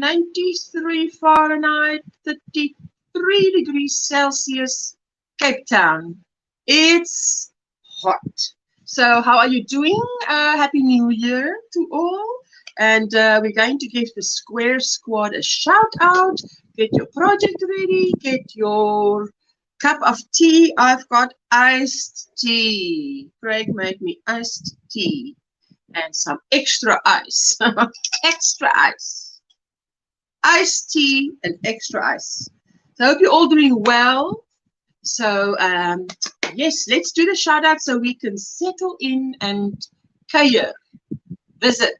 93 Fahrenheit, 33 degrees Celsius, Cape Town. It's hot. So how are you doing? Happy New Year to all. And we're going to give the Square Squad a shout out. Get your project ready. Get your cup of tea. I've got iced tea. Craig made me iced tea. And some extra ice. Extra ice. Iced tea and extra ice. So I hope you're all doing well. So yes, let's do the shout out so we can settle in and visit.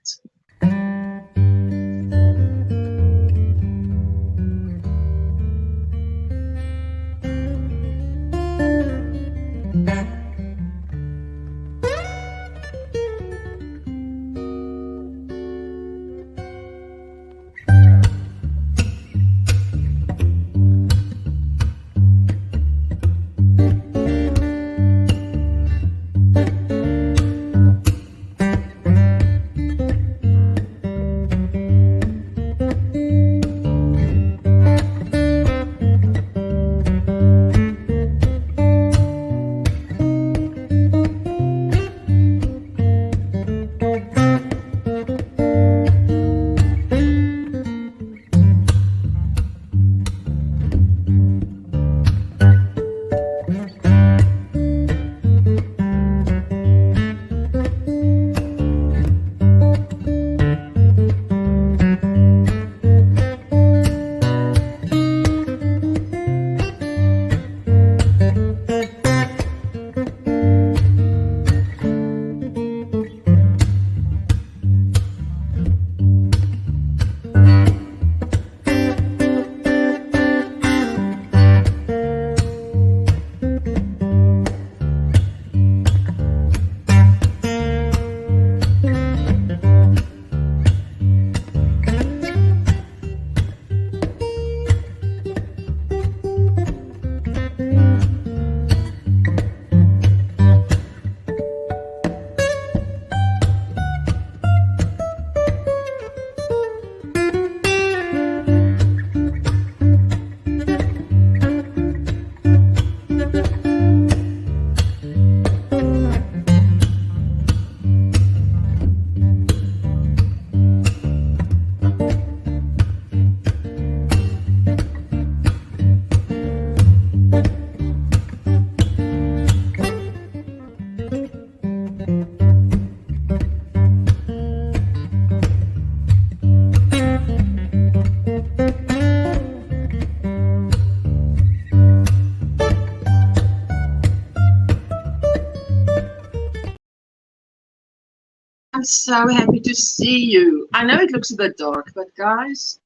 I'm so happy to see you. I know it looks a bit dark, but guys,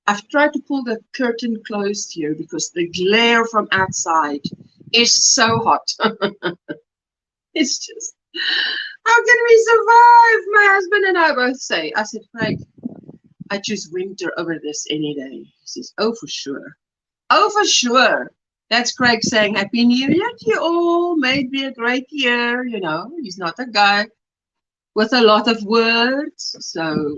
I've tried to pull the curtain closed here because the glare from outside is so hot. It's just, how can we survive? My husband and I both say. I said, Craig, I choose winter over this any day. He says, oh, for sure. Oh, for sure. That's Craig saying, Happy New Year to you all. May it be a great year. You know, he's not a guy with a lot of words. So,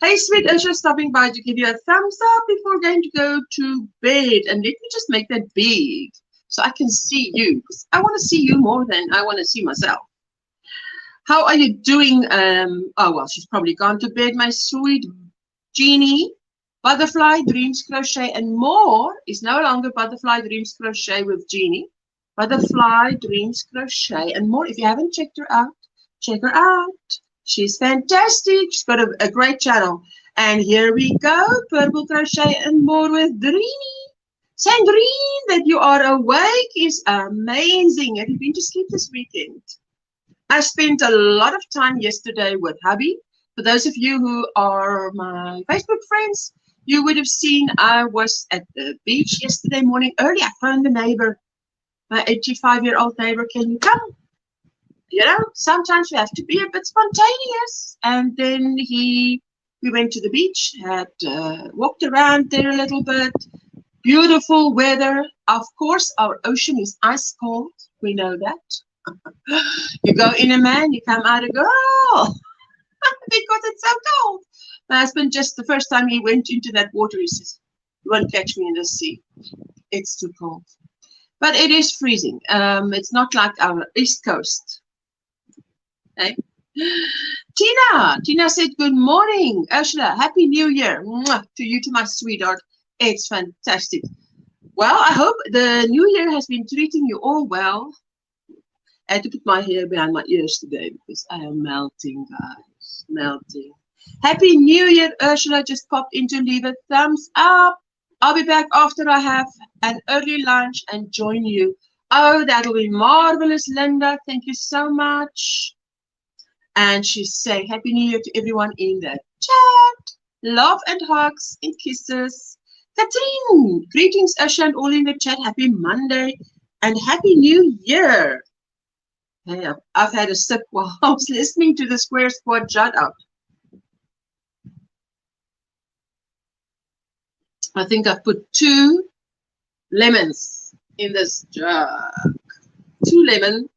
hey, sweet Usha, stopping by to give you a thumbs up before going to go to bed. And let me just make that big so I can see you, because I want to see you more than I want to see myself. How are you doing? Oh, well, she's probably gone to bed, my sweet Jeannie. Butterfly Dreams Crochet and More is no longer Butterfly Dreams Crochet with Jeannie. Butterfly Dreams Crochet and More. If you haven't checked her out, check her out. She's fantastic. She's got a great channel. And here we go. Purple Crochet and More with Dreenie. Sandrine, that you are awake is amazing. Have you been to sleep this weekend? I spent a lot of time yesterday with hubby. For those of you who are my Facebook friends, you would have seen I was at the beach yesterday morning early. I phoned the neighbor, my 85-year-old neighbor, can you come? You know, sometimes you have to be a bit spontaneous. And then we went to the beach, had walked around there a little bit. Beautiful weather. Of course, our ocean is ice cold. We know that. You go in a man, you come out a girl. Because it's so cold. My husband, just the first time he went into that water, he says, "You won't catch me in the sea. It's too cold." But it is freezing. It's not like our East Coast. Okay? Tina said, "Good morning, Ursula. Happy New Year." Mwah, to you, to my sweetheart. It's fantastic. Well, I hope the New Year has been treating you all well. I had to put my hair behind my ears today because I am melting, guys. Melting. Happy New Year, Ursula. Just popped in to leave a thumbs up. I'll be back after I have an early lunch and join you. Oh, that'll be marvelous, Linda. Thank you so much. And she's saying Happy New Year to everyone in the chat. Love and hugs and kisses. Katrine, greetings, Ursula, and all in the chat. Happy Monday and Happy New Year. Hey, I've had a sip while I was listening to the Square Squad. Shut up. I think I've put 2 lemons in this jug. 2 lemons,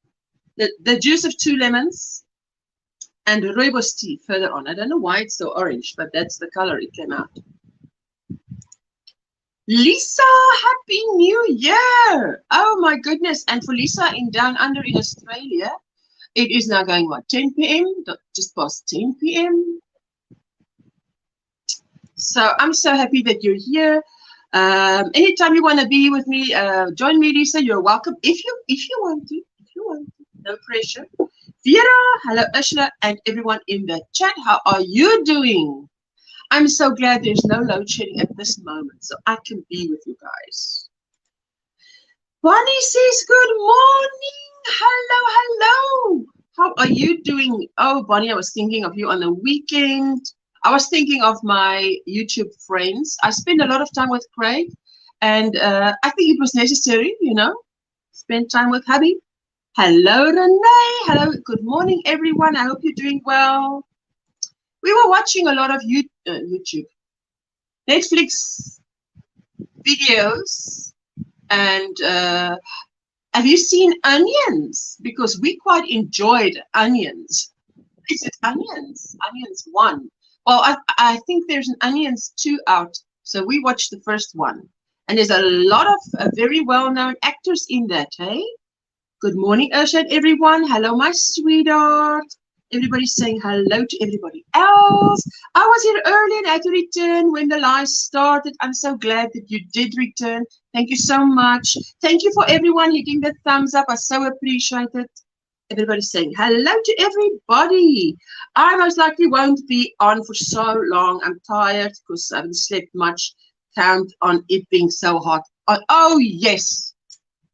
the juice of 2 lemons, and rooibos tea further on. I don't know why it's so orange, but that's the color it came out. Lisa, Happy New Year! Oh my goodness! And for Lisa in down under in Australia, it is now going what, 10 p.m. Just past 10 p.m. So I'm so happy that you're here. Anytime you want to be with me, join me, Lisa. You're welcome. If you want to, no pressure. Vera, hello, Ursula, and everyone in the chat. How are you doing? I'm so glad there's no load shedding at this moment, so I can be with you guys. Bonnie says, "Good morning. Hello. How are you doing?" Oh, Bonnie, I was thinking of you on the weekend. I was thinking of my YouTube friends. I spend a lot of time with Craig, and I think it was necessary, you know, spend time with hubby. Hello, Renee. Hello. Good morning, everyone. I hope you're doing well. We were watching a lot of YouTube, Netflix videos, and have you seen Onions? Because we quite enjoyed Onions. Is it Onions? Onions 1. Well, I think there's an Onions 2 out, so we watched the first one. And there's a lot of very well-known actors in that, hey? Good morning, Ursula, everyone. Hello, my sweetheart. Everybody's saying hello to everybody else. I was here early and I had to return when the live started. I'm so glad that you did return. Thank you so much. Thank you for everyone hitting the thumbs up. I so appreciate it. Everybody's saying hello to everybody. I most likely won't be on for so long. I'm tired because I haven't slept much. Count on it being so hot. Oh, yes.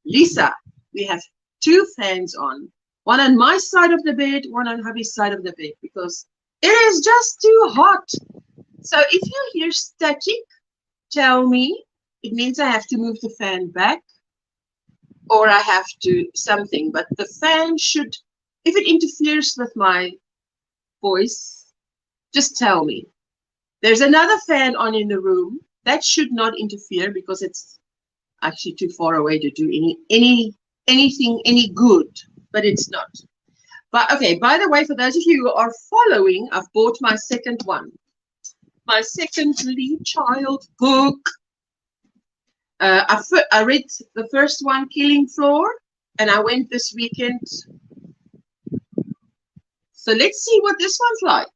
Lisa, we have 2 fans on. One on my side of the bed, one on hubby's side of the bed, because it is just too hot. So if you hear static, tell me. It means I have to move the fan back, or I have to something. But the fan should, if it interferes with my voice, just tell me. There's another fan on in the room. That should not interfere because it's actually too far away to do anything any good. But it's not. But okay, by the way, for those of you who are following, I've bought my second one. My second Lee Child book. I read the first one, Killing Floor, and I went this weekend. So let's see what this one's like.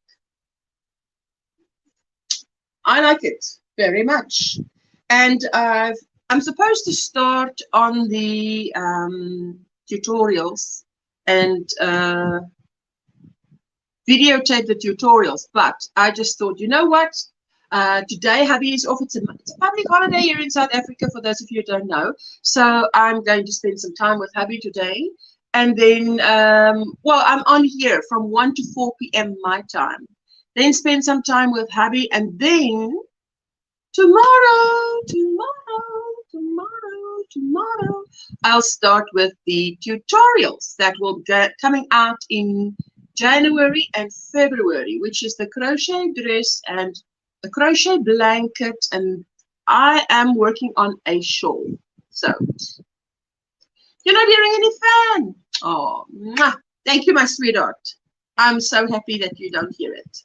I like it very much. And I'm supposed to start on the tutorials and videotape the tutorials, but I just thought, you know what, today hubby is off. It's a public holiday here in South Africa, for those of you who don't know, so I'm going to spend some time with hubby today, and then well, I'm on here from 1 to 4 p.m. my time, then spend some time with hubby, and then tomorrow, I'll start with the tutorials that will get coming out in January and February, which is the crochet dress and a crochet blanket, and I am working on a shawl. So you're not hearing any fan. Oh, mwah. Thank you, my sweetheart. I'm so happy that you don't hear it.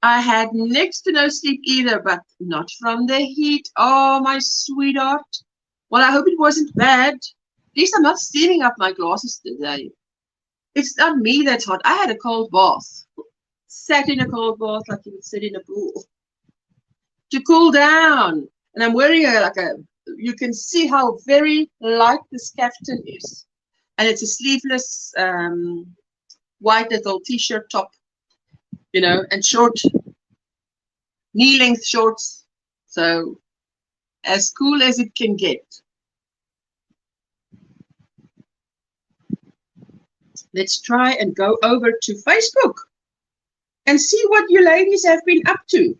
I had next to no sleep either, but not from the heat. Oh, my sweetheart. Well, I hope it wasn't bad. At least I'm not steaming up my glasses today. It's not me that's hot. I had a cold bath. Sat in a cold bath like you would sit in a pool to cool down. And I'm wearing you can see how very light this caftan is. And it's a sleeveless white little t-shirt top, you know, and short, knee-length shorts. So as cool as it can get. Let's try and go over to Facebook and see what you ladies have been up to.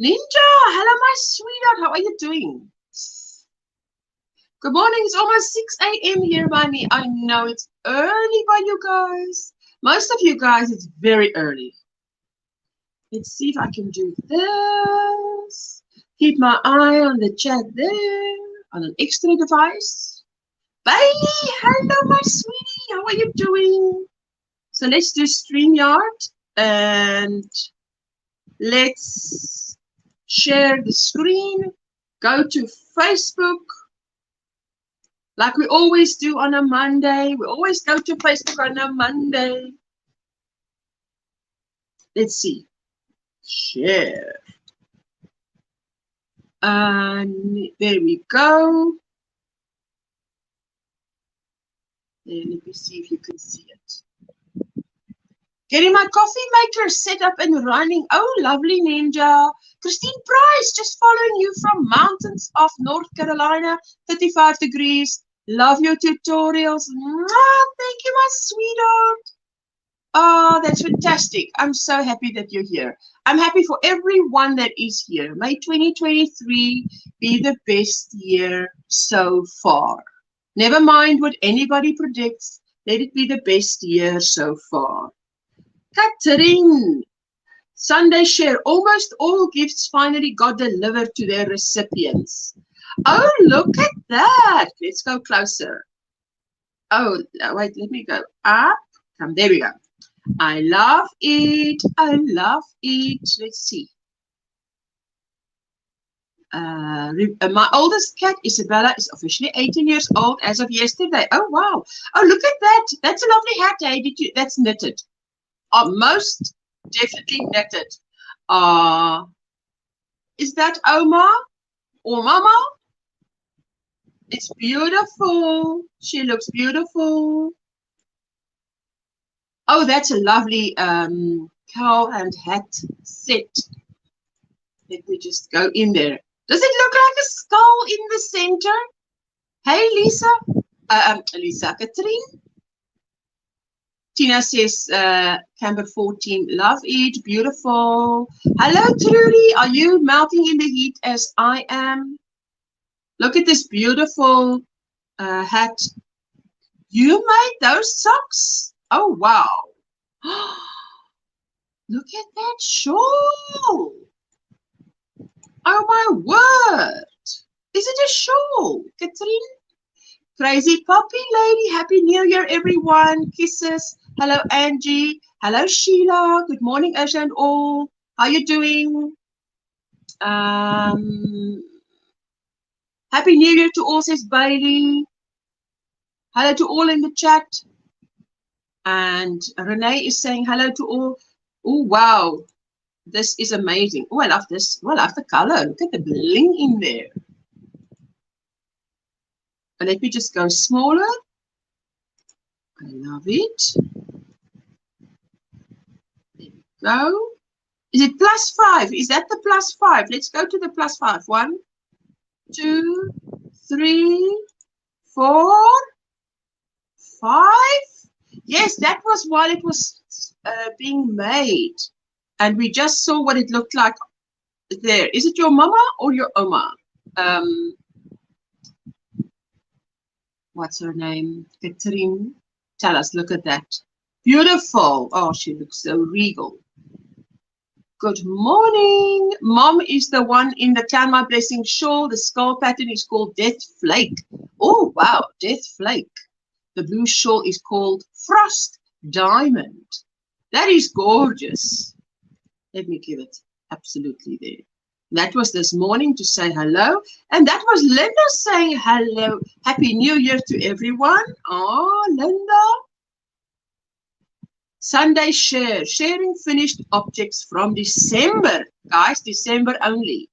Ninja, hello my sweetheart, how are you doing? Good morning, it's almost 6 a.m. here by me. I know it's early by you guys. Most of you guys, it's very early. Let's see if I can do this. Keep my eye on the chat there, on an extra device. Bailey, hello my sweetie, how are you doing? So let's do StreamYard and let's share the screen. Go to Facebook. Like we always do on a Monday. We always go to Facebook on a Monday. Let's see. Share. And there we go. There, let me see if you can see it. Getting my coffee maker set up and running. Oh, lovely Ninja. Christine Price, just following you from mountains of North Carolina, 35 degrees. Love your tutorials. Mwah, thank you, my sweetheart. Oh, that's fantastic. I'm so happy that you're here. I'm happy for everyone that is here. May 2023 be the best year so far. Never mind what anybody predicts. Let it be the best year so far. Catherine, Sunday share. Almost all gifts finally got delivered to their recipients. Oh, look at that. Let's go closer. Oh, wait, let me go up. Come, there we go. I love it. I love it. Let's see. My oldest cat, Isabella, is officially 18 years old as of yesterday. Oh, wow. Oh, look at that. That's a lovely hat, eh? That's knitted. Most definitely knitted. Is that Oma or Mama? It's beautiful. She looks beautiful. Oh, that's a lovely cowl and hat set. Let me just go in there. Does it look like a skull in the center? Hey, Lisa. Katrine. Tina says, Camber 14, love it, beautiful. Hello, Trudy. Are you melting in the heat as I am? Look at this beautiful hat. You made those socks? Oh, wow. Look at that shawl. Oh, my word. Is it a shawl, Katrine? Crazy Poppy Lady. Happy New Year, everyone. Kisses. Hello, Angie. Hello, Sheila. Good morning, Asha and all. How you doing? Happy New Year to all, says Bailey. Hello to all in the chat. And Renee is saying hello to all. Oh, wow. This is amazing. Oh, I love this. Oh, I love the color. Look at the bling in there. And let me just go smaller. I love it. There we go. Is it +5? Is that the +5? Let's go to the +5. 1, 2, 3, 4, 5. Yes, that was while it was being made. And we just saw what it looked like there. Is it your mama or your oma? What's her name? Katrine. Tell us, look at that. Beautiful. Oh, she looks so regal. Good morning. Mom is the one in the Count My Blessing shawl. The skull pattern is called Death Flake. Oh, wow. Death Flake. The blue shawl is called Frost Diamond. That is gorgeous. Let me give it absolutely there. That was this morning to say hello. And that was Linda saying hello. Happy New Year to everyone. Oh, Linda. Sunday share. Sharing finished objects from December. Guys, December only.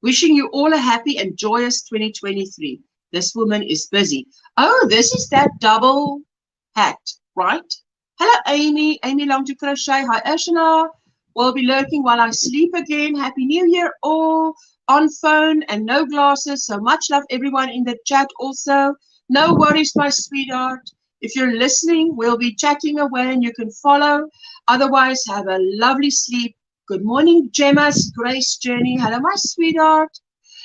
Wishing you all a happy and joyous 2023. This woman is busy. Oh, this is that double hat, right? Hello, Amy. Amy Long to Crochet. Hi, Ashna. Will be lurking while I sleep again. Happy New Year all on phone and no glasses. So much love everyone in the chat also. No worries, my sweetheart. If you're listening, we'll be chatting away and you can follow. Otherwise, have a lovely sleep. Good morning, Gemma's Grace Journey. Hello, my sweetheart.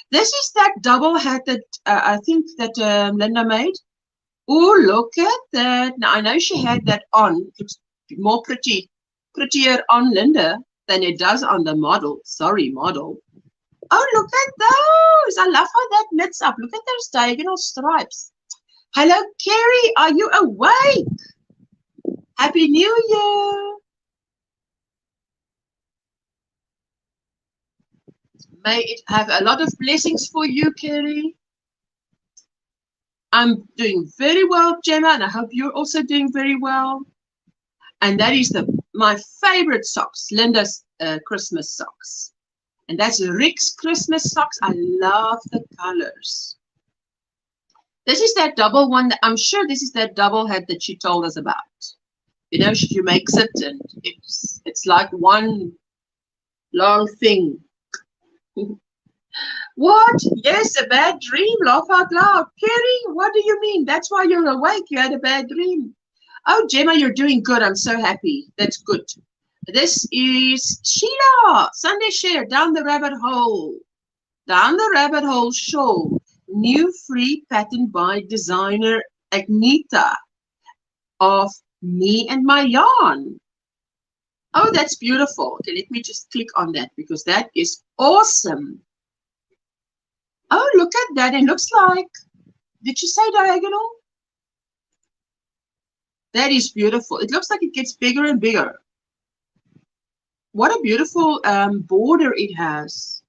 This is that double hat that I think that Linda made. Oh, look at that. Now, I know she had that on. It looks more prettier on Linda than it does on the model. Sorry, model. Oh, look at those. I love how that knits up. Look at those diagonal stripes. Hello, Carrie. Are you awake? Happy New Year. May it have a lot of blessings for you, Carrie. I'm doing very well, Gemma, and I hope you're also doing very well. And that is my favorite socks, Linda's Christmas socks. And that's Rick's Christmas socks. I love the colors. This is that double one. I'm sure this is that double hat that she told us about. You know, she makes it and it's like one long thing. What? Yes, a bad dream. Laugh out loud. Carrie, what do you mean? That's why you're awake. You had a bad dream. Oh, Gemma, you're doing good. I'm so happy. That's good. This is Sheila. Sunday share. Down the rabbit hole. Down the rabbit hole show. New free pattern by designer Agneta of Me and My Yarn. Oh, that's beautiful. Okay, let me just click on that because that is awesome. Oh, look at that. It looks like, did you say diagonal? That is beautiful. It looks like it gets bigger and bigger. What a beautiful border it has.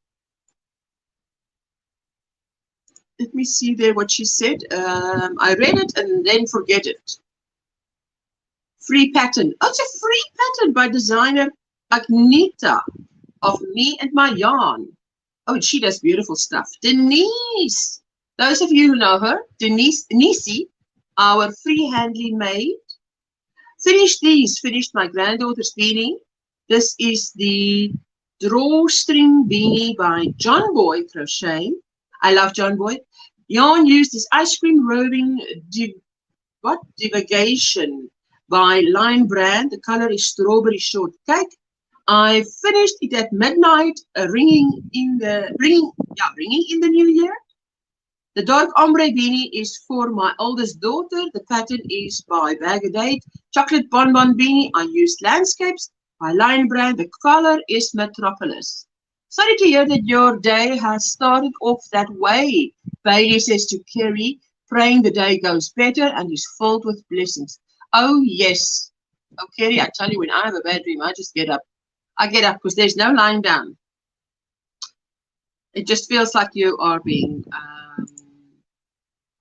Let me see there what she said. I read it and then forget it. Free pattern. Oh, it's a free pattern by designer Agneta of Me and My Yarn. Oh, she does beautiful stuff. Denise. Those of you who know her, Nisi, our free-handly maid. Finished my granddaughter's beanie. This is the drawstring beanie by John Boy Crochet. I love John Boy. Yarn used is ice cream roving divagation by Line Brand. The color is strawberry shortcake. I finished it at midnight, ringing in the new year. The dark ombre beanie is for my oldest daughter. The pattern is by Bag a Date. Chocolate bonbon beanie. I used Landscapes by Line Brand. The color is Metropolis. Sorry to hear that your day has started off that way. Bailey says to Kerry, praying the day goes better and is filled with blessings. Oh, yes. Oh, Kerry, I tell you, when I have a bad dream, I just get up. I get up because there's no lying down. It just feels like you are being,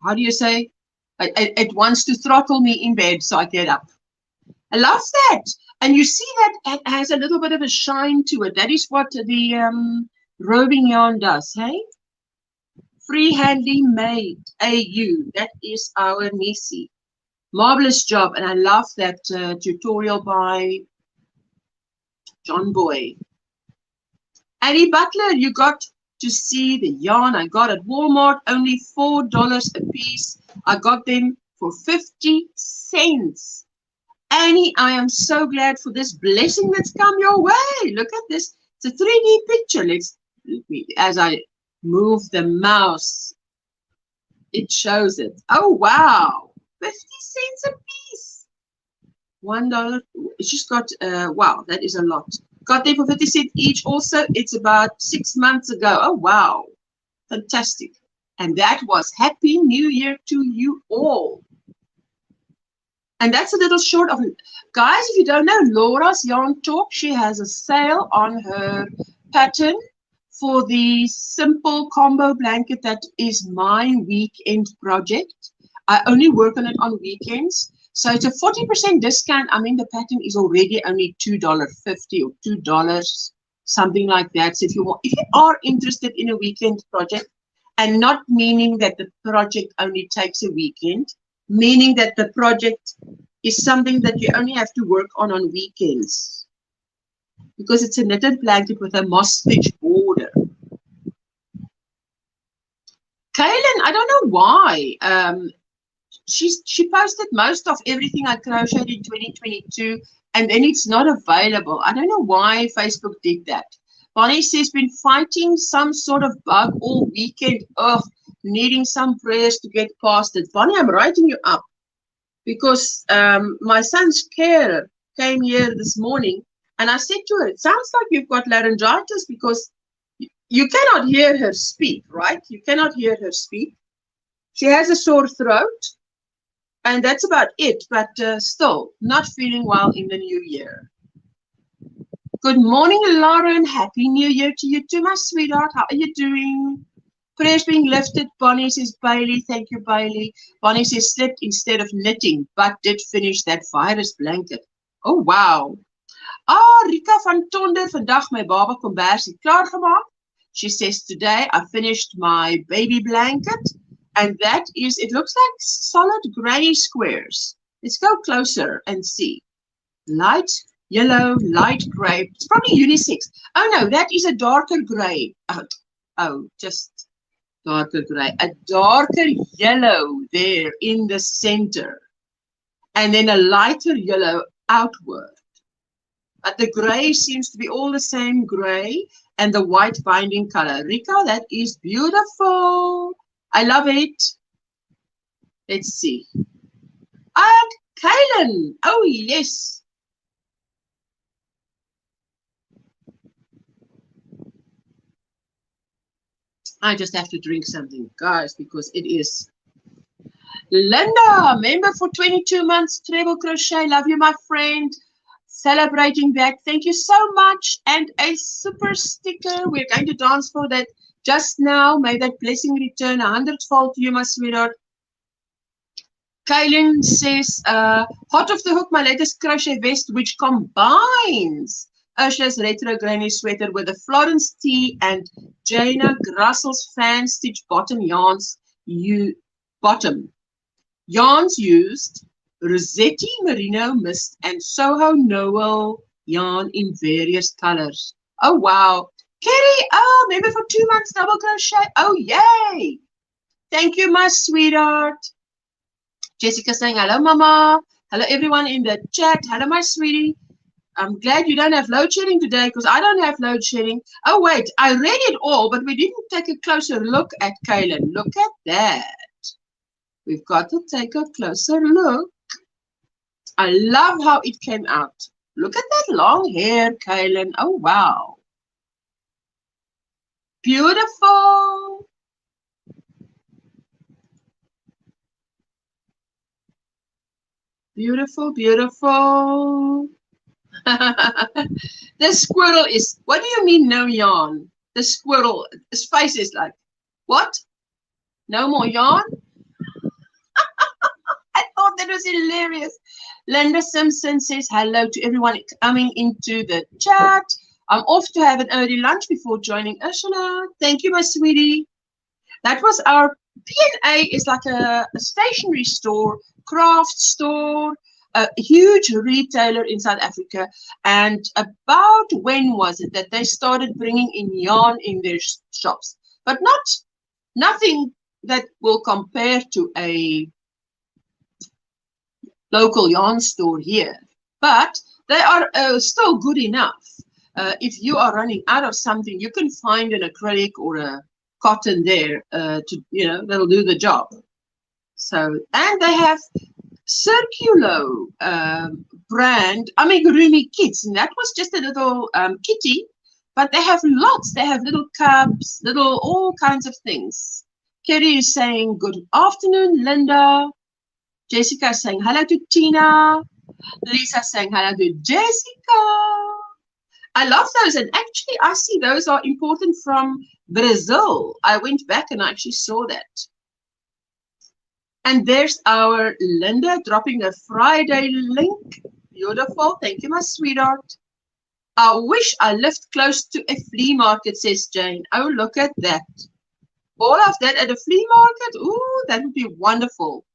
how do you say? It wants to throttle me in bed, so I get up. I love that. And you see that it has a little bit of a shine to it. That is what the roving yarn does, hey? Free-handly made, AU. That is our Nisi. Marvelous job. And I love that tutorial by John Boy. Annie Butler, you got to see the yarn I got at Walmart. Only $4 a piece. I got them for 50 cents. Annie, I am so glad for this blessing that's come your way. Look at this. It's a 3D picture. Let me, as I move the mouse, it shows it. Oh, wow. 50 cents a piece. $1. It's just got, wow, that is a lot. Got them for 50 cents each also. It's about 6 months ago. Oh, wow. Fantastic. And that was Happy New Year to you all. And that's a little short of it. Guys, if you don't know Laura's Yarn Talk, she has a sale on her pattern for the simple combo blanket that is my weekend project. I only work on it on weekends. So it's a 40% discount. I mean, the pattern is already only $2.50 or $2, something like that. So if you are interested in a weekend project, and not meaning that the project only takes a weekend, meaning that the project is something that you only have to work on weekends, because it's a knitted blanket with a moss stitch border. Kaylin, I don't know why. She posted most of everything I crocheted in 2022, and then it's not available. I don't know why Facebook did that. Bonnie says, been fighting some sort of bug all weekend. Ugh, needing some prayers to get past it. Bonnie, I'm writing you up because my son's carer came here this morning, and I said to her, it sounds like you've got laryngitis because you cannot hear her speak, right? You cannot hear her speak. She has a sore throat, and that's about it, but still not feeling well in the new year. Good morning, Lauren. Happy New Year to you too, my sweetheart. How are you doing? Prayers being lifted. Bonnie says, Bailey. Thank you, Bailey. Bonnie says, slept instead of knitting, but did finish that virus blanket. Oh, wow. Ah, Rika van Tonder, vandag my baba kombersie klaargemaak. She says, today I finished my baby blanket, and that is, it looks like solid granny squares. Let's go closer and see. Light yellow, light gray. It's probably unisex. Oh no, that is a darker gray. Oh, just darker gray. A darker yellow there in the center. And then a lighter yellow outward. But the gray seems to be all the same gray and the white binding color. Rika, that is beautiful. I love it. Let's see. And Kaylin. Oh, yes. I just have to drink something, guys, because it is. Linda, member for 22 months, treble crochet. Love you, my friend. Celebrating that. Thank you so much. And a super sticker. We're going to dance for that just now. May that blessing return 100-fold to you, my sweetheart. Kaylin says, hot off the hook, my latest crochet vest, which combines Ursula's retro granny sweater with the Florence T and Jana Grassel's fan stitch bottom yarns. Yarns used Rossetti Merino Mist and Soho Noel yarn in various colors. Oh wow. Kerry, oh, maybe for 2 months double crochet. Oh yay. Thank you, my sweetheart. Jessica saying hello, mama. Hello everyone in the chat. Hello, my sweetie. I'm glad you don't have load shedding today because I don't have load shedding. Oh, wait, I read it all, but we didn't take a closer look at Kaylin. Look at that. We've got to take a closer look. I love how it came out. Look at that long hair, Kaylin. Oh, wow. Beautiful. Beautiful, beautiful. The squirrel is, what do you mean no yarn? The squirrel, his face is like, what? No more yarn? I thought that was hilarious. Linda Simpson says hello to everyone coming into the chat. I'm off to have an early lunch before joining Ursula. Thank you, my sweetie. That was our P&A is like a stationery store, craft store, a huge retailer in South Africa. And about when was it that they started bringing in yarn in their shops? But nothing that will compare to a local yarn store here. But they are still good enough. If you are running out of something, you can find an acrylic or a cotton there that'll do the job. So, and they have Circulo brand amigurumi kits, and that was just a little kitty, but they have lots. They have little cubs, little all kinds of things. Kerry is saying good afternoon, Linda. Jessica is saying hello to Tina. Lisa saying hello to Jessica. I love those, and actually I see those are important from Brazil. I went back and I actually saw that. And there's our Linda dropping a Friday link. Beautiful. Thank you, my sweetheart. I wish I lived close to a flea market, says Jane. Oh, look at that. All of that at a flea market? Ooh, that would be wonderful.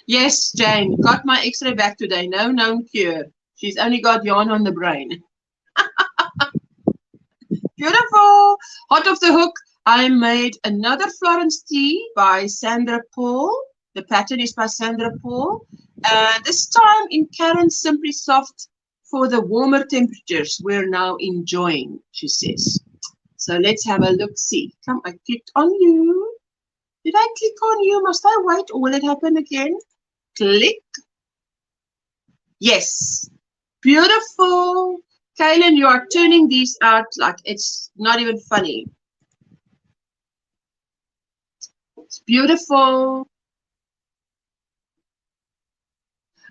Yes, Jane, got my x-ray back today. No known cure. She's only got yarn on the brain. Beautiful. Hot off the hook. I made another Florence tea by Sandra Paul. The pattern is by Sandra Paul. This time in Karen's Simply Soft for the warmer temperatures we're now enjoying, she says. So let's have a look-see. Come, I clicked on you. Did I click on you? Must I wait or will it happen again? Click. Yes. Beautiful. Kaylin, you are turning these out like it's not even funny. It's beautiful.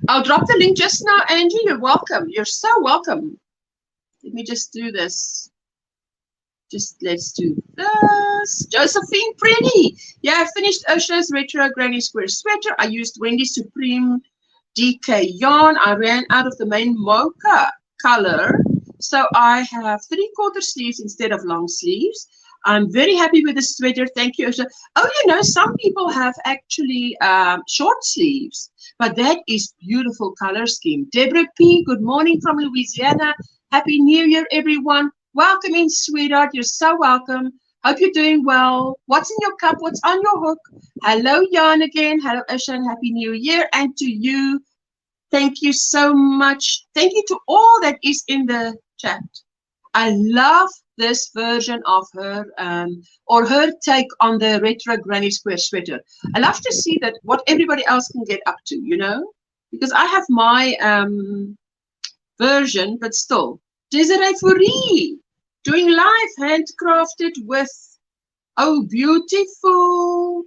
I'll drop the link just now, Angie. You're welcome. You're so welcome. Let me just do this. Let's do this. Josephine, pretty. Yeah, I finished Osha's Retro Granny Square sweater. I used Wendy Supreme DK yarn. I ran out of the main mocha color, so I have 3/4 sleeves instead of long sleeves. I'm very happy with the sweater. Thank you, Osha. Oh, you know, some people have actually short sleeves, but that is beautiful color scheme. Deborah P., good morning from Louisiana. Happy New Year, everyone. Welcome in, sweetheart. You're so welcome. Hope you're doing well. What's in your cup? What's on your hook? Hello, Jan again. Hello, Osha, and Happy New Year. And to you, thank you so much. Thank you to all that is in the chat. I love this version of her, or her take on the Retro Granny Square sweater. I love to see that what everybody else can get up to, you know, because I have my version, but still. Desiree Fourie, doing live, handcrafted with, oh, beautiful.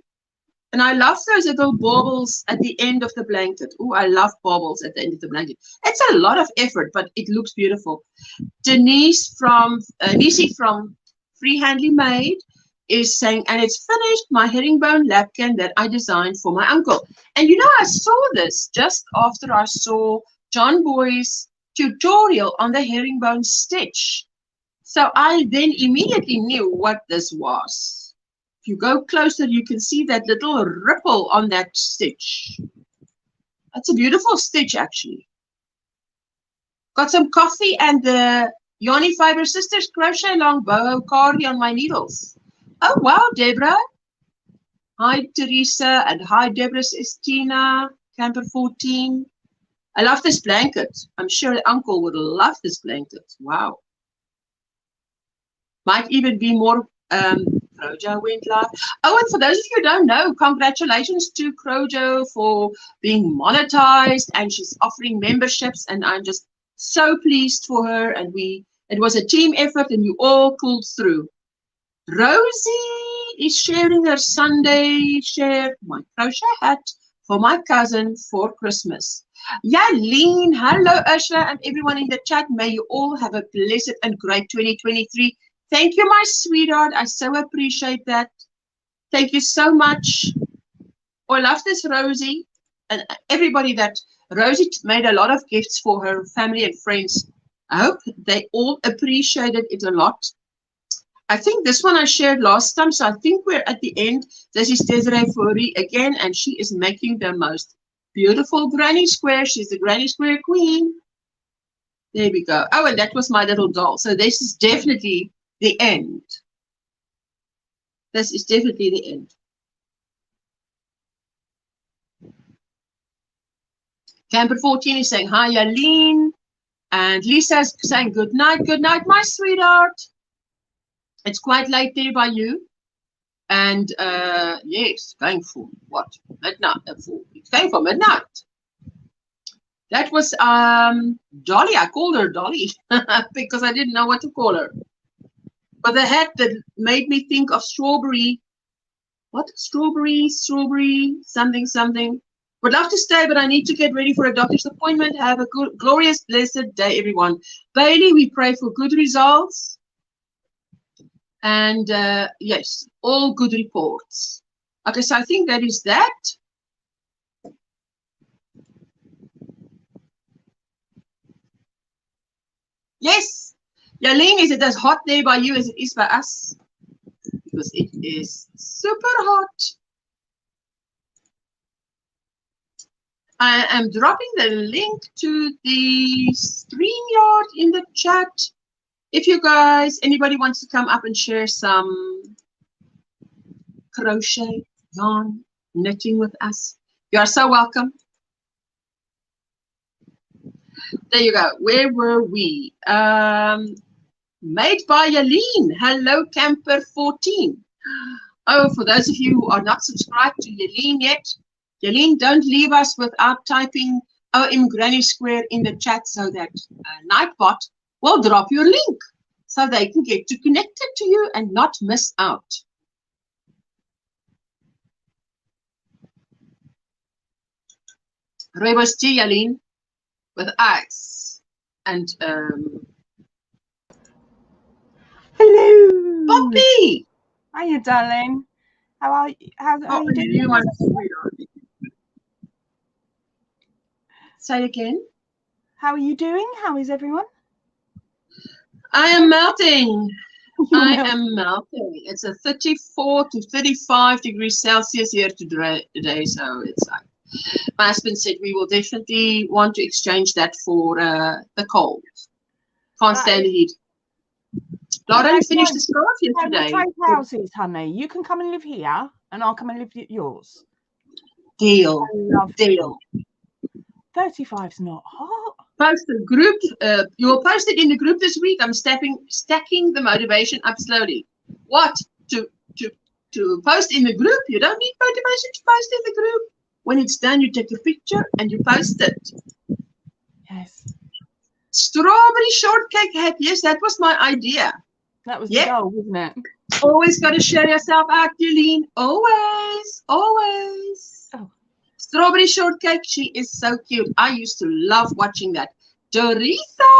And I love those little baubles at the end of the blanket. Oh, I love baubles at the end of the blanket. It's a lot of effort, but it looks beautiful. Denise from, Nisi from Freehandly Made is saying, and it's finished, my herringbone lapkin that I designed for my uncle. And you know, I saw this just after I saw John Boy's tutorial on the herringbone stitch. So I then immediately knew what this was. If you go closer, you can see that little ripple on that stitch. That's a beautiful stitch, actually. Got some coffee and the Yarny Fiber Sisters crochet long boho cardi on my needles. Oh, wow, Deborah. Hi, Teresa, and hi, Deborah, says Tina, Camper 14. I love this blanket. I'm sure the uncle would love this blanket. Wow. Might even be more. Crojo went live. Oh, and for those of you who don't know, congratulations to Crojo for being monetized, and she's offering memberships, and I'm just so pleased for her. And it was a team effort, and you all pulled through. Rosie is sharing her Sunday share my crochet hat for my cousin for Christmas. Yaleen, hello Ursula and everyone in the chat. May you all have a blessed and great 2023. Thank you, my sweetheart. I so appreciate that. Thank you so much. I love this, Rosie. And everybody that Rosie made a lot of gifts for her family and friends. I hope they all appreciated it a lot. I think this one I shared last time, so I think we're at the end. This is Desiree Fourie again, and she is making the most beautiful granny square. She's the granny square queen. There we go. Oh, and that was my little doll. So this is definitely the end. This is definitely the end. Camper 14 is saying hi, Yaleen. And Lisa's saying good night, my sweetheart. It's quite late there by you. And yes, going for what? Midnight. It's going for midnight. That was Dolly. I called her Dolly because I didn't know what to call her. But the hat that made me think of strawberry what? Strawberry, something. Would love to stay, but I need to get ready for a doctor's appointment. Have a good, glorious, blessed day, everyone. Bailey, we pray for good results. And yes, all good reports. Okay, so I think that is that. Yes, Yaleen, is it as hot there by you as it is by us? Because it is super hot. I am dropping the link to the StreamYard in the chat. If you guys, anybody wants to come up and share some crochet, yarn, knitting with us, you are so welcome. There you go. Where were we? Made by Yaleen. Hello, Camper 14. Oh, for those of you who are not subscribed to Yaleen yet, Yaleen, don't leave us without typing OMGrannySquare in the chat so that Nightbot will drop your link so they can get to connected to you and not miss out. Rooibos tea, Yaleen, with ice and hello, Poppy. Hiya, darling. How are you? How are you doing? My sweetheart. Say again. How are you doing? How is everyone? I am melting. I am melting. It's a 34 to 35 degrees Celsius here today, so it's like my husband said we will definitely want to exchange that for the cold. Can't stand the heat. Lauren, finish the scarf here today. Trade houses, honey. You can come and live here, and I'll come and live at yours. Deal. Deal. 35's not hot. Post the group. You will post it in the group this week. I'm stacking the motivation up slowly. What? To post in the group? You don't need motivation to post in the group. When it's done, you take a picture and you post it. Yes. Strawberry shortcake hat. Yes, that was my idea. That was the goal, wasn't it? Always got to share yourself out, Yaleen. Always. Always. Oh. Strawberry shortcake. She is so cute. I used to love watching that. Doritha.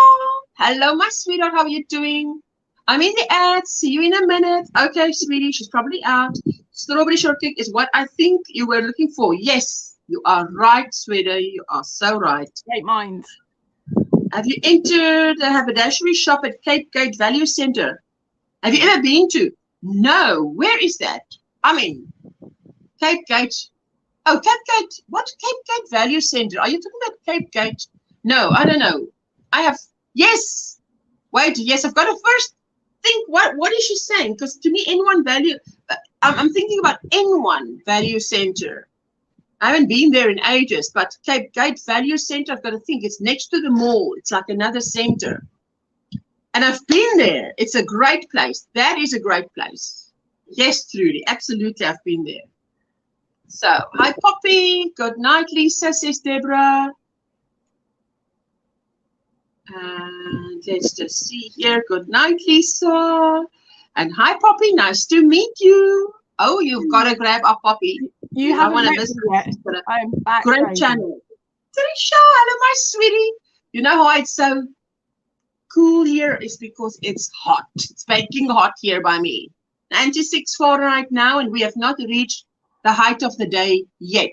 Hello, my sweetheart. How are you doing? I'm in the ad. See you in a minute. Okay, sweetie. She's probably out. Strawberry shortcake is what I think you were looking for. Yes, you are right, sweetie. You are so right. Great minds. Have you entered the haberdashery shop at Cape Gate Value Center? Have you ever been to? No. Where is that? I mean, Cape Gate. Oh, Cape Gate. What? Cape Gate Value Center. Are you talking about Cape Gate? No, I don't know. I have. Yes. Wait. Yes, I've got to first think. What is she saying? Because to me, N1 Value. I'm thinking about N1 Value Center. I haven't been there in ages, but Cape Gate Value Center, I've got to think. It's next to the mall. It's like another center. And I've been there. It's a great place. That is a great place. Yes, Trudy. Absolutely, I've been there. So, hi, Poppy. Good night, Lisa, says Deborah. And let's just see here. Good night, Lisa. And hi, Poppy. Nice to meet you. Oh, you've got to grab our Poppy. You haven't met me yet. I'm back. Great channel. Trisha, hello, my sweetie. You know why it's so cool here? Is because it's hot. It's baking hot here by me. 96 Fahrenheit now, and we have not reached the height of the day yet.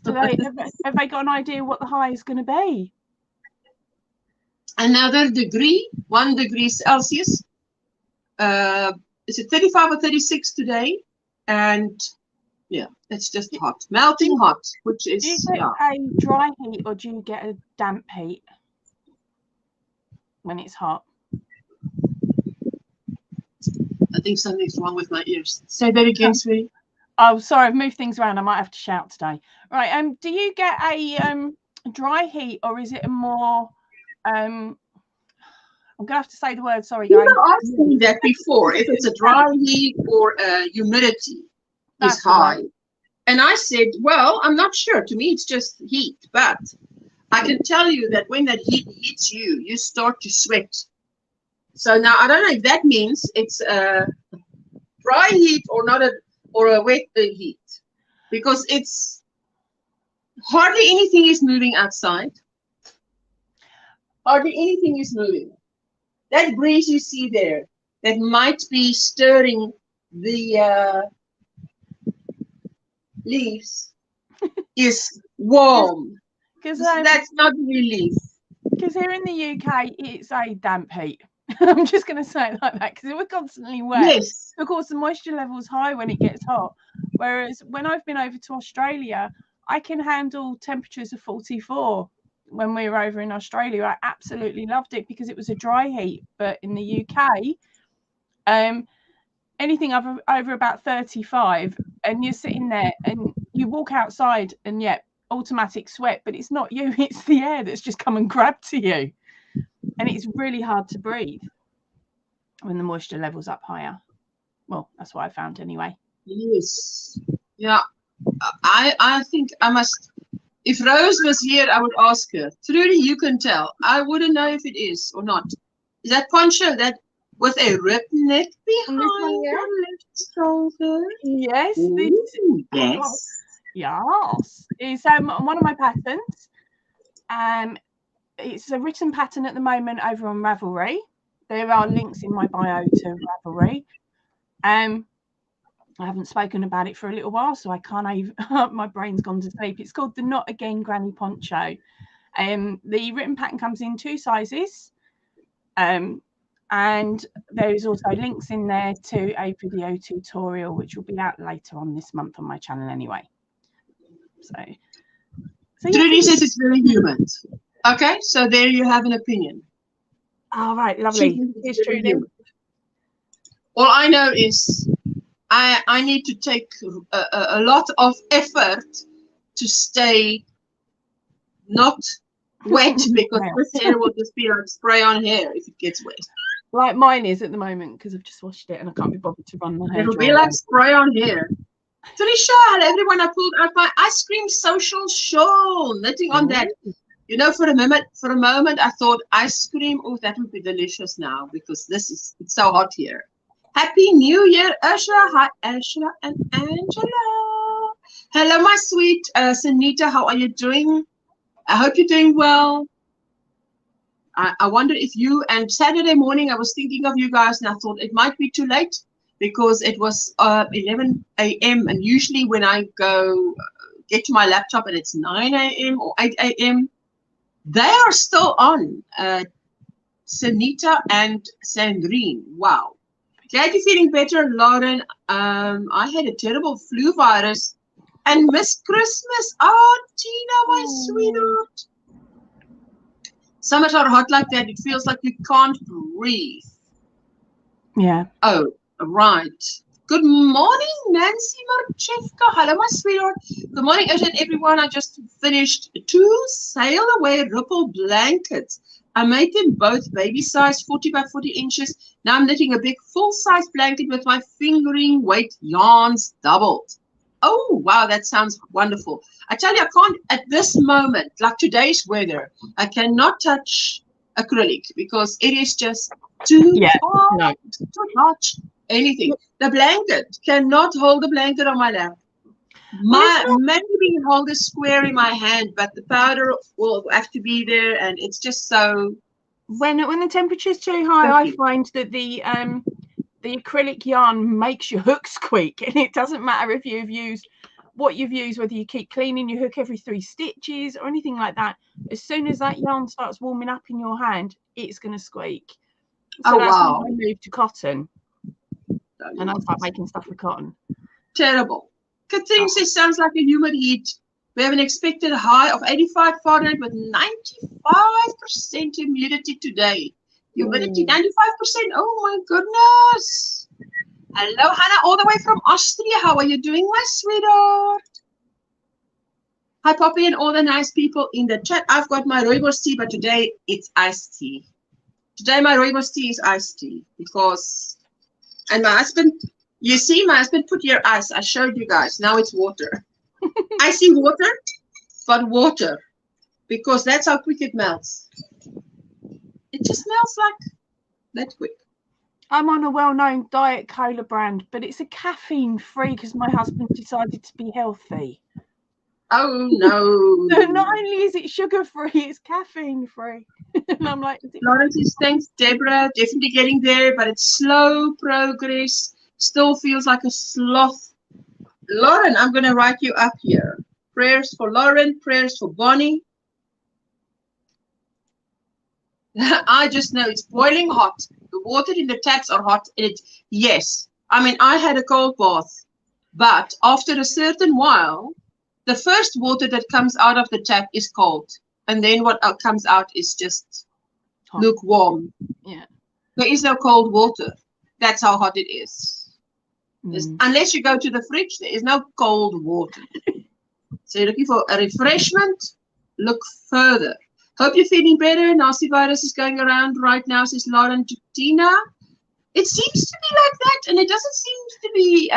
Have they got an idea what the high is going to be? Another degree, 1 degree Celsius. Is it 35 or 36 today? And yeah, it's just hot, melting hot, which is. Do you get a dry heat or do you get a damp heat when it's hot? I think something's wrong with my ears. Say that again, sweetie. Oh, sorry, I've moved things around. I might have to shout today. Right. Do you get a dry heat or is it a more I'm gonna have to say the word. Sorry, guys. You asked me that before. If it's a dry heat or humidity is high, and I said, well, I'm not sure. To me, it's just heat. But I can tell you that when that heat hits you, you start to sweat. So now I don't know if that means it's a dry heat or not a or a wet heat, because it's hardly anything is moving outside. Hardly anything is moving. That breeze you see there, that might be stirring the leaves, is warm. Because that's not relief. Because here in the UK, it's a damp heat. I'm just going to say it like that, because we're constantly wet. Yes. Of course, the moisture level's high when it gets hot. Whereas when I've been over to Australia, I can handle temperatures of 44. When we were over in Australia, I absolutely loved it because it was a dry heat. But in the UK, anything over about 35, and you're sitting there and you walk outside and automatic sweat, but it's not you, it's the air that's just come and grabbed to you, and it's really hard to breathe when the moisture level's up higher. Well, that's what I found anyway. Yes. Yeah, I think I must, if Rose was here, I would ask her. Trudy, you can tell. I wouldn't know if it is or not. Is that poncho that with a ripped neck behind your left shoulder? Yes. Ooh, yes. Yes. It's one of my patterns. It's a written pattern at the moment over on Ravelry. There are links in my bio to Ravelry. I haven't spoken about it for a little while, so I can't even, my brain's gone to sleep. It's called the Not Again Granny Poncho. The written pattern comes in 2 sizes. And there's also links in there to a video tutorial, which will be out later on this month on my channel anyway. So Trudy says it's very human. Okay, so there you have an opinion. All right, lovely. It's Trudy. All I know is I need to take a lot of effort to stay not wet, because this hair will just be like spray on hair if it gets wet. Like mine is at the moment, because I've just washed it and I can't be bothered to run my hair. It'll be like spray on hair. Tanisha, hello everyone. I pulled out my ice cream social shawl, knitting on that. You know, for a moment, I thought ice cream. Oh, that would be delicious now, because it's so hot here. Happy New Year, Ursula. Hi, Ursula and Angela. Hello, my sweet Sunita. How are you doing? I hope you're doing well. I wonder if you, and Saturday morning I was thinking of you guys, and I thought it might be too late because it was 11 a.m. and usually when I go get to my laptop and it's 9 a.m. or 8 a.m. they are still on. Sunita and Sandrine. Wow. Glad you're feeling better, Lauren. I had a terrible flu virus and missed Christmas. Oh, Tina, my sweetheart. Summers are hot like that. It feels like you can't breathe. Yeah. Oh, right. Good morning, Nancy Marchevka. Hello, my sweetheart. Good morning, everyone. I just finished 2 sail away ripple blankets. I made them both baby size, 40 by 40 inches. Now I'm knitting a big full-size blanket with my fingering weight yarns doubled. Oh, wow, that sounds wonderful. I tell you, I can't, at this moment, like today's weather, I cannot touch acrylic because it is just too hot to touch anything. The blanket cannot hold the blanket on my lap. Maybe hold a square in my hand, but the powder will have to be there, and it's just so. When the temperature's too high, I find that the acrylic yarn makes your hook squeak, and it doesn't matter if you've used what you've used, whether you keep cleaning your hook every 3 stitches or anything like that. As soon as that yarn starts warming up in your hand, it's going to squeak. So that's why I moved to cotton, and I start making stuff with cotton. Terrible. Katrina says, sounds like a humid heat. We have an expected high of 85 Fahrenheit with 95% humidity today. Humidity 95%. Oh my goodness. Hello, Hannah, all the way from Austria. How are you doing, my sweetheart? Hi, Poppy, and all the nice people in the chat. I've got my rooibos tea, but today it's iced tea. Today my rooibos tea is iced tea because, and my husband, you see, my husband put here ice. I showed you guys. Now it's water. Icy water, but water, because that's how quick it melts. It just melts like that quick. I'm on a well-known diet cola brand, but it's a caffeine-free because my husband decided to be healthy. Oh no. So not only is it sugar-free, it's caffeine-free. And I'm like, Lawrence says, thanks, Deborah. Definitely getting there, but it's slow progress. Still feels like a sloth. Lauren, I'm going to write you up here. Prayers for Lauren, prayers for Bonnie. I just know it's boiling hot. The water in the taps are hot. Yes. I mean, I had a cold bath, but after a certain while, the first water that comes out of the tap is cold. And then what comes out is just hot. Lukewarm. Yeah. There is no cold water. That's how hot it is. Unless you go to the fridge, there is no cold water. So you're looking for a refreshment, look further. Hope you're feeling better. Nasty virus is going around right now, says Lauren to Tina. It seems to be like that, and it doesn't seem to be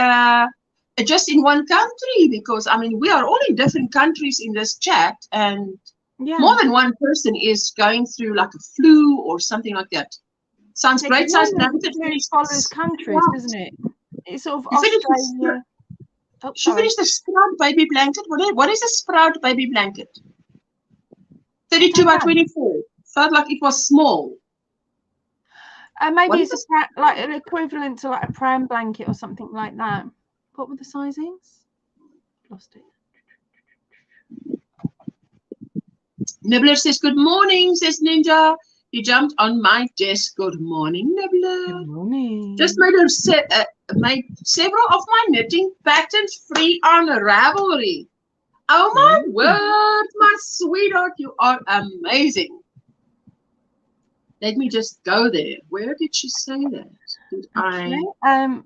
just in one country, because, I mean, we are all in different countries in this chat, and more than one person is going through like a flu or something like that. Sounds great. Sounds it follows countries, doesn't it? It's sort of Australia. She finished the Sprout baby blanket. What is a Sprout baby blanket? 32 by 24. Felt like it was small. Maybe it's like an equivalent to like a pram blanket or something like that. What were the sizings? Lost it. Nibbler says, good morning, says Ninja. He jumped on my desk. Good morning, Nibbler. Good morning. Just made several of my knitting patterns free on Ravelry. Oh my word, my sweetheart, you are amazing. Let me just go there. Where did she say that? Did I? I'm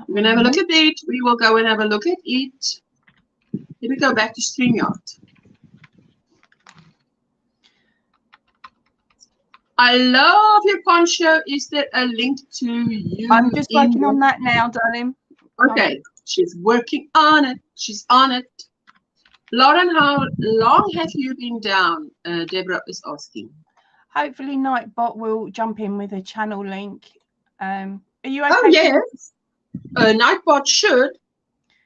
going to have a look at it. We will go and have a look at it. Let me go back to StreamYard. I love your poncho. Is there a link to you? I'm just working on that now, darling. Okay, she's working on it. She's on it. Lauren, how long have you been down? Deborah is asking. Hopefully Nightbot will jump in with a channel link. Are you okay? Oh, yes. Nightbot should.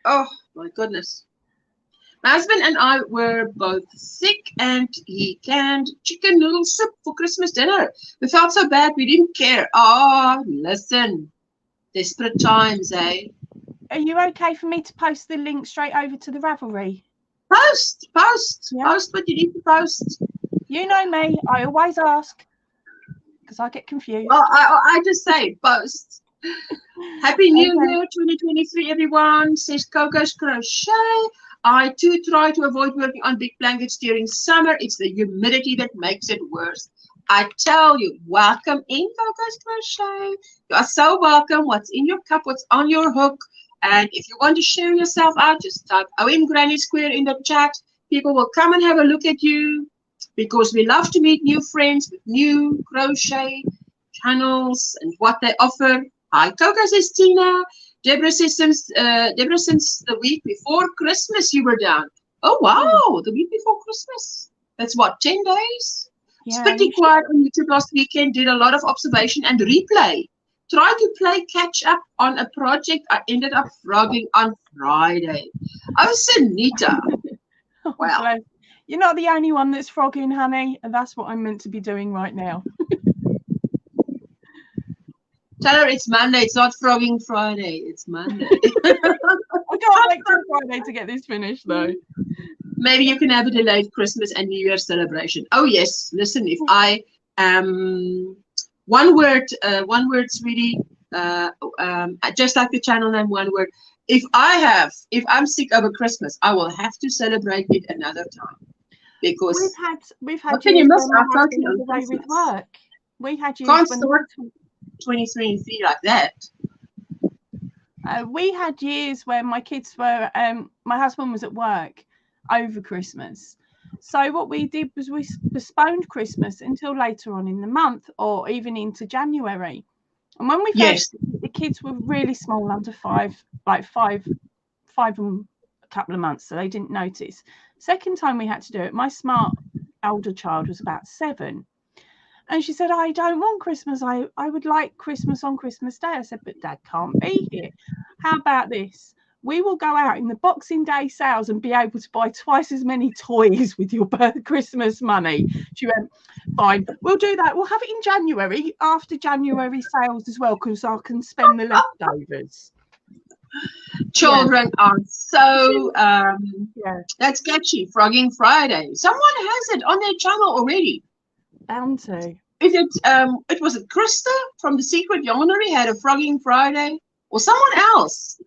Oh, my goodness. My husband and I were both sick, and he canned chicken noodle soup for Christmas dinner. We felt so bad, we didn't care. Oh, listen. Desperate times, eh? Are you okay for me to post the link straight over to the Ravelry? Post what you need to post. You know me, I always ask because I get confused. Well, I just say post. Happy New Year 2023, everyone, says Coco's Crochet. I too try to avoid working on big blankets during summer. It's the humidity that makes it worse. I tell you, welcome in Coco's Crochet. You are so welcome. What's in your cup? What's on your hook? And if you want to share yourself out, just type OMGrannySquare in the chat. People will come and have a look at you, because we love to meet new friends with new crochet channels and what they offer. Hi, Coco, says Tina. Deborah says since the week before Christmas you were down. Oh, wow, the week before Christmas. That's what, 10 days? Yeah, it's pretty quiet on YouTube last weekend. Did a lot of observation and replay. Try to play catch up on a project. I ended up frogging on Friday. Oh, Sunita. Well, you're not the only one that's frogging, honey. And that's what I'm meant to be doing right now. Tell her it's Monday. It's not frogging Friday. It's Monday. I can't wait till Friday to get this finished, though. Maybe you can have a delayed Christmas and New Year celebration. Oh, yes. Listen, if I one word, sweetie, just like the channel name, one word. If I'm sick over Christmas, I will have to celebrate it another time, because we've had can you miss our away with work. We had years can't when start 23 like that. We had years where my kids were my husband was at work over Christmas. So what we did was we postponed Christmas until later on in the month, or even into January. And when we first, the kids were really small, under 5, like 5 and a couple of months, so they didn't notice. Second time we had to do it, my smart older child was about 7. And she said, I don't want Christmas. I would like Christmas on Christmas Day. I said, but Dad can't be here. How about this? We will go out in the Boxing Day sales and be able to buy twice as many toys with your Christmas money. She went, fine, we'll do that. We'll have it in January, after January sales as well, because I can spend the leftovers. Children are so that's catchy. Frogging Friday. Someone has it on their channel already. Bound to. Is it it was Krista from the Secret Yarnery had a Frogging Friday, or someone else?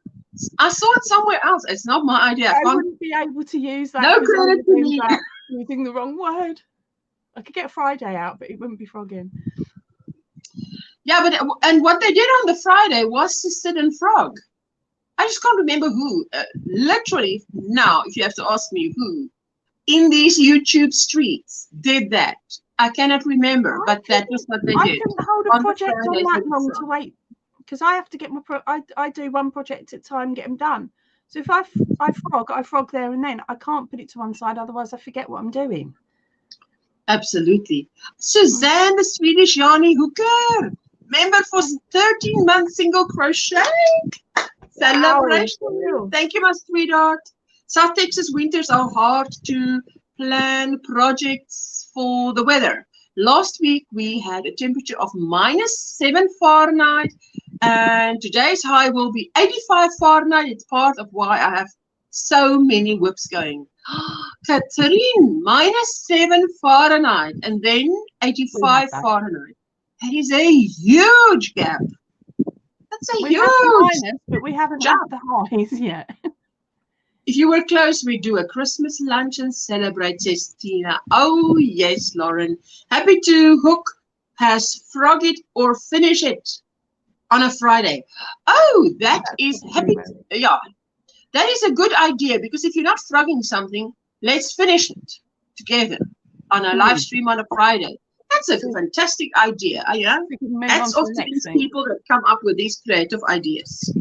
I saw it somewhere else. It's not my idea. I wouldn't be able to use that. No credit to me. Using the wrong word. I could get Friday out, but it wouldn't be frogging. Yeah, but and what they did on the Friday was to sit and frog. I just can't remember who. Literally now, if you have to ask me who in these YouTube streets did that, I cannot remember. But that was what they did. I couldn't hold a project on that long to wait. Because I have to get my I do one project at a time, get them done. So if I frog there and then. I can't put it to one side, otherwise I forget what I'm doing. Absolutely. Suzanne, the Swedish Yarny Hooker, member for 13 months single crochet celebration. Wow. Thank you, my sweetheart. South Texas winters are hard to plan projects for the weather. Last week we had a temperature of -7 Fahrenheit. And today's high will be 85 Fahrenheit. It's part of why I have so many whips going. Catherine, -7 Fahrenheit and then 85 Fahrenheit. That is a huge gap. That's a huge minus, but we haven't had the highs yet. If you were close, we do a Christmas lunch and celebrate, says Tina. Oh, yes, Lauren. Happy to hook has frog it or finish it on a Friday. Oh, that is happy. Yeah, that is a good idea, because if you're not frogging something, let's finish it together on a live stream on a Friday. That's a fantastic idea. Yeah, that's often these people that come up with these creative ideas.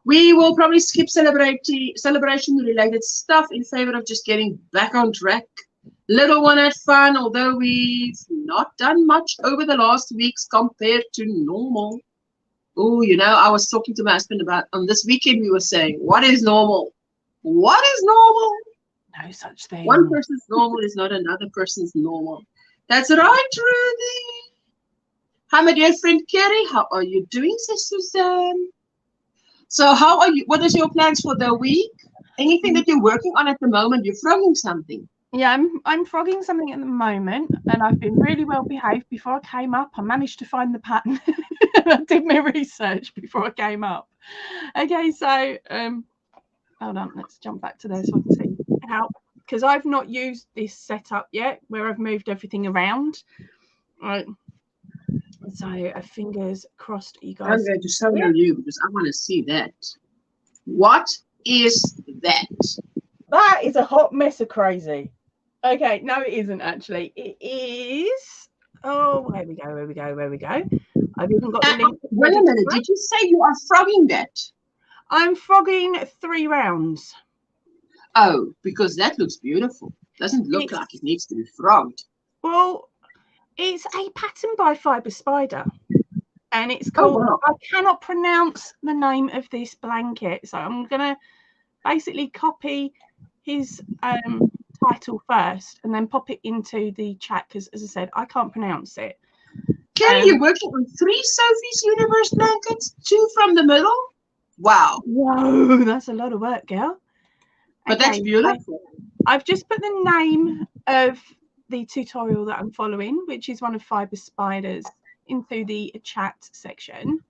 We will probably skip celebration-related stuff in favor of just getting back on track. Little one had fun, although we've not done much over the last weeks compared to normal. Oh, you know, I was talking to my husband about, on this weekend we were saying, what is normal? What is normal? No such thing. One person's normal is not another person's normal. That's right, Rudy. Hi, my dear friend Carrie. How are you doing, says Suzanne? So how are you? What is your plans for the week? Anything that you're working on at the moment? You're frogging something. Yeah, I'm frogging something at the moment, and I've been really well behaved. Before I came up, I managed to find the pattern. I did my research before I came up. Okay, so hold on, let's jump back to there so I can see how, because I've not used this setup yet, where I've moved everything around. Right. So fingers crossed, you guys. I'm going to show you because I want to see that. What is that? That is a hot mess of crazy. Okay, no, it isn't actually. It is. Oh, where we go, where we go, where we go. I've even got the link. Wait a minute. Did you say you are frogging that? I'm frogging 3 rounds. Oh, because that looks beautiful. Doesn't look like it needs to be frogged. Well, it's a pattern by Fiber Spider, and it's called. Oh, wow. I cannot pronounce the name of this blanket, so I'm gonna basically copy his title first and then pop it into the chat, because, as I said, I can't pronounce it. Carrie, you're working on 3 Sophie's Universe blankets, 2 from the middle. Wow. Whoa, that's a lot of work, girl. But okay, that's beautiful. I've just put the name of the tutorial that I'm following, which is one of Fiber Spider's, into the chat section,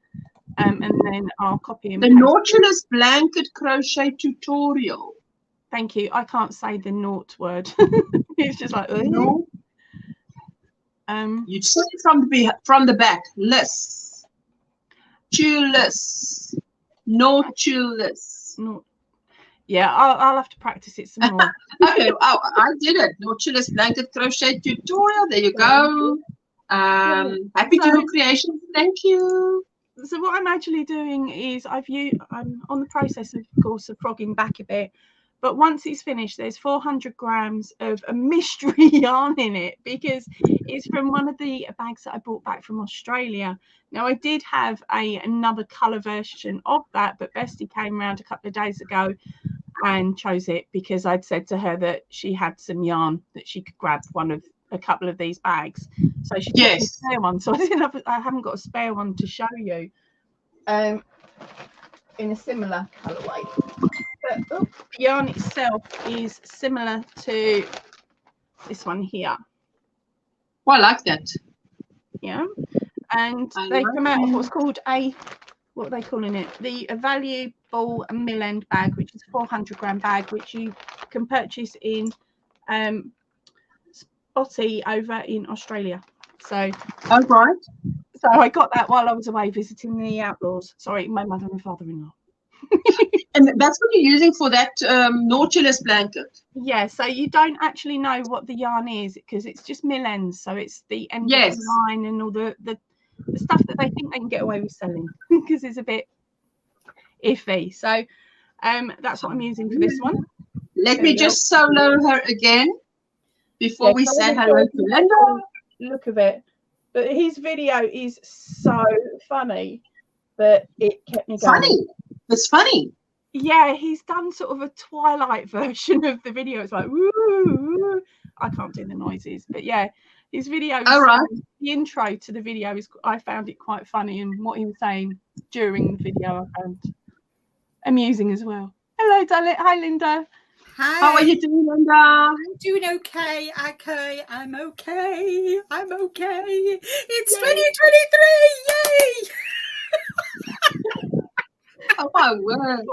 and then I'll copy and paste. The Nautilus blanket crochet tutorial. Thank you. I can't say the naught word. It's just like no. You say it from the back. Less. Tulus. Nautilus. No. Yeah, I'll have to practice it some more. Okay, I did it. Nautilus blanket crochet tutorial. There you go. Happy to do creations. Thank you. So what I'm actually doing is I'm on the process, of course, of frogging back a bit. But once it's finished, there's 400 grams of a mystery yarn in it, because is from one of the bags that I brought back from Australia. Now, I did have another colour version of that, but Bestie came around a couple of days ago and chose it because I'd said to her that she had some yarn that she could grab a couple of these bags. So she took the spare one. So I haven't got a spare one to show you in a similar colourway. But the yarn itself is similar to this one here. Well, I like that. Yeah. And they come out of what's called what are they calling it? The valuable mill end bag, which is a 400-gram bag, which you can purchase in Spotty over in Australia. So, oh, right. So I got that while I was away visiting the Outlaws. Sorry, my mother and father-in-law. And that's what you're using for that Nautilus blanket. Yeah, so you don't actually know what the yarn is because it's just mill ends. So it's the end of the line and all the stuff that they think they can get away with selling because it's a bit iffy. So that's what I'm using for this one. Let me just solo her again before we say hello to Linda. Look of it. But his video is so funny that it kept me going. Funny? It's funny. Yeah, he's done sort of a Twilight version of the video. It's like, woo. I can't do the noises, but yeah, his video. The intro to the video I found it quite funny, and what he was saying during the video I found amusing as well. Hello, darling. Hi, Linda. Hi. How are you doing, Linda? I'm doing okay. Okay, I'm okay. I'm okay. It's 2023. Yay! Oh my word.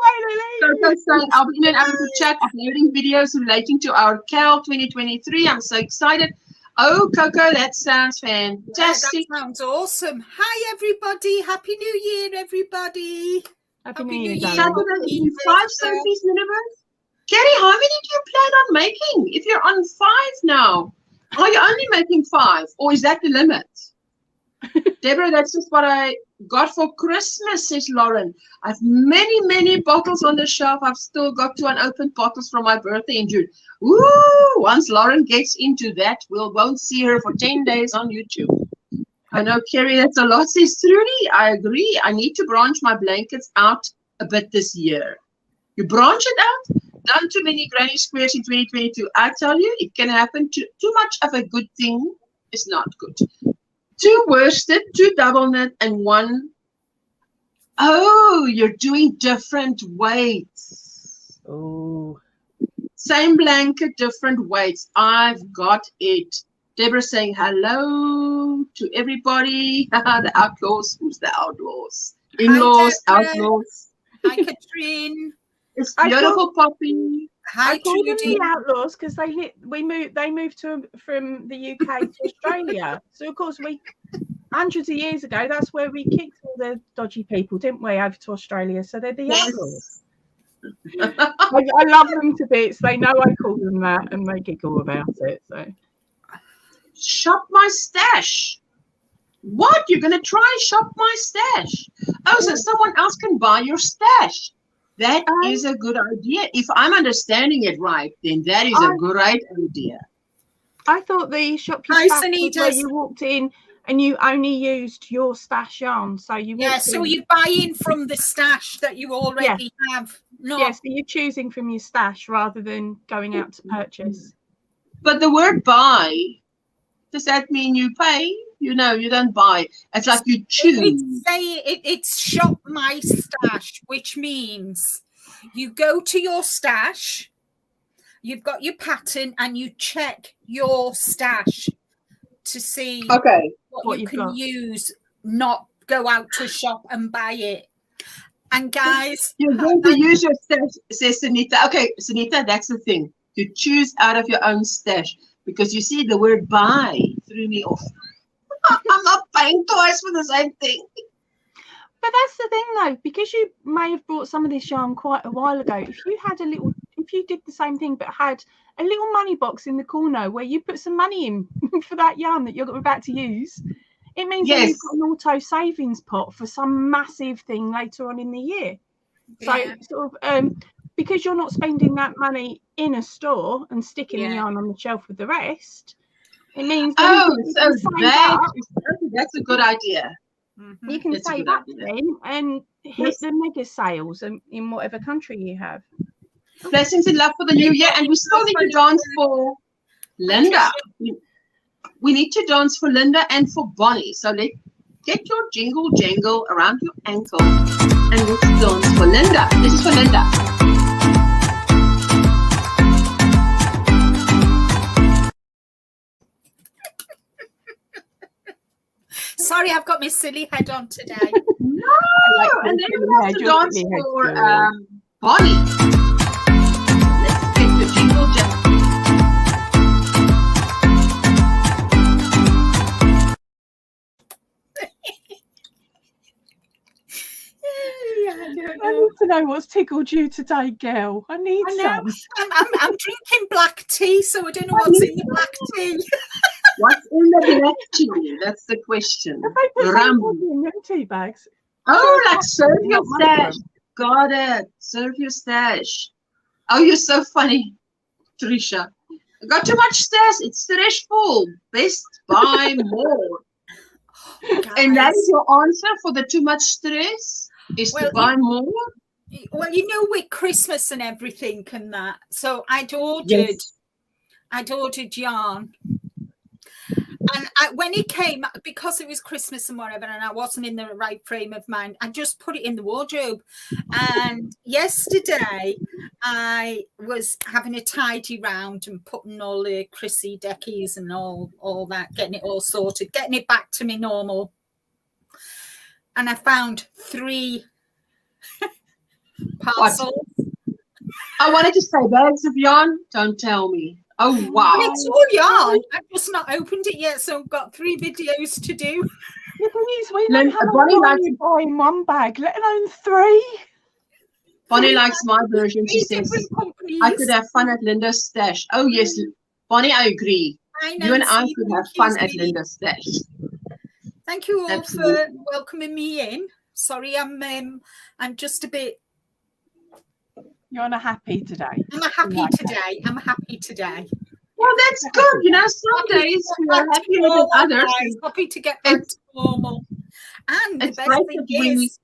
Coco's saying I'll be in and out of the chat uploading videos relating to our CAL 2023. I'm so excited. Oh, Coco, that sounds fantastic. Yeah, that sounds awesome. Hi, everybody. Happy New Year, everybody. Happy New Year. Saturday, 5 Sophie's Universe. Carrie, how many do you plan on making? If you're on 5 now, are you only making 5? Or is that the limit? Deborah, that's just what I got for Christmas, says Lauren. I have many, many bottles on the shelf. I've still got 2 unopened bottles from my birthday in June. Woo! Once Lauren gets into that, we won't see her for 10 days on YouTube. I know, Carrie, that's a lot, says Trudy. I agree. I need to branch my blankets out a bit this year. You branch it out? Done too many granny squares in 2022. I tell you, it can happen. Too much of a good thing is not good. 2 worsted, 2 double knit, and 1. Oh, you're doing different weights. Oh. Same blanket, different weights. I've got it. Deborah saying hello to everybody. The Outlaws. Who's the Outlaws? In-laws, Outlaws. Hi, Katrine. It's beautiful, Poppy. Hi, Trudy. The Outlaws because they moved from the UK to Australia. So of course hundreds of years ago, that's where we kicked all the dodgy people, didn't we, over to Australia? So they're the Outlaws. I love them to bits. They know I call them that, and they giggle about it. So shop my stash. What? You're gonna try shop my stash? Oh, so someone else can buy your stash. That is a good idea. If I'm understanding it right, then that is a great idea. I thought the shop your stash was where you walked in and you only used your stash yarn. So you so you buy in from the stash that you already have. Yes, so you're choosing from your stash rather than going out to purchase. But the word buy, does that mean you pay? You know, you don't buy. It's like you choose. It's shop my stash, which means you go to your stash, you've got your pattern, and you check your stash to see what you can use, not go out to a shop and buy it. And guys, you're going to use your stash, says Sunita. Okay, Sunita, that's the thing. You choose out of your own stash because you see the word buy threw me off. I'm not paying twice for the same thing. But that's the thing, though, because you may have bought some of this yarn quite a while ago. If you did the same thing but had a little money box in the corner where you put some money in for that yarn that you're about to use, it means that you've got an auto savings pot for some massive thing later on in the year. So sort of because you're not spending that money in a store and sticking the yarn on the shelf with the rest, It means Oh, so that that's a good idea. you can That's a save good up idea. then and hit the mega sales in whatever country you have. Blessings and love for the new year, and we still need to dance for Linda. We need to dance for Linda and for Bonnie. So get your jingle jangle around your ankle and let's dance for Linda. This is for Linda. Sorry, I've got my silly head on today. No, and then we have to dance for Bonnie. Let's get the jingle jangle. I need to know what's tickled you today, girl. I need some. I'm drinking black tea, so I don't know what's in the black tea. What's in the black tea? That's the question. Rum in them tea bags. Oh, like serve your stash. Got it. Serve your stash. Oh, you're so funny, Trisha. I got too much stash. It's stressful. Best buy more. And that is your answer for the too much stress? Is to buy more? Well, you know, with Christmas and everything and that. So I'd ordered yarn. And when it came, because it was Christmas and whatever, and I wasn't in the right frame of mind, I just put it in the wardrobe. And yesterday, I was having a tidy round and putting all the Chrissy deckies and all that, getting it all sorted, getting it back to me normal. And I found 3 parcels. What? I wanted to say bags of yarn. Don't tell me. Oh, wow. It's all yarn. I've just not opened it yet, so I've got 3 videos to do. The thing is, we know how long you buy in one bag, let alone 3. Bonnie likes my version. She says, I could have fun at Linda's stash. Oh, yes. Bonnie, I agree. You and I could have fun at Linda's stash. Thank you all for welcoming me in. Sorry, I'm just a bit. You're on a happy today. I'm happy today. Well, that's good. You know, some days we're happier than others. Happy to get back to normal. And the best thing is,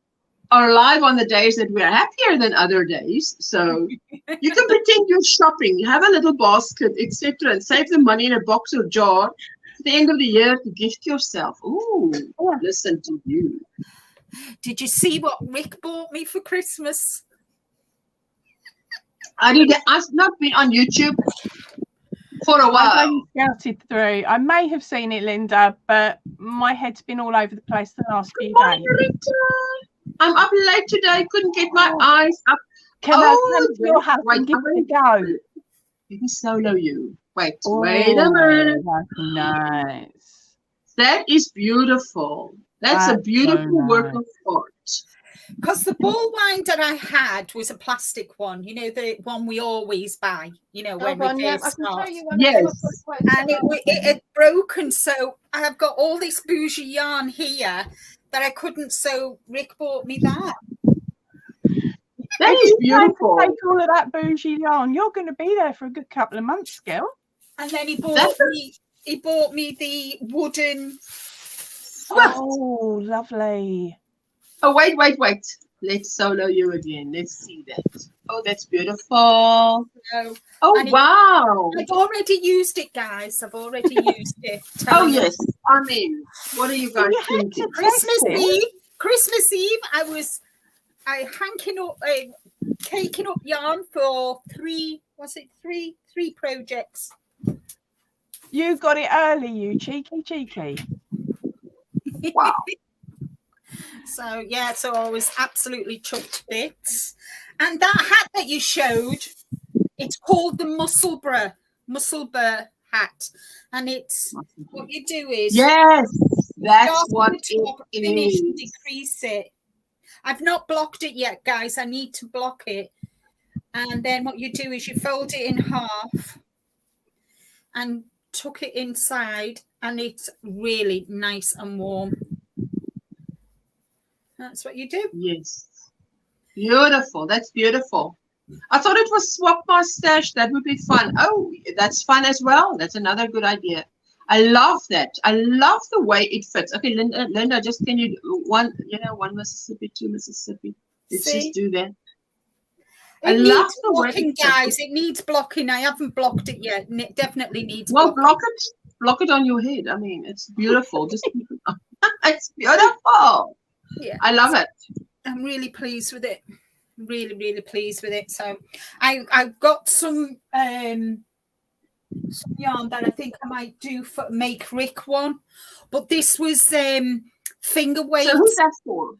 are alive on the days that we're happier than other days. So you can pretend you're shopping. You have a little basket, etc., and save the money in a box or jar at the end of the year to gift yourself. Ooh, listen to you. Did you see what Rick bought me for Christmas? I've not been on YouTube for a while. I've only scouted through. I may have seen it, Linda, but my head's been all over the place the last few days. I'm up late today. Couldn't get my eyes up. Can I come to your house and give it a go? You can solo you. Wait a minute. That's nice. That is beautiful. That's a beautiful work of art. Because the ball winder I had was a plastic one, you know, the one we always buy, you know, when we first start. Yes. And it had broken, so I have got all this bougie yarn here that I couldn't, so Rick bought me that. That is beautiful. Take all of that bougie yarn. You're going to be there for a good couple of months, girl. And then he bought me the wooden. Oh, lovely. Oh, wait. Let's solo you again. Let's see that. Oh, that's beautiful. No. Oh, wow. I've already used it, guys. I've already used it. Oh, yes. I mean, what are you guys thinking? Christmas Eve, I caking up yarn for 3 projects. You got it early, you cheeky. Wow. So I was absolutely chuffed to bits. And that hat that you showed, it's called the Musselburgh hat. And it's what you do is that's what it finish is. and decrease it. I've not blocked it yet, guys. I need to block it. And then what you do is you fold it in half and tuck it inside, and it's really nice and warm. That's what you do. Yes. Beautiful. That's beautiful. I thought it was swap my stash. That would be fun. Oh, that's fun as well. That's another good idea. I love that. I love the way it fits. Okay, Linda, just can you one Mississippi, two Mississippi. Let's just do that. It needs blocking, guys. It needs blocking. I haven't blocked it yet, and it definitely needs blocking. Block it on your head. I mean, it's beautiful. Just keep it on. It's beautiful. Yeah, I love it. I'm really pleased with it. Really, really pleased with it. So I've got some yarn that I think I might do for make Rick one, but this was finger weight. So who's that for?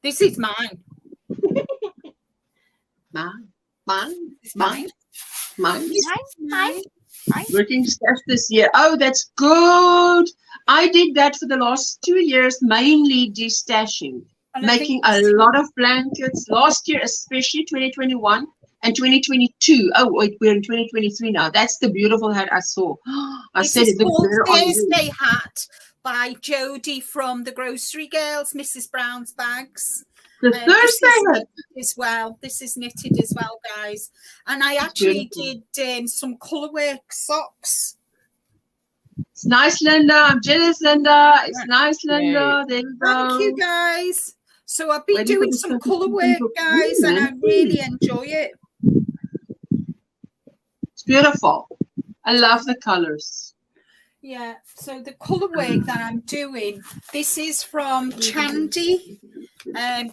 This is mine. Mine. Mine. Working stash this year. Oh, that's good. I did that for the last 2 years, mainly destashing, making a lot of blankets. Last year, especially 2021 and 2022. Oh, wait, we're in 2023 now. That's the beautiful hat I saw. This is called Thursday Hat by Jodie from the Grocery Girls, Mrs. Brown's Bags. The Thursday hat as well. This is knitted as well, guys. And I actually did some colourwork socks. It's nice, Linda. I'm jealous, Linda. It's nice, Linda. There you go. Thank you, guys. So I've been doing some colourwork, guys, and I really enjoy it. It's beautiful. I love the colours. Yeah, so the colourwork that I'm doing, this is from Chandy,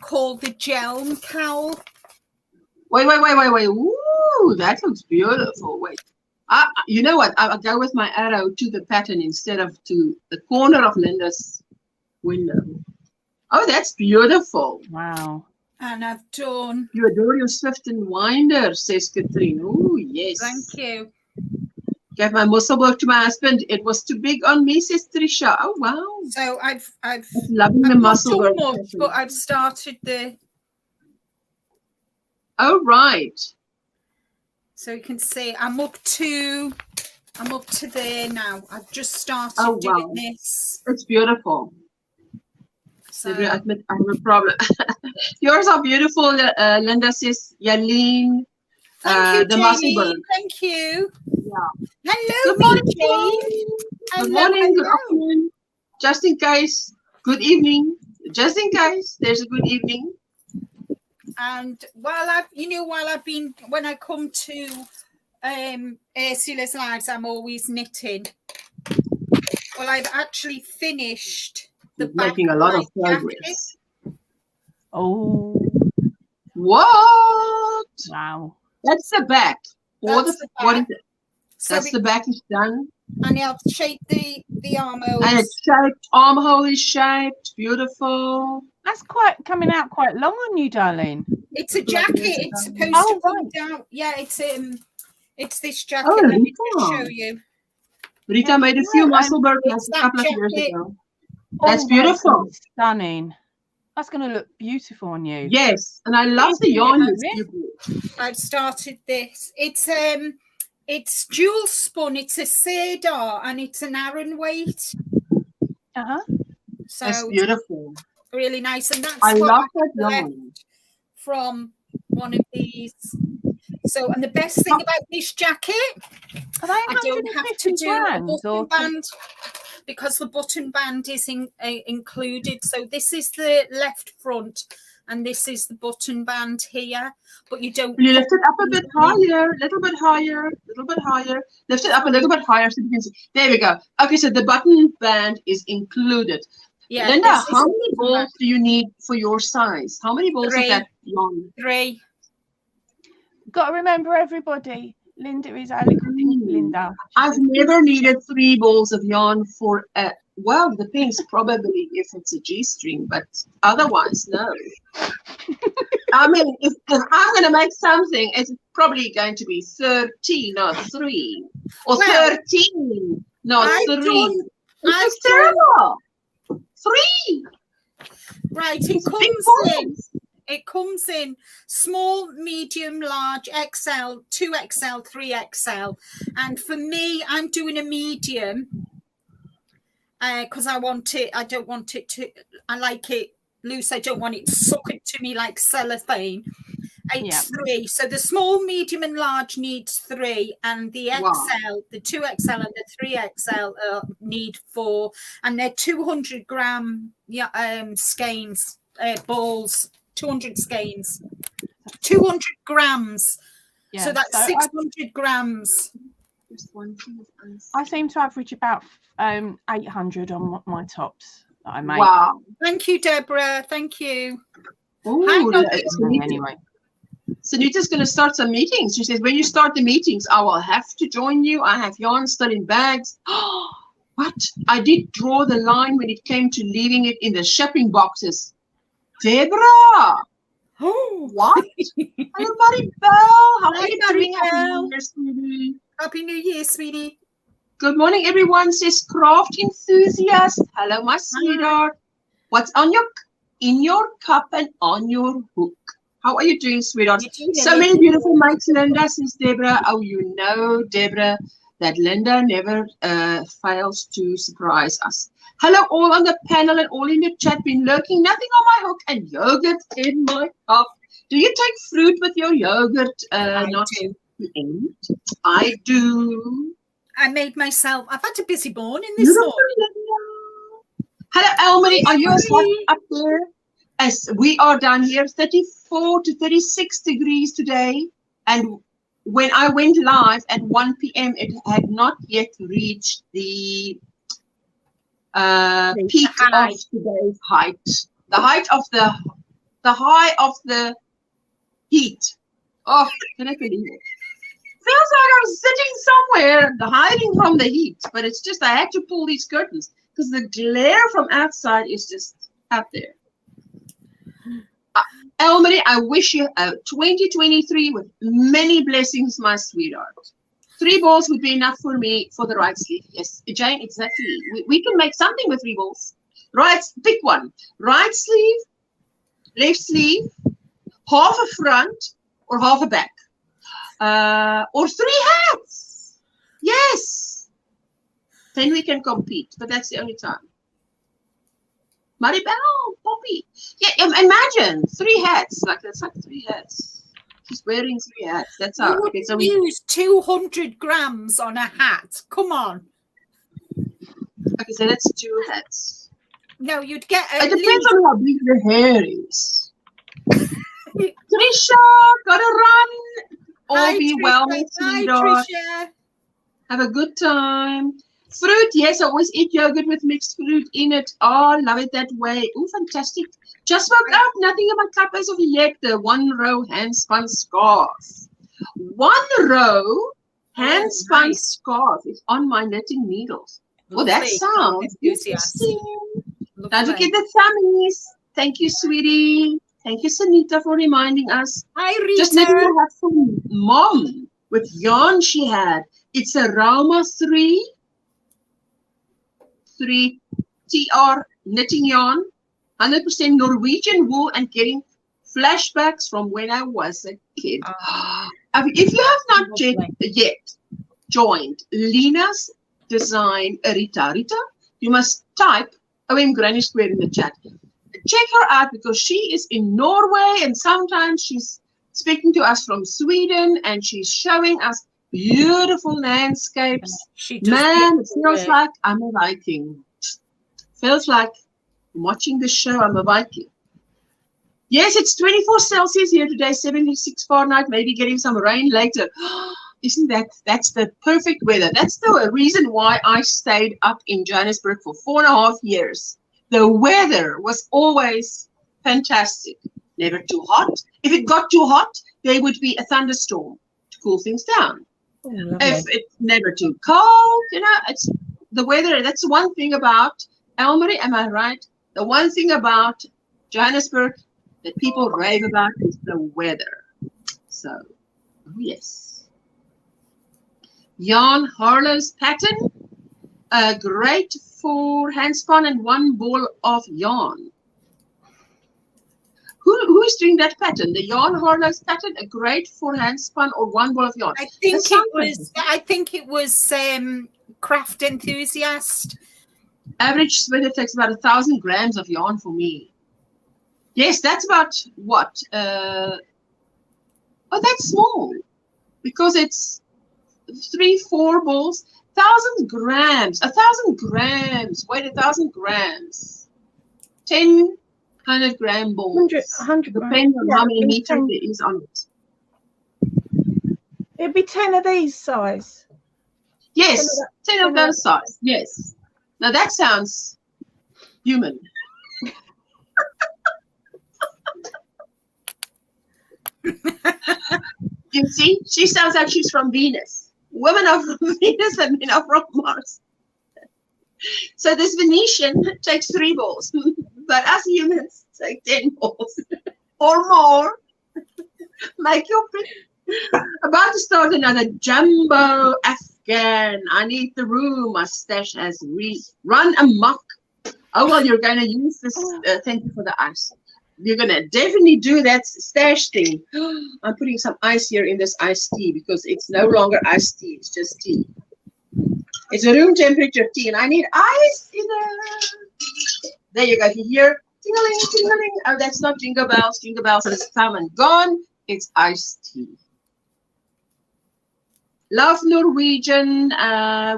called the Gel Cowl. Wait. Ooh, that looks beautiful. Wait. You know what? I'll go with my arrow to the pattern instead of to the corner of Linda's window. Oh, that's beautiful. Wow. And I've done... You adore your Swift and Winder, says Katrine. Oh, yes. Thank you. Gave my musselburg to my husband. It was too big on me, says Trisha. Oh, wow. So I've loving the musselburg. Not much, but I've started the... Oh, right. So you can see I'm up to there now. I've just started doing this. It's beautiful. So I admit I have a problem. Yours are beautiful, Linda says. Yaleen. Thank you, the Jamie. Thank you. Yeah. Hello, good morning, Jane. Good morning, good afternoon. Just in case, good evening. Just in case, there's a good evening. And when I come to Ursula's Lives, I'm always knitting. Well, I've actually finished the back making a lot of progress. Jacket. Oh, what? Wow. That's the back. What is it? So that's the back is done. And I've shaped the armhole. And it's shaped. Armhole is shaped. Beautiful. That's coming out quite long on you, darling. It's a jacket. It's supposed to come down. Yeah, it's this jacket. Let me just show you. Rita made a few musselburg a couple of years ago. That's beautiful. Stunning. That's going to look beautiful on you. Yes, and I love the yarn. I've started this. It's dual spun. It's a cedar and it's an Aran weight. So that's beautiful. Really nice, and that's I what love I that yarn from one of these. So, and the best thing about this jacket, I don't have to do a button band because the button band is included. So this is the left front and this is the button band here, but you don't... You lift it up a bit higher, little bit higher. Lift it up a little bit higher so you can see. There we go. Okay, so the button band is included. Yeah, Linda, how many balls do you need for your size? How many balls is that yarn? 3. Got to remember, everybody, Linda is our little Linda. I've never needed 3 balls of yarn for a, well, depends probably if it's a G-string, but otherwise, no. I mean, if I'm going to make something, it's probably going to be 13, not 3. Or 13, not 3. It's terrible. 3. Right, it comes in small, medium, large, XL, 2XL, 3XL. And for me, I'm doing a medium because I don't want it to, I like it loose. I don't want it sucking to me like cellophane. It's 3. So the small, medium, and large needs 3, and the XL, the 2XL and the 3XL need 4, and they're 200-gram skeins, balls, 200 skeins, 200 grams. Yeah, so that's 600 grams. I seem to average about 800 on my tops that I make. Wow. Thank you, Deborah. Thank you. Anyway. Sunita's going to start some meetings. She says, when you start the meetings, I will have to join you. I have yarn still in bags. What? I did draw the line when it came to leaving it in the shipping boxes. Deborah! Oh, what? Hello, Maribel. How are you doing? Happy New Year, sweetie. Good morning, everyone, says Craft Enthusiast. Hello, my sweetheart. What's on in your cup and on your hook? How are you doing, sweetheart? So many beautiful mates, Linda, says Deborah. Oh, you know, Deborah, that Linda never fails to surprise us. Hello, all on the panel and all in the chat. Been lurking, nothing on my hook and yogurt in my cup. Do you take fruit with your yogurt? Not do. I do. I made myself. I've had a busy morning this morning. Hello, Elmarie. Are you as hot up there as we are down here? 34 to 36 degrees today. And when I went live at 1 p.m., it had not yet reached the peak of today's height. The height of the high of the heat. Oh, can I believe it? Feels like I'm sitting somewhere hiding from the heat, but it's just I had to pull these curtains because the glare from outside is just out there. Elmarie, I wish you a 2023 with many blessings, my sweetheart. 3 balls would be enough for me for the right sleeve. Yes, Jane, exactly. We can make something with 3 balls. Right, pick one. Right sleeve, left sleeve, half a front or half a back. Or 3 hats. Yes. Then we can compete, but that's the only time. Maribel, Poppy. Yeah, imagine 3 hats. That's like 3 hats. She's wearing 3 hats. That's how. You Okay, so we use 200 grams on a hat. Come on. Okay, so that's 2 hats. No, you'd get. It depends on how big the hair is. Trisha, gotta run. All be well, my sweetheart. Have a good time. Fruit, yes, I always eat yogurt with mixed fruit in it. Oh, love it that way. Oh, fantastic. Just woke up, nothing in my cup as of yet. The 1-row hand-spun scarf. 1-row hand-spun scarf is on my knitting needles. Oh, that sounds interesting. Don't forget the tummies. Thank you, sweetie. Thank you, Sunita, for reminding us. Hi, Rita. Just knitting a hat for Mom with yarn she had. It's a Rauma 3 TR knitting yarn, 100% Norwegian wool, and getting flashbacks from when I was a kid. If you have not yet joined Lena's Design Rita, you must type OMGrannySquare in the chat. Check her out because she is in Norway and sometimes she's speaking to us from Sweden and she's showing us beautiful landscapes. Man, it feels like I'm a Viking. Feels like I'm watching the show. I'm a Viking. Yes, it's 24 Celsius here today, 76 Fahrenheit, maybe getting some rain later. Isn't that's the perfect weather. That's the reason why I stayed up in Johannesburg for 4.5 years. The weather was always fantastic. Never too hot. If it got too hot, there would be a thunderstorm to cool things down. If it's never too cold, it's the weather. That's one thing about Elmarie, am I right? The one thing about Johannesburg that people rave about is the weather. So, yes. Yarn Harlow's pattern, great for handspun and 1 ball of yarn. Who is doing that pattern? The Yarn Harlow's pattern, a great for handspun or 1 ball of yarn. I think it was Craft Enthusiast. Average sweater takes about 1,000 grams of yarn for me. Yes, that's about what? Oh, that's small because it's 3-4 balls. 1,000 grams. 1,000 grams. Wait, 1,000 grams. 10 100-gram balls. 100 Depending on how many meters 10. there is on it. It'd be 10 of these size. Yes, 10 of those size. Yes. Now that sounds human. You see, she sounds like she's from Venus. Women are from Venus and men are from Mars. So this Venetian takes 3 balls, but us humans take 10 balls or more. Make your pick. About to start another jumbo Afghan. I need the room. My stash has run amok. Oh, well, you're going to use this. Thank you for the ice. You're going to definitely do that stash thing. I'm putting some ice here in this iced tea because it's no longer iced tea. It's just tea. It's a room temperature tea, and I need ice in there. There you go. If you hear tingling, tingling. Oh, that's not jingle bells. Jingle bells has come and gone. It's iced tea. Love Norwegian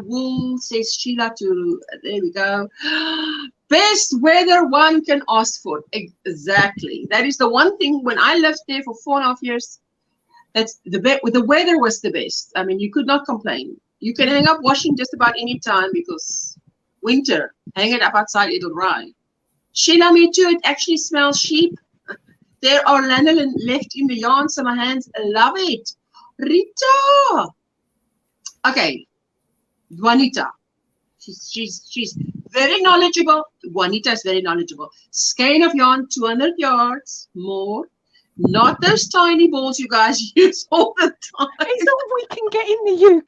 wool, says Sheila to, there we go. Best weather one can ask for. Exactly. That is the one thing when I lived there for 4.5 years. That's the weather was the best. I mean, you could not complain. You can hang up washing just about any time because winter, hang it up outside, it'll dry. Sheila, me too. It actually smells sheep. There are lanolin left in the yarn, so my hands love it. Rita. Okay, Juanita. She's very knowledgeable. Juanita is very knowledgeable. Skein of yarn, 200 yards more. Not those tiny balls you guys use all the time. It's all we can get in the UK.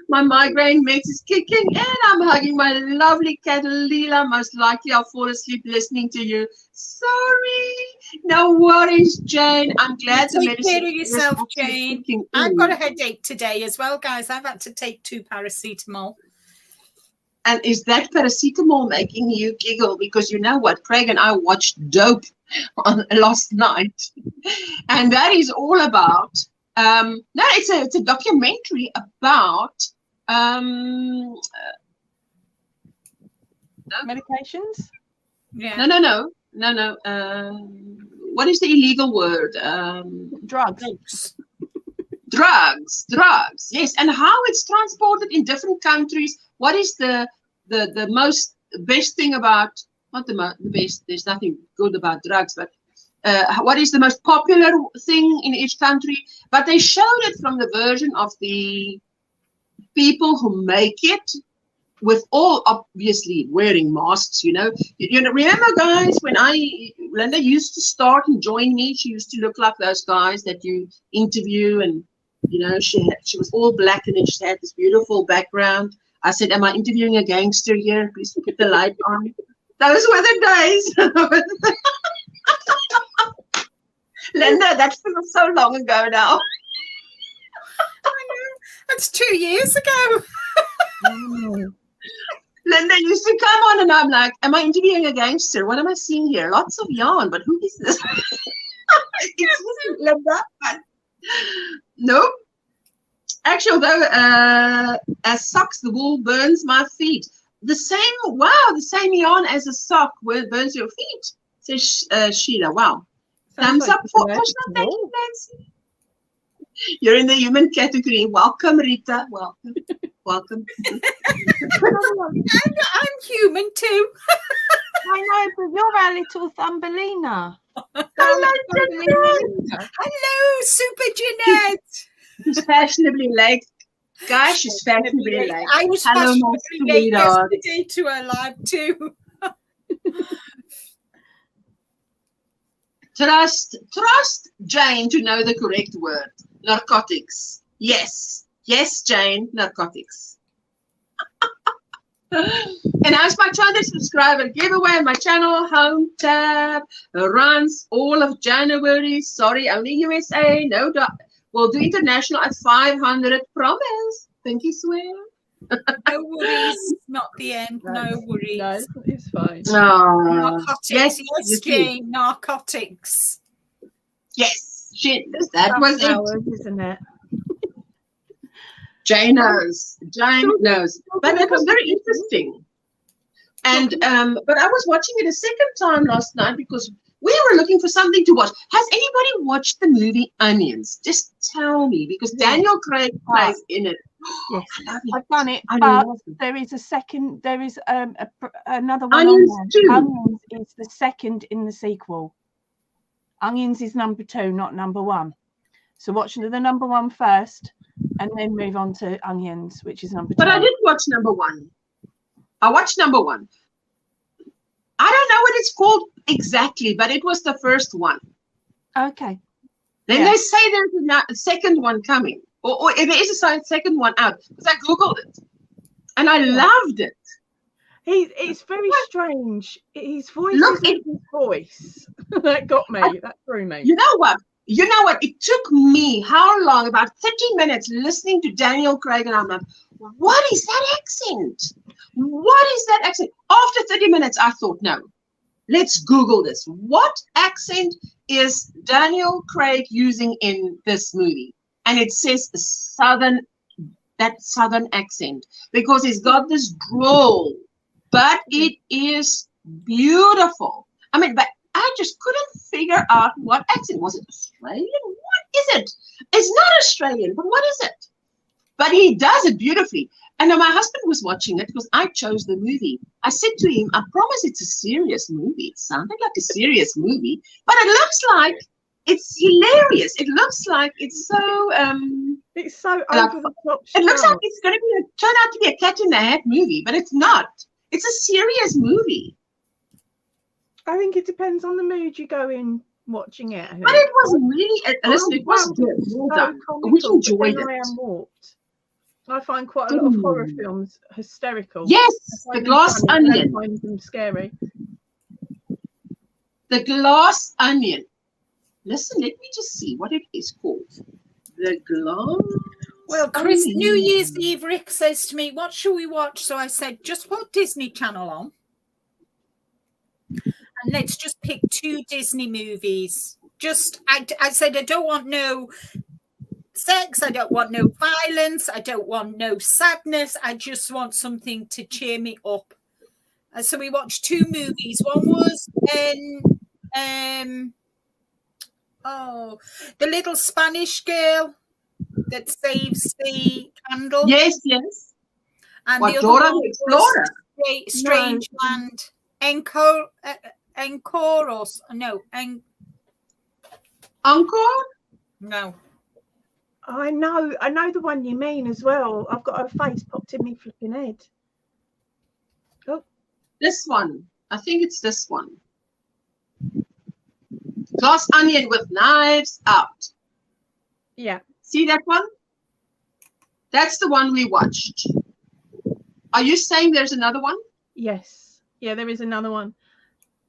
My migraine mix is kicking and I'm hugging my lovely cat Leela. Most likely I'll fall asleep listening to you. Sorry. No worries, Jane. I'm glad the medicine. Take care of yourself, Jane. I've got a headache today as well, guys. I've had to take 2 paracetamol. And is that paracetamol making you giggle? Because you know what, Craig and I watched Dope on last night, and that is all about. No, it's a documentary about Medications. Yeah. No. What is the illegal word? Drugs. Drugs. Yes, and how it's transported in different countries. What is the most best thing about? Not the best. There's nothing good about drugs, but what is the most popular thing in each country? But they showed it from the version of the people who make it, with all obviously wearing masks. You know, remember, guys, when Linda used to start and join me, she used to look like those guys that you interview, and you know, she was all black and then she had this beautiful background. I said, am I interviewing a gangster here? Please put the light on. Those were the days. Linda, that feels so long ago now. I know. That's 2 years ago. Linda used to come on and I'm like, am I interviewing a gangster? What am I seeing here? Lots of yarn, but who is this? It's Linda. But nope. Actually, although as socks, the wool burns my feet. The same yarn as a sock burns your feet, says Sheila. Wow. Thumbs up for Krishna. Thank you, Nancy. You're in the human category. Welcome, Rita. Welcome. I'm human too. I know, but you're our little Thumbelina. Hello, Jeanette. Hello, Super Jeanette. She's fashionably late. Guys, she's fashionably late. I was fashionably late yesterday to her live too. Trust Jane to know the correct word. Narcotics. Yes, Jane, narcotics. And as my 200 subscriber giveaway on my channel, home tab runs all of January. Sorry, only USA. No, we'll do international at 500. Promise. Pinky swear. No worries. Not the end. No worries. No, it's fine. Oh, Narcotics. Yes, Jane. Narcotics. Yes. That was hours, it. isn't it? Jane knows. Jane knows. But it was very interesting. And but I was watching it a second time last night because we were looking for something to watch. Has anybody watched the movie Onions? Just tell me, because Daniel Craig plays in it. Yes, I love it. I've done it, I but love it. there is a second. There is another one. Onions on too. there. Onions is the second in the sequel. Onions is number 2, not number 1. So watch the number 1 first, and then move on to Onions, which is number 2. But I didn't watch number 1. I watched number 1. I don't know what it's called exactly, but it was the first one. Okay. Then they say there's a second one coming, or there is a second one out, because I googled it, and I loved it. It's very strange. His voice Look, isn't his voice. That got me. That threw me. You know what? It took me how long? About 30 minutes listening to Daniel Craig, and I'm like, what is that accent? What is that accent? After 30 minutes, I thought, no, let's Google this. What accent is Daniel Craig using in this movie? And it says southern accent, because he's got this drawl, but it is beautiful. I mean, but I just couldn't figure out what accent. Was it Australian? What is it? It's not Australian, but what is it? But he does it beautifully. And my husband was watching it because I chose the movie. I said to him, I promise it's a serious movie. It sounded like a serious movie, but it looks like it's hilarious. It looks like it's so it's so over the top. It looks like it's going to turn out to be a Cat in the Hat movie, but it's not. It's a serious movie. I think it depends on the mood you go in watching it. But it was really, listen, it was good. Well done. We enjoyed it. I am warped. I find quite a lot of horror films hysterical. Yes, The Glass Onion. I find them scary. The Glass Onion. Listen, let me just see what it is called. The Glass. Well, Chris, New Year's Eve, Rick says to me, what should we watch? So I said, just put Disney Channel on. And let's just pick 2 Disney movies. I said, I don't want no sex. I don't want no violence. I don't want no sadness. I just want something to cheer me up. And so we watched 2 movies. One was the little Spanish girl that saves the candle. Yes, yes. And what, the Dora other one the Explorer? was Strange Land. Encore or no? Encore? No. I know the one you mean as well. I've got her face popped in me flipping head. Oh, this one. I think it's this one. Glass Onion with Knives Out. Yeah. See that one? That's the one we watched. Are you saying there's another one? Yes. Yeah, there is another one.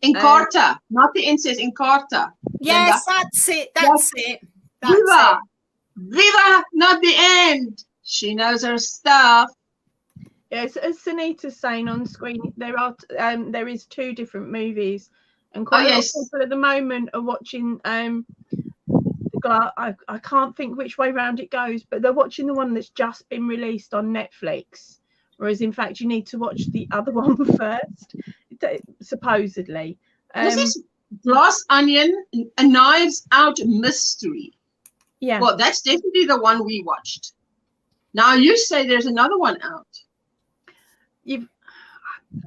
Encarta, not the incest, Encarta. Yes, that's it. That's it. That's Viva! it. Viva, not the end. She knows her stuff. Yes, as Sunita's saying on screen, there is 2 different movies, and quite a lot of people at the moment are watching. I can't think which way round it goes, but they're watching the one that's just been released on Netflix, whereas in fact you need to watch the other one first, supposedly. This is Glass Onion, a Knives Out mystery. Yeah. Well, that's definitely the one we watched. Now you say there's another one out.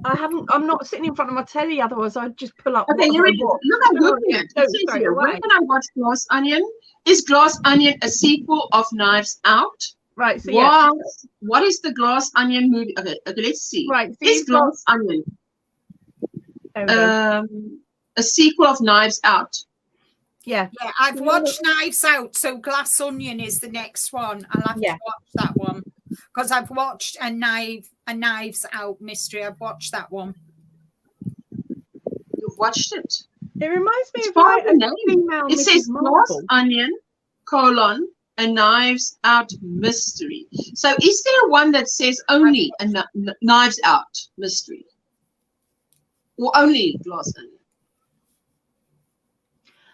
I'm not sitting in front of my telly, otherwise I'd just pull up. Okay, here it is. Look, I'm looking at it. It says here, when can I watch Glass Onion? Is Glass Onion a sequel of Knives Out? Right. So what is the Glass Onion movie? Okay, let's see. Right. So is Glass Onion a sequel of Knives Out? Yeah. Yeah, I've watched Knives Out, so Glass Onion is the next one. I'll have to watch that one because I've watched a Knives Out mystery. I've watched that one. You've watched it. It reminds me of a female. It says Glass Onion, a Knives Out mystery. So is there one that says only a Knives Out mystery? Or only Glass Onion?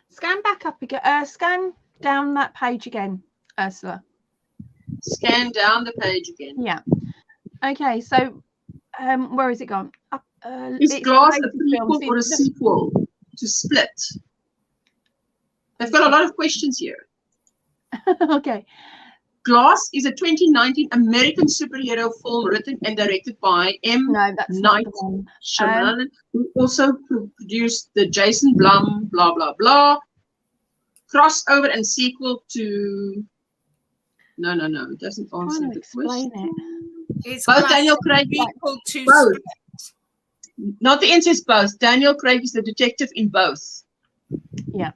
Scan back up again. Scan down that page again, Ursula. Scan down the page again. Yeah. Okay, so where has it gone? Is it's Glass a related prequel films. or a sequel to Split? They've got a lot of questions here. Okay. Glass is a 2019 American superhero film written and directed by M. No, that's Night not the one. Shyamalan, who also produced the Jason Blum, blah, blah, blah. Crossover and sequel to... No, it doesn't answer Trying to the explain question. It's Both Daniel Craig... equal to Both. Not the answer is both. Daniel Craig is the detective in both. Yeah.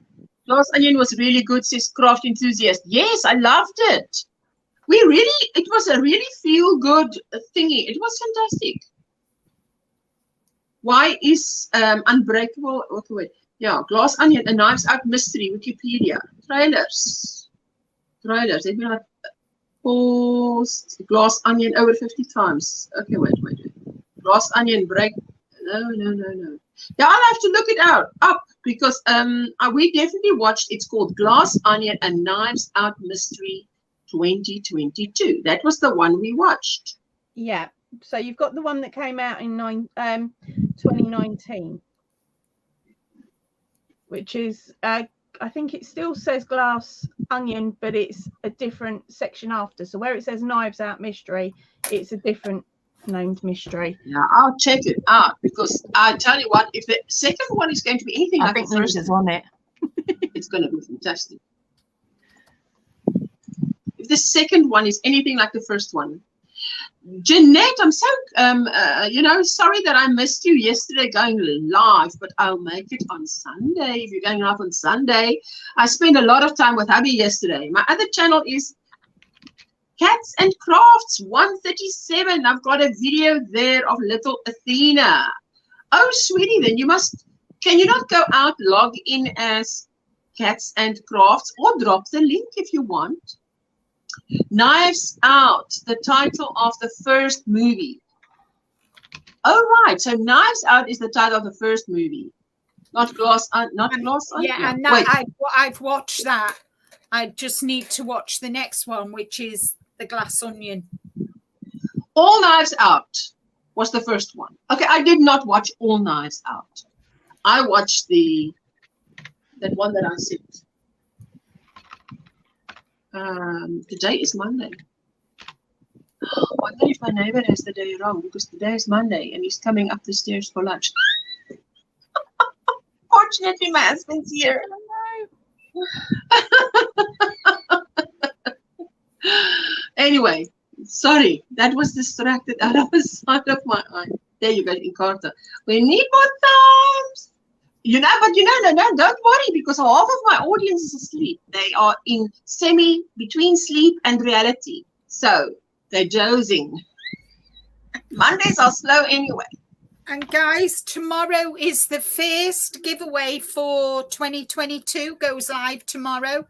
Glass Onion was really good, says Craft Enthusiast. Yes, I loved it. It was a really feel-good thingy. It was fantastic. Why is Unbreakable? Okay, wait. Yeah, Glass Onion, a Knives Out mystery, Wikipedia. Trailers. Let me not post Glass Onion over 50 times. Okay, wait. Glass Onion break. No. Yeah, I'll have to look it up because we definitely watched. It's called Glass Onion, a Knives Out mystery 2022. That was the one we watched. Yeah. So you've got the one that came out in 2019, which is I think it still says Glass Onion, but it's a different section after. So where it says Knives Out mystery, it's a different named mystery. Yeah, I'll check it out because I tell you what, if the second one is going to be anything like the first is on it. it's going to be fantastic. If the second one is anything like the first one. Jeanette, I'm so sorry that I missed you yesterday going live, but I'll make it on Sunday. If you're going live on Sunday, I spent a lot of time with hubby yesterday. My other channel is Cats and Crafts 137. I've got a video there of little Athena. Oh, sweetie, then can you not go out, log in as Cats and Crafts, or drop the link if you want? Knives Out, the title of the first movie. Oh, right. So Knives Out is the title of the first movie. Not Glass Onion. Yeah, and that, I've watched that. I just need to watch the next one, which is the Glass Onion. All Knives Out was the first one. Okay, I did not watch All Knives Out. I watched that one that I said. Today is Monday. I wonder if my neighbor has the day wrong because today is Monday and he's coming up the stairs for lunch. Fortunately, my husband's here. Anyway, sorry, that was distracted out of the side of my eye. There you go, Encarta. We need more thumbs. No, don't worry because half of my audience is asleep. They are in between sleep and reality. So they're dozing. Mondays are slow anyway. And guys, tomorrow is the first giveaway for 2022. Goes live tomorrow.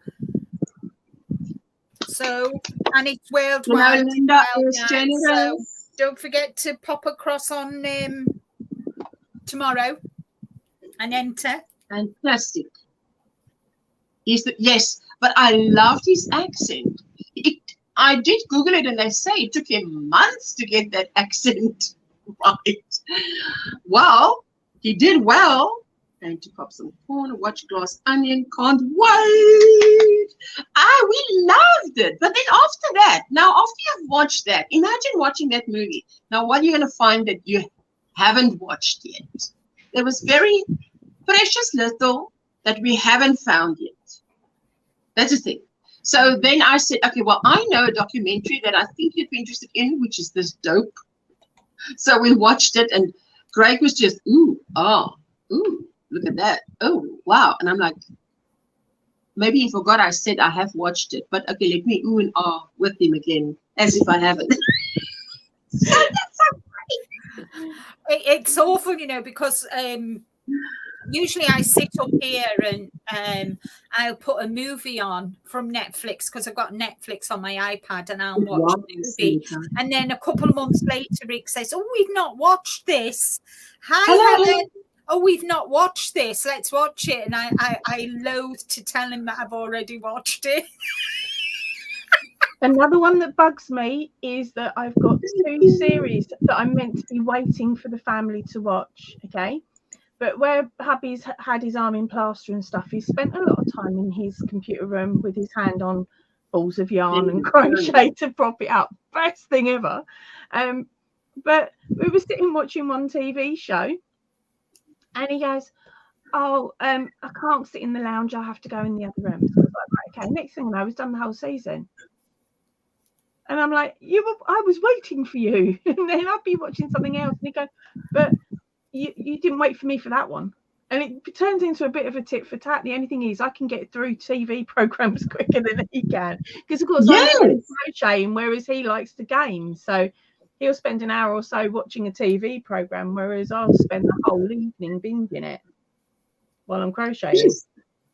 So, and it's worldwide. Linda is generous. So don't forget to pop across on tomorrow and enter. Fantastic. Yes, but I loved his accent. I did Google it and they say it took him months to get that accent right. Well, he did well. Going to pop some corn, watch Glass Onion, can't wait. We loved it. But then after that, after you've watched that, imagine watching that movie. Now, what are you going to find that you haven't watched yet? There was very precious little that we haven't found yet. That's the thing. So then I said, okay, well, I know a documentary that I think you'd be interested in, which is this dope. So we watched it and Greg was just, ooh, look at that. Oh, wow. And I'm like, maybe he forgot I said I have watched it. But okay, let me ooh and ah with him again, as if I haven't. So that's so great. It's awful, because usually I sit up here and I'll put a movie on from Netflix because I've got Netflix on my iPad and I'll watch a movie. And then a couple of months later, Rick says, oh, we've not watched this. Hi, Helen. oh, we've not watched this. Let's watch it. And I loathe to tell him that I've already watched it. Another one that bugs me is that I've got 2 series that I'm meant to be waiting for the family to watch, okay? But where hubby's had his arm in plaster and stuff, he's spent a lot of time in his computer room with his hand on balls of yarn and crochet to prop it up. Best thing ever. But we were sitting watching one TV show and he goes, oh, I can't sit in the lounge. I have to go in the other room. So I was like, right, okay. Next thing I know, I was done the whole season. And I'm like, I was waiting for you. And then I'd be watching something else. And he goes, but you didn't wait for me for that one. And it turns into a bit of a tit for tat. The only thing is I can get through TV programs quicker than he can. Because, of course, I like crocheting, whereas he likes to game. So he'll spend an hour or so watching a TV program, whereas I'll spend the whole evening binging it while I'm crocheting. Yes.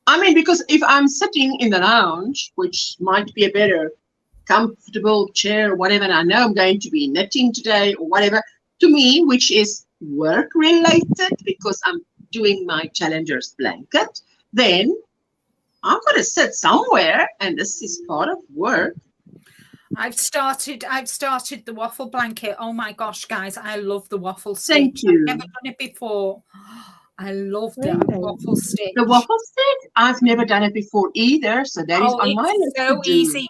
I mean, because if I'm sitting in the lounge, which might be a better comfortable chair or whatever, and I know I'm going to be knitting today or whatever, to me, which is work related because I'm doing my Challenger's blanket, then I'm going to sit somewhere, and this is part of work. I've started the waffle blanket. Oh my gosh, guys, I love the waffle stitch. Thank you. I've never done it before. I love the waffle stitch. The waffle stitch? I've never done it before either, so that is on my list. So easy.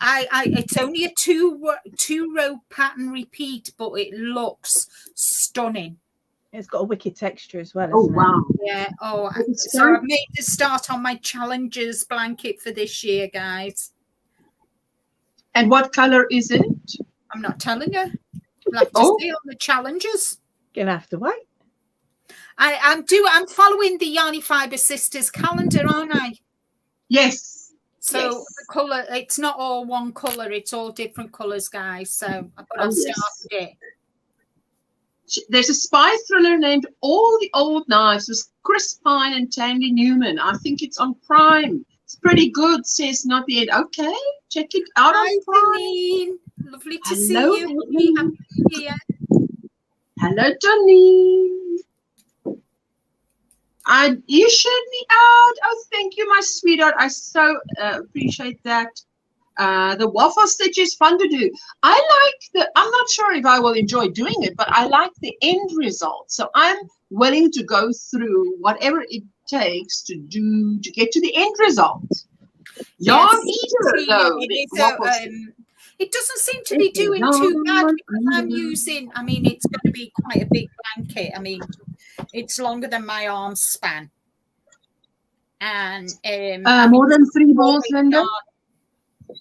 It's only a two row pattern repeat, but it looks stunning. It's got a wicked texture as well. Oh wow! Yeah. Oh, so I've made the start on my Challenger's blanket for this year, guys. And what color is it? I'm not telling you. You'll have to see on the Challenger's. Gonna have to wait. I'm following the Yarny Fiber Sisters calendar, aren't I? Yes. So the colour, it's not all one colour, it's all different colours, guys. So I've started it. There's a spy thriller named All the Old Knives with Chris Pine and Tandy Newman. I think it's on Prime. It's pretty good, says Not the End. Okay, check it out on Prime. Lovely to see you. Hello, Johnny. You showed me out. Oh, thank you, my sweetheart. I so appreciate that. The waffle stitch is fun to do. I'm not sure if I will enjoy doing it, but I like the end result. So I'm willing to go through whatever it takes to get to the end result. Yarn eater, though. It doesn't seem to be doing too bad because I'm using, it's going to be quite a big blanket. It's longer than my arm span. And more than 3 balls, Linda?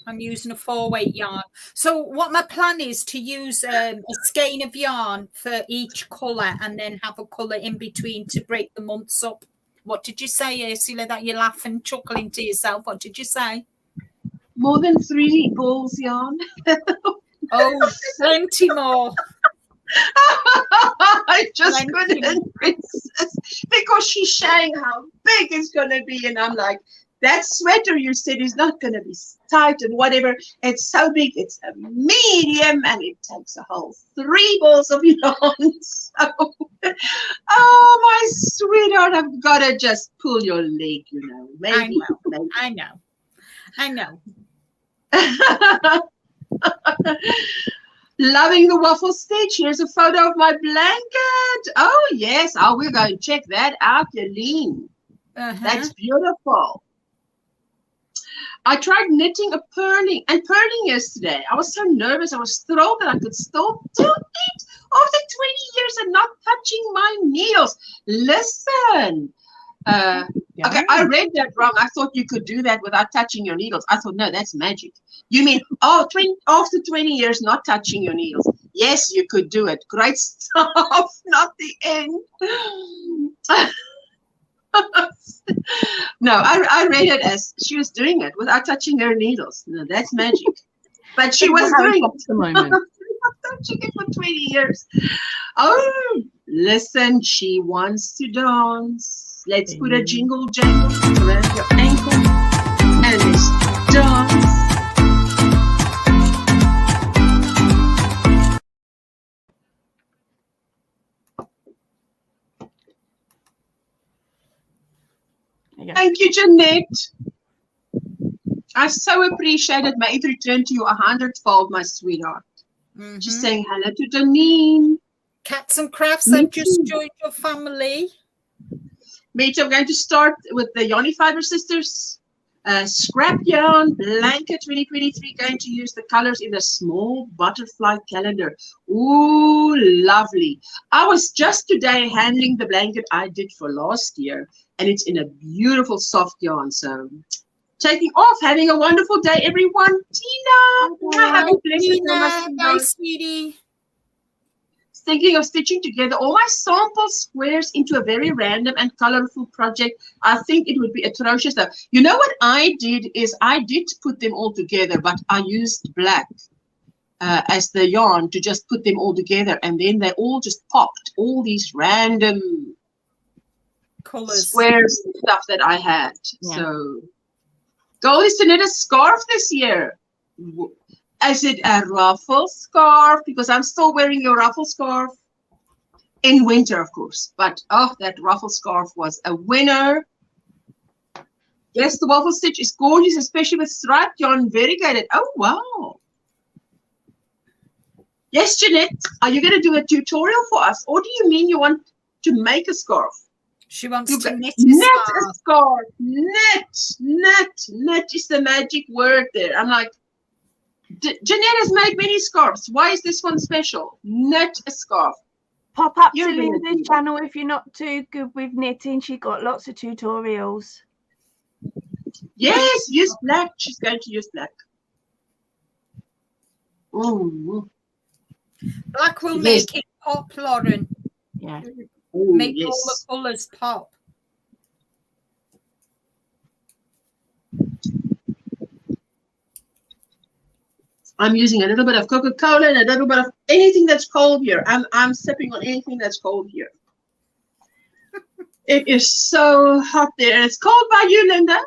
I'm using a 4-weight yarn. So what my plan is to use a skein of yarn for each colour and then have a colour in between to break the months up. What did you say, Ursula, that you're laughing, chuckling to yourself? What did you say? More than 3 balls yarn. Oh, plenty more. I just couldn't resist because she's showing how big it's going to be. And I'm like, that sweater you said is not going to be tight and whatever. It's so big. It's a medium and it takes a whole 3 balls of yarn. So, oh, my sweetheart, I've got to just pull your leg, Maybe. I know. Loving the waffle stitch. Here's a photo of my blanket. Oh, yes. Oh, we're going to check that out, Yelene. That's beautiful. I tried knitting and purling yesterday. I was so nervous. I was thrilled that I could still do it after 20 years and not touching my needles. Listen. Okay, I read that wrong. I thought you could do that without touching your needles. I thought, no, that's magic. You mean, after 20 years not touching your needles. Yes, you could do it. Great stuff. Not the end. No, I read it as she was doing it without touching her needles. No, that's magic. But she was doing it. The moment. Touching it for 20 years. Oh, listen, she wants to dance. Let's put a jingle jangle around your ankle and let's dance. There you go. Thank you, Jeanette. I so appreciate it. May it return to you 100-fold, my sweetheart. Just saying hello to Janine. Cats and Crafts, I've just joined your family. Me too. I'm going to start with the Yarny Fiber Sisters scrap yarn blanket 2023. Going to use the colors in the small butterfly calendar. Ooh, lovely. I was just today handling the blanket I did for last year, and it's in a beautiful soft yarn. So taking off, having a wonderful day, everyone. Tina, have a blessed day. Bye, sweetie. Thinking of stitching together all my sample squares into a very random and colorful project. I think it would be atrocious though. You know what I did is I did put them all together, but I used black as the yarn to just put them all together, and then they all just popped, all these random colors, squares and stuff that I had. Yeah. So goal is to knit a scarf this year. Is it a ruffle scarf? Because I'm still wearing your ruffle scarf in winter, of course. But oh, that ruffle scarf was a winner. Yes, the waffle stitch is gorgeous, especially with striped yarn, variegated. Oh, wow. Yes, Jeanette, are you going to do a tutorial for us? Or do you mean you want to make a scarf? She wants to knit a scarf. Knit is the magic word there. I'm like, Jeanette has made many scarves. Why is this one special? Knit a scarf. Pop up to Linda's channel if you're not too good with knitting. She got lots of tutorials. Yes, use black. She's going to use black. Ooh. Black will make it pop, Lauren. Yeah. Ooh, make all the colours pop. I'm using a little bit of Coca-Cola and a little bit of anything that's cold here. I'm sipping on anything that's cold here. It is so hot there, and it's cold by you, Linda.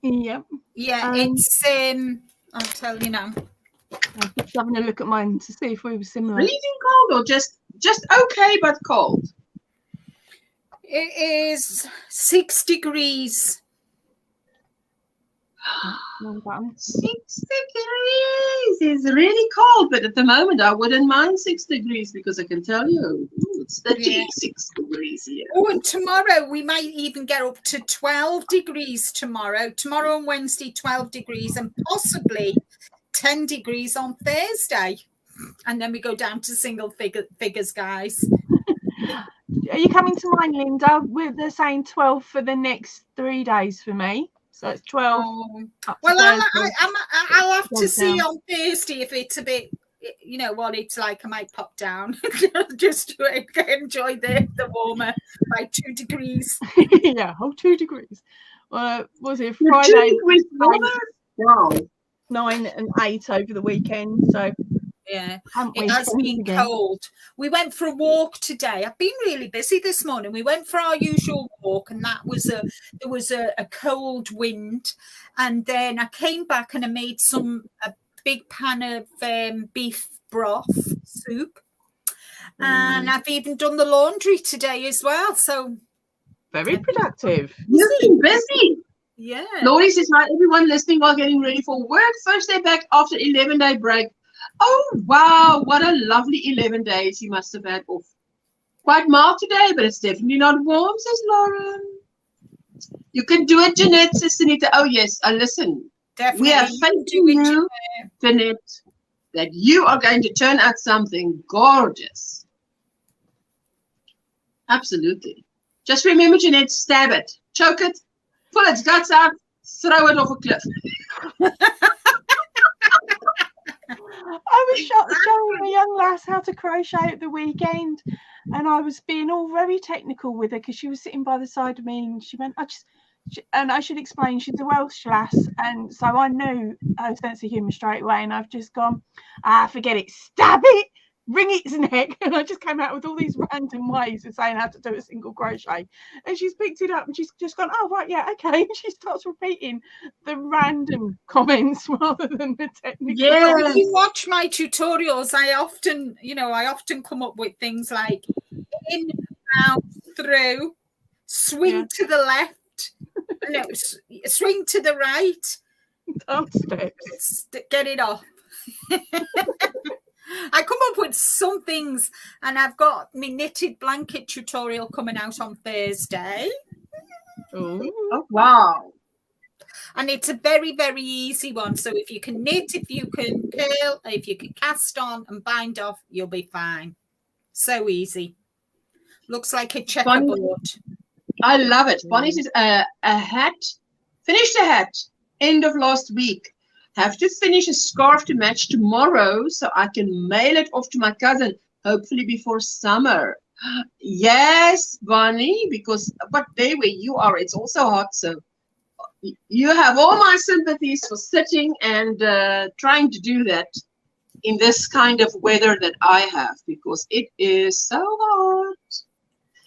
Yep. Yeah, it's I'll tell you now. I'm just having a look at mine to see if we were similar. Freezing cold or just okay but cold? It is 6 degrees. 6 degrees is really cold, but at the moment I wouldn't mind 6 degrees because I can tell you it's 36 degrees here. Oh, and tomorrow we might even get up to 12 degrees tomorrow. Tomorrow and Wednesday, 12 degrees, and possibly 10 degrees on Thursday. And then we go down to single figures, guys. Are you coming to mine, Linda? They're saying 12 for the next 3 days for me. So it's 12. Well, I'll have to see on Thursday if it's a bit, you know what it's like. I might pop down just to enjoy the warmer by 2 degrees. Yeah, 2 degrees. Was it Friday? 2 degrees warmer? Wow. 9 and 8 over the weekend. So yeah, it has been cold. We went for a walk today. I've been really busy this morning. We went for our usual walk, and there was a cold wind. And then I came back and I made a big pan of beef broth soup. And I've even done the laundry today as well. So very productive. You've been busy. Yeah. Laurie says, hi, everyone listening while getting ready for work. First day back after 11-day break. Oh, wow. What a lovely 11 days you must have had off. Quite mild today, but it's definitely not warm, says Lauren. You can do it, Jeanette, says Sunita. Oh, yes. Listen. Definitely. We are thanking you, Jeanette, that you are going to turn out something gorgeous. Absolutely. Just remember, Jeanette, stab it, choke it, pull its guts out, throw it off a cliff. I was showing a young lass how to crochet at the weekend, and I was being all very technical with her because she was sitting by the side of me, and she went, and I should explain, she's a Welsh lass, and so I knew her sense of humour straight away, and I've just gone, forget it, stab it, wring its neck, and I just came out with all these random ways of saying how to do a single crochet, and she's picked it up and she's just gone, oh right, yeah, okay, and she starts repeating the random comments rather than the technical. Yeah, when you watch my tutorials, I often come up with things like in, out, through, swing to the left, No, swing to the right. Downstairs. Get it off. I come up with some things, and I've got my knitted blanket tutorial coming out on Thursday. Ooh. Oh, wow. And it's a very, very easy one. So if you can knit, if you can curl, if you can cast on and bind off, you'll be fine. So easy. Looks like a checkerboard. I love it. Bonnie's is a hat. Finished a hat end of last week. Have to finish a scarf to match tomorrow so I can mail it off to my cousin, hopefully before summer. Yes, Bonnie, because but there where you are, it's also hot. So you have all my sympathies for sitting and trying to do that in this kind of weather that I have, because it is so hot.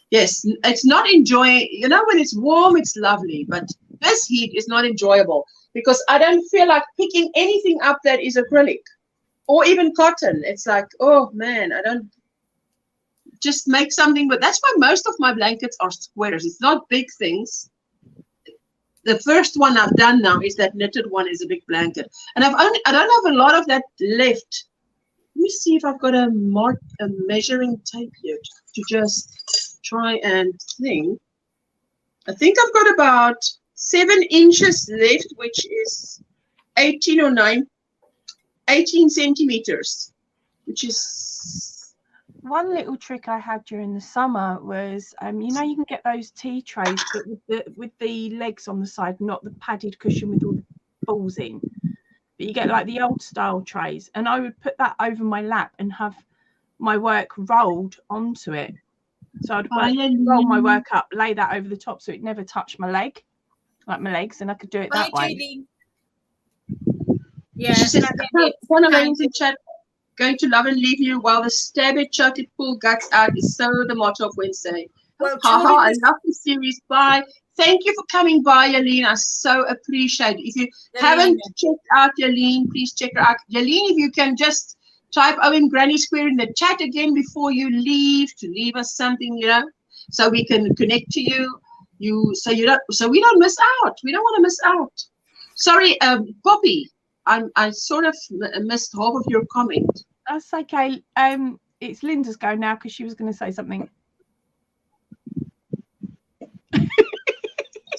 Yes, it's not enjoying, you know, when it's warm, it's lovely, but this heat is not enjoyable because I don't feel like picking anything up that is acrylic or even cotton. It's like, oh man, I don't just make something, but that's why most of my blankets are squares. It's not big things. The first one I've done now is that knitted one is a big blanket. And I don't have a lot of that left. Let me see if I've got a measuring tape here to just try and think. I think I've got about 7 inches left, which is 18 centimeters, which is... One little trick I had during the summer was, you know, you can get those tea trays, but with the legs on the side, not the padded cushion with all the balls in. But you get like the old style trays, and I would put that over my lap and have my work rolled onto it. So I'd roll my work up, lay that over the top so it never touched my leg, like my legs, and I could do it that way. Yeah, she says, one of in the chat, going to love and leave you while the stabby chocolate pull guts out is so the motto of Wednesday. Well, I love the series. Bye. Thank you for coming by, Yaline. I so appreciate it. If you haven't checked out Yaline, please check her out. Yaline, if you can just type OMGrannySquare in the chat again before you leave, to leave us something, you know, so we can connect to you. So we don't miss out. We don't want to miss out. Sorry, Poppy. I sort of missed half of your comment. That's okay. It's Linda's go now because she was going to say something.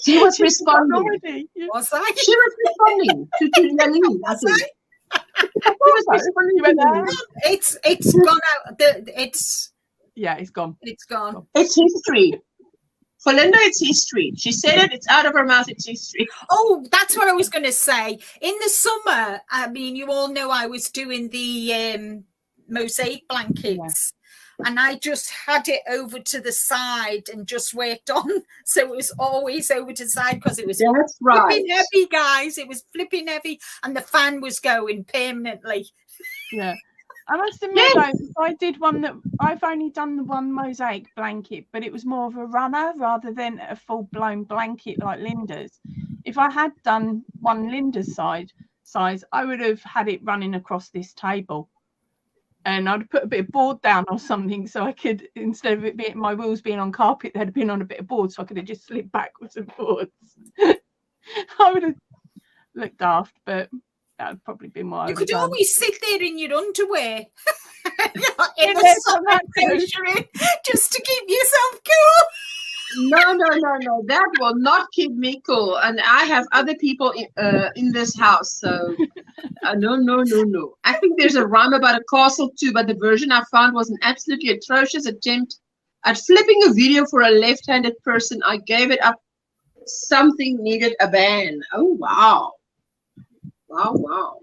She was responding. Yeah. Was I? She was responding to Yaline. It's gone out. It's gone. It's gone. It's history. For Linda, it's history. She said it. It's out of her mouth. It's history. Oh, that's what I was going to say. In the summer, I mean, you all know I was doing the mosaic blankets, and I just had it over to the side and just worked on. So it was always over to the side because it was flipping heavy, guys. It was flipping heavy, and the fan was going permanently. Yeah. I must admit, though, I did one that I've only done the one mosaic blanket, but it was more of a runner rather than a full-blown blanket like Linda's. If I had done one Linda's size, I would have had it running across this table, and I'd put a bit of board down or something so I could, instead of it being my wheels being on carpet, they'd have been on a bit of board, so I could have just slid backwards and forwards. I would have looked daft, but that would probably be more. You could always sit there in your underwear in the summer just to keep yourself cool. No. That will not keep me cool. And I have other people in this house. So no. I think there's a rhyme about a castle too, but the version I found was an absolutely atrocious attempt at flipping a video for a left-handed person. I gave it up. Something needed a ban. Oh, wow. Wow.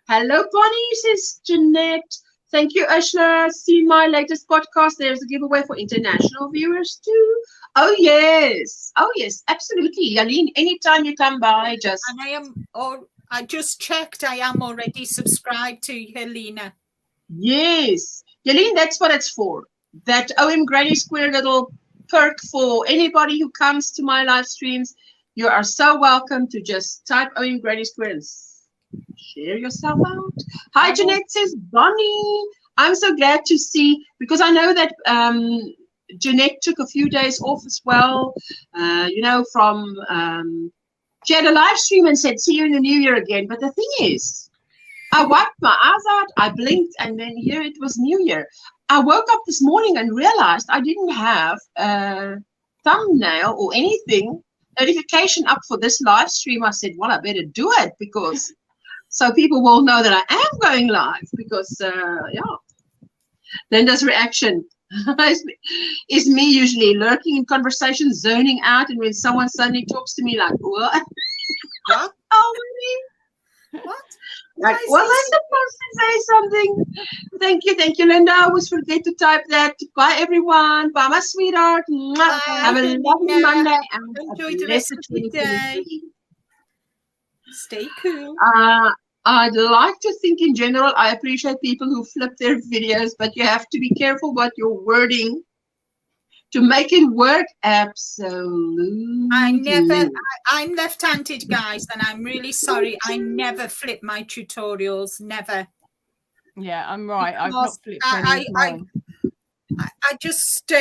Hello, Bonnie, says Jeanette. Thank you, Ushla. See my latest podcast. There's a giveaway for international viewers too. Oh, yes, absolutely. Yaline, anytime you come by, just... And I just checked. I am already subscribed to Helena. Yes. Yaline, that's what it's for. That OMGrannySquare little perk for anybody who comes to my live streams. You are so welcome to just type OMGrannySquare and share yourself out. Hi, Jeanette, says Bonnie. I'm so glad to see, because I know that Jeanette took a few days off as well, you know, from, she had a live stream and said, see you in the new year again. But the thing is, I wiped my eyes out, I blinked, and then here it was New Year. I woke up this morning and realized I didn't have a thumbnail or anything, notification up for this live stream. I said, well, I better do it because so people will know that I am going live because, yeah. Linda's reaction is me usually lurking in conversation, zoning out, and when someone suddenly talks to me like, what? What? Oh, really? What? Like, well, I'm supposed to say something. Thank you, Linda. I always forget to type that. Bye, everyone. Bye, my sweetheart. Bye. Have a lovely Monday and enjoy the rest of the day. Stay cool. I'd like to think in general, I appreciate people who flip their videos, but you have to be careful what you're wording to make it work. Absolutely. I'm left-handed, guys, and I'm really sorry. I never flip my tutorials, never. Yeah, I'm right. I've not flipped any of mine. I just,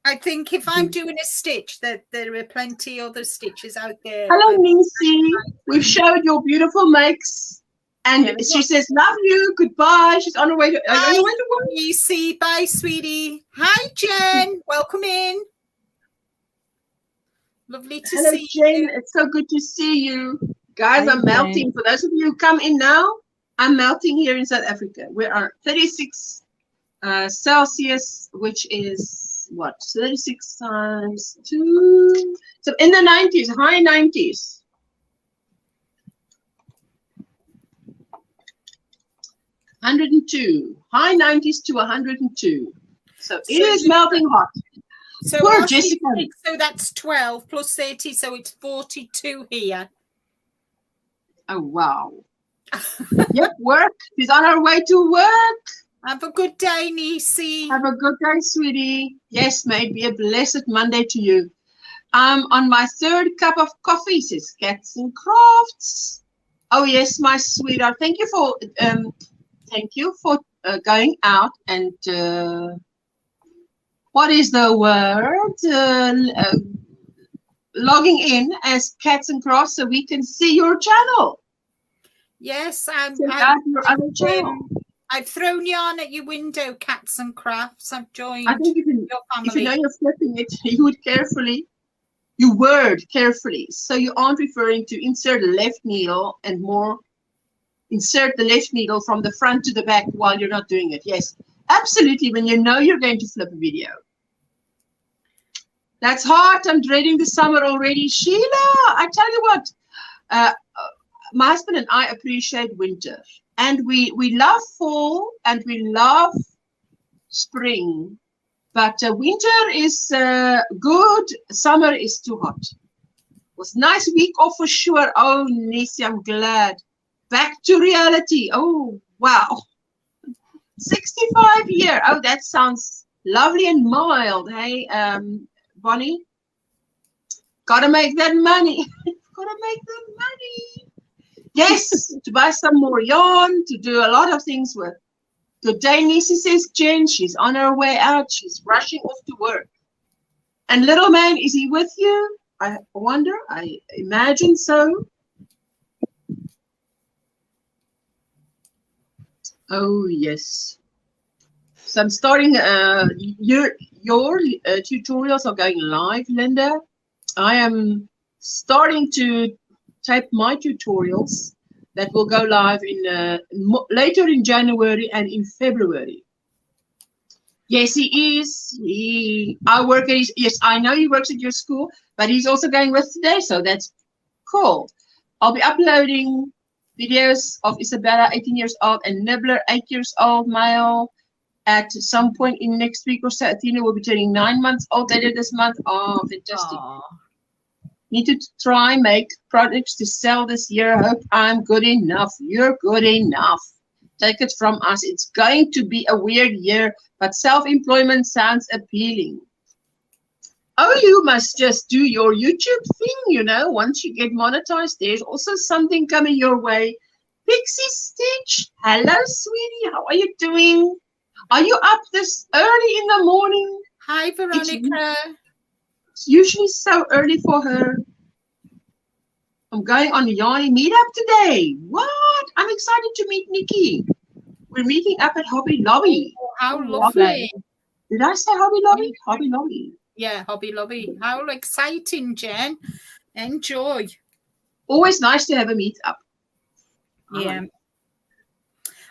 I think if I'm doing a stitch, that there are plenty other stitches out there. Hello, Nancy. We've showed your beautiful makes. And yeah, she says, love you. Goodbye. She's on her way to, on her way to work. Lucy. Bye, sweetie. Hi, Jen. Welcome in. Lovely to see Jen. you. It's so good to see you. Guys, I'm melting. For those of you who come in now, I'm melting here in South Africa. We are 36 Celsius, which is what? 36 times 2. So in the 90s, high 90s. High 90s to 102. So it is melting hot. So poor Jessica. So that's 12 plus 30, so it's 42 here. Oh wow. Yep, work. She's on her way to work. Have a good day, Nisi. Have a good day, sweetie. Yes, may it be a blessed Monday to you. I'm on my 3rd cup of coffee, says Cats and Crafts. Oh yes, my sweetheart. Thank you for going out and what is the word? Logging in as Cats and Crafts so we can see your channel. Yes, I've thrown yarn at your window, Cats and Crafts. I've joined I think your family. If you know you're flipping it, you word carefully. So you aren't referring to insert the left needle and more insert the left needle from the front to the back while you're not doing it. Yes, absolutely. When you know you're going to flip a video. That's hot. I'm dreading the summer already. Sheila, I tell you what, my husband and I appreciate winter. And we love fall and we love spring. But winter is good. Summer is too hot. It was a nice week off for sure. Oh, Nisi, I'm glad. Back to reality. Oh, wow. 65 year. Oh, that sounds lovely and mild. Hey, Bonnie. Gotta make that money. Gotta make that money. Yes, to buy some more yarn, to do a lot of things with. Good day, Nisi, says Jen. She's on her way out. She's rushing off to work. And little man, is he with you? I wonder. I imagine so. Oh, yes. So I'm starting, your tutorials are going live, Linda. I am starting to type my tutorials that will go live in later in January and in February. Yes, he is. I work at his, yes, I know he works at your school, but he's also going with today, so that's cool. I'll be uploading videos of Isabella, 18 years old, and Nibbler, 8 years old, male, at some point in next week or so. Athena will be turning 9 months old later this month. Oh, fantastic. Aww. Need to try make products to sell this year. Hope I'm good enough. You're good enough. Take it from us. It's going to be a weird year, but self-employment sounds appealing. Oh, you must just do your YouTube thing, you know. Once you get monetized, there's also something coming your way. Pixie Stitch, hello, sweetie. How are you doing? Are you up this early in the morning? Hi, Veronica. It's usually so early for her. I'm going on a yarny meetup today. What? I'm excited to meet Nikki. We're meeting up at Hobby Lobby. Oh, how lovely. Did I say Hobby Lobby? Hobby Lobby. Yeah, Hobby Lobby. How exciting, Jen. Enjoy. Always nice to have a meetup. Yeah.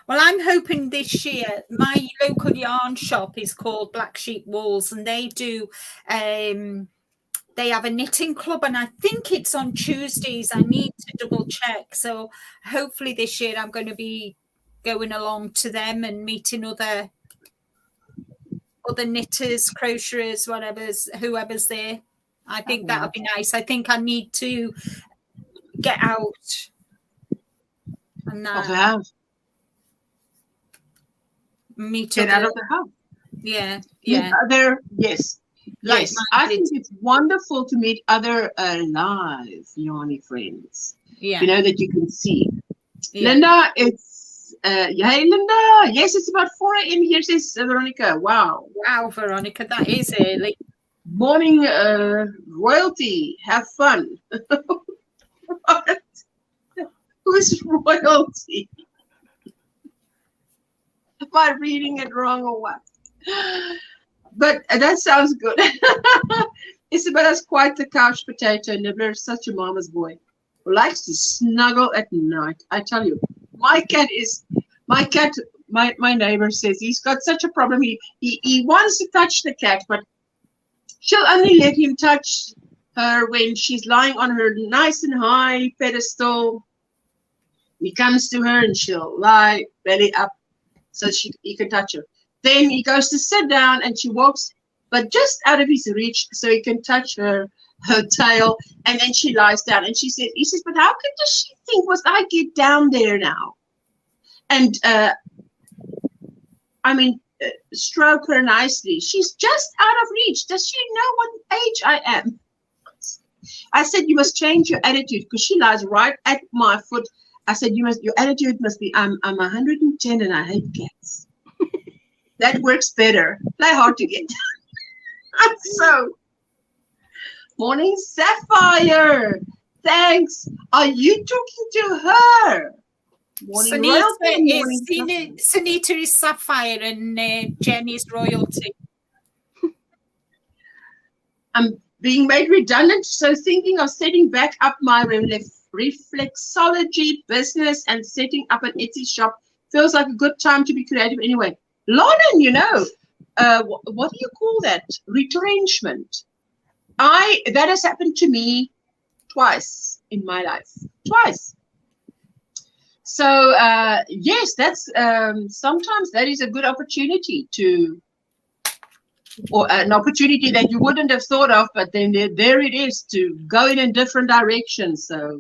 Well, I'm hoping this year, my local yarn shop is called Black Sheep Wools, and they do, they have a knitting club, and I think it's on Tuesdays. I need to double check. So hopefully this year I'm going to be going along to them and meeting other knitters, crocheters, whoever's there. I think that would be nice. I think I need to get out and meet get out of the house. Yeah. Yes. I think it's wonderful to meet other live yarny friends. Yeah. You know, that you can see. Yeah. Linda, it's hey Linda. Yes, it's about 4 a.m. here, says Veronica. Wow, Veronica, that is early. Morning, royalty. Have fun. What? Who's royalty? Am I reading it wrong or what? But that sounds good. Isabella's quite the couch potato. Nibbler is such a mama's boy who likes to snuggle at night. I tell you, my neighbor says he's got such a problem. He wants to touch the cat, but she'll only let him touch her when she's lying on her nice and high pedestal. He comes to her and she'll lie belly up so he can touch her. Then he goes to sit down and she walks, but just out of his reach so he can touch her tail. And then she lies down and he says, but how does she think must I get down there now? And stroke her nicely. She's just out of reach. Does she know what age I am? I said, you must change your attitude because she lies right at my foot. I said, your attitude must be, I'm 110 and I hate cats. That works better. Play hard to get. So, morning, Sapphire. Thanks. Are you talking to her? Morning, royalty. Sunita is Sapphire and Jenny is royalty. I'm being made redundant, so thinking of setting back up my reflexology business and setting up an Etsy shop feels like a good time to be creative anyway. Lauren, you know, what do you call that? Retrenchment. That has happened to me twice in my life. Twice. So, yes, that's sometimes that is a good opportunity or an opportunity that you wouldn't have thought of, but then there it is to go in a different direction. So,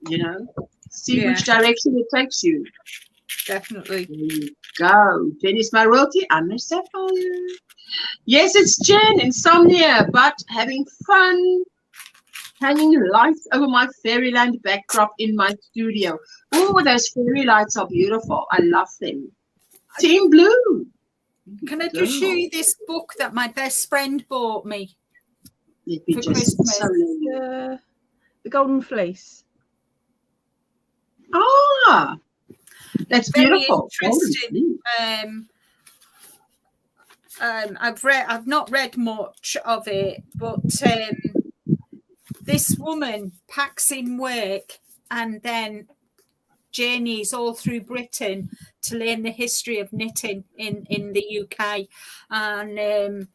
you know, see which direction it takes you. Definitely. There you go. Jenny's my royalty. I'm a Sapphire. Yes, it's Jen, insomnia, but having fun. Hanging lights over my fairyland backdrop in my studio. Oh, those fairy lights are beautiful. I love them. Team Blue. Can I just show you this book that my best friend bought me for Christmas? The Golden Fleece. Ah, that's beautiful. Interesting. I've not read much of it, but this woman packs in work and then journeys all through Britain to learn the history of knitting in the UK, and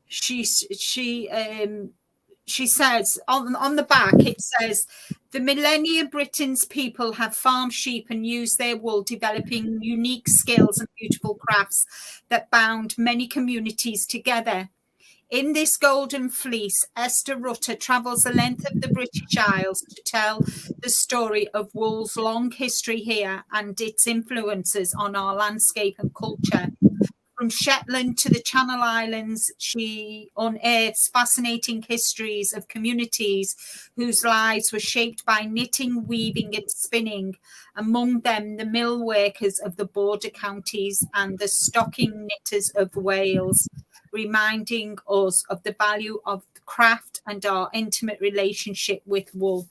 she says on the back, it says, the millennia Britain's people have farmed sheep and used their wool, developing unique skills and beautiful crafts that bound many communities together. In this golden fleece, Esther Rutter travels the length of the British Isles to tell the story of wool's long history here and its influences on our landscape and culture. From Shetland to the Channel Islands, she unearths fascinating histories of communities whose lives were shaped by knitting, weaving and spinning, among them the mill workers of the border counties and the stocking knitters of Wales, reminding us of the value of the craft and our intimate relationship with wool.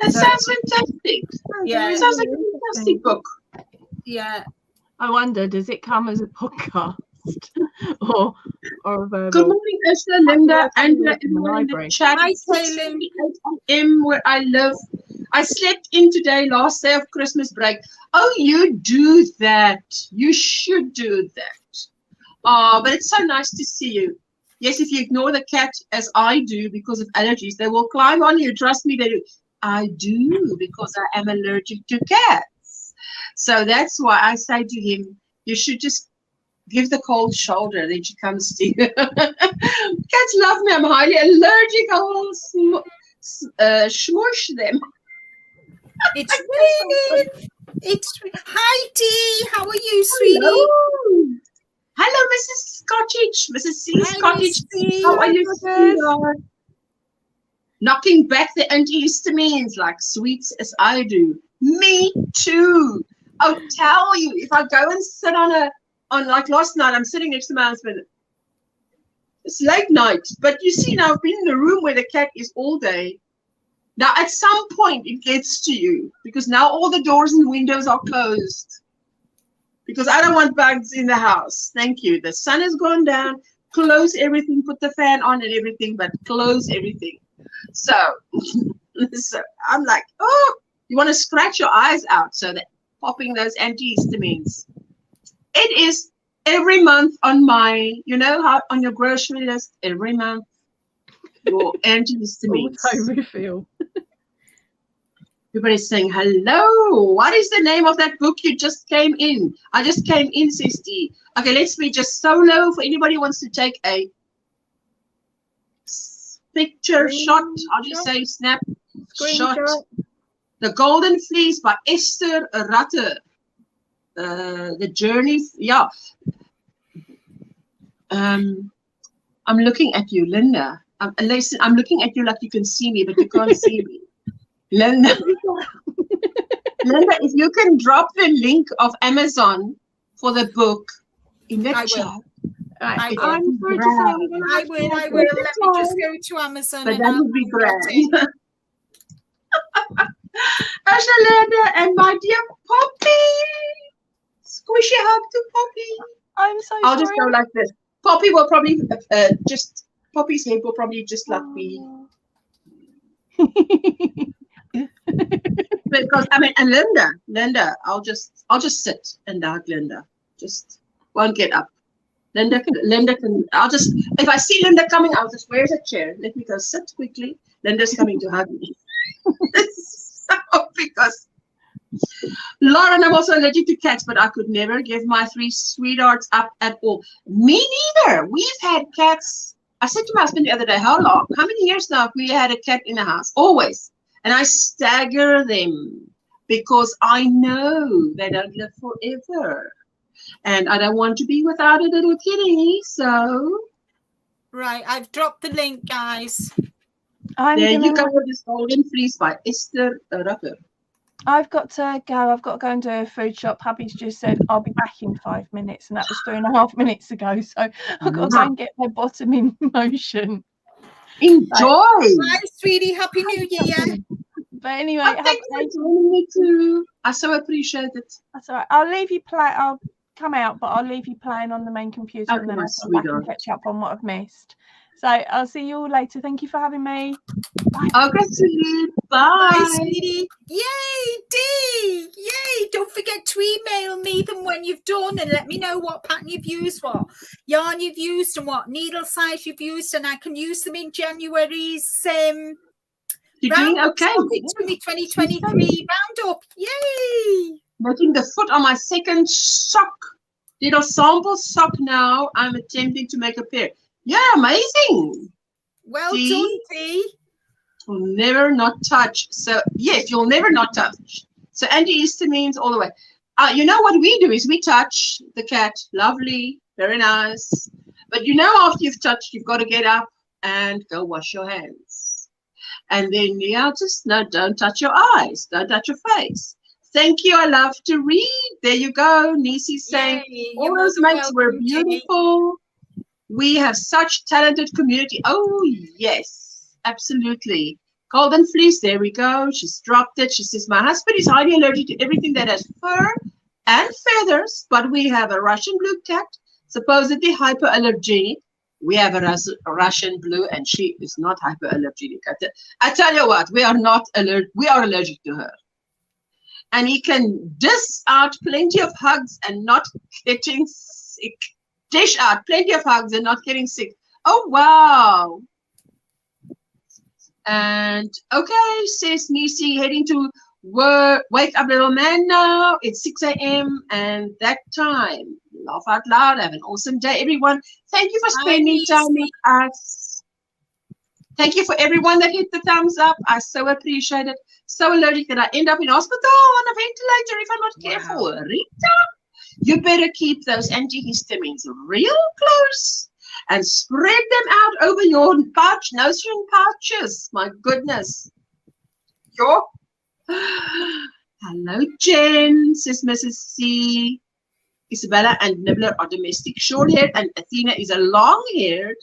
That sounds fantastic. Yeah. It sounds like a fantastic book. Yeah. I wonder, does it come as a podcast or a verbal? Good morning, Esther, Linda, Andrea, in the everyone in the library. chat. Hi, It's Kaylin. 6:38 a.m. where I live. I slept in today, last day of Christmas break. Oh, you do that. You should do that. But it's so nice to see you. Yes, if you ignore the cat, as I do, because of allergies, they will climb on you. Trust me, they do. I do, because I am allergic to cats. So that's why I say to him, you should just give the cold shoulder, then she comes to you. Cats love me. I'm highly allergic. I will smush them. It's really. Hi, Dee. How are you, sweetie? Hello. Hello, Mrs. Cottage. Mrs. C. Cottage. Lucy. How are you, Hi, sweetheart? Knocking back the antihistamines like sweets as I do. Me too. I'll tell you, if I go and sit on like last night, I'm sitting next to my husband. It's late night, but you see now I've been in the room where the cat is all day. Now at some point it gets to you because now all the doors and windows are closed because I don't want bugs in the house. Thank you. The sun has gone down. Close everything, put the fan on and everything, but close everything. So, so I'm like, oh, you want to scratch your eyes out. So that popping those antihistamines. It is every month on my, you know, how on your grocery list, every month, your antihistamines. Refill. Everybody's saying, hello, what is the name of that book you just came in? I just came in, Sisti. Okay, let's be just solo for anybody who wants to take a picture shot. I'll just say snap shot. The Golden Fleece by Esther Rutter. The journey, yeah. I'm looking at you, Linda. Listen, I'm looking at you like you can see me, but you can't see me. Linda, Linda, if you can drop the link of Amazon for the book in the chat. Right. I'm sorry to say, I will. Let me just go to Amazon. But that would be great. Linda and my dear Poppy. Squishy hug to Poppy. I'm so I'll sorry. just go like this. Poppy will probably Poppy's head will probably just like be. Because I mean, and Linda, I'll just sit and hug Linda. Just won't get up. Linda can. I'll just, if I see Linda coming, I'll just, where's a chair? Let me go sit quickly. Linda's coming to hug me. So, because Lauren, I'm also allergic to cats, but I could never give my three sweethearts up at all. Me neither. We've had cats. I said to my husband the other day, how many years now have we had a cat in the house? Always. And I stagger them because I know they don't live forever. And I don't want to be without a little kitty, so. Right, I've dropped the link, guys. There you go with this Golden Fleece by Esther Rutter. I've got to go. I've got to go and do a food shop. Hubby's just said I'll be back in 5 minutes, and that was 3.5 minutes ago. So I've got to go and get my bottom in motion. Enjoy. Hi, sweetie. Happy New Year. But anyway, thanks for joining me too. I so appreciate it. That's all right. I'll leave you play. I'll come out, but I'll leave you playing on the main computer, and then I'll come back and catch up on what I've missed. So I'll see you all later. Thank you for having me. Bye. Okay, sweetie. Bye. Bye, sweetie. Yay, Dee. Yay. Don't forget to email me them when you've done and let me know what pattern you've used, what yarn you've used, and what needle size you've used, and I can use them in January's You're doing okay. 2023 roundup. Yay. Making the foot on my second sock. Little sample sock now. I'm attempting to make a pair. Yeah, amazing. Well done, Dee. Will never not touch. So yes, you'll never not touch. So antihistamines all the way. You know what we do is we touch the cat. Lovely, very nice. But you know, after you've touched, you've got to get up and go wash your hands. And then, yeah, just no, don't touch your eyes. Don't touch your face. Thank you. I love to read. There you go. Nisi's saying, all those mates were beautiful. We have such talented community. Oh, yes, absolutely. Golden fleece, there we go. She's dropped it. She says, my husband is highly allergic to everything that has fur and feathers, but we have a Russian blue cat, supposedly hyperallergenic. We have a Russian blue, and she is not hyperallergenic. I tell you what, we are not allergic. We are allergic to her. And he can dish out plenty of hugs and not getting sick. Dish out plenty of hugs and not getting sick. Oh, wow. And okay, says Nisi, heading to work. Wake up, little man, now. It's 6 a.m. and that time. Laugh out loud. Have an awesome day, everyone. Thank you for spending time with us. Thank you for everyone that hit the thumbs up. I so appreciate it. So allergic that I end up in hospital on a ventilator if I'm not careful. Rita, you better keep those antihistamines real close and spread them out over your pouch, nostril pouches. My goodness. Yo. Hello, Jen, says Mrs. C. Isabella and Nibbler are domestic short-haired, and Athena is a long-haired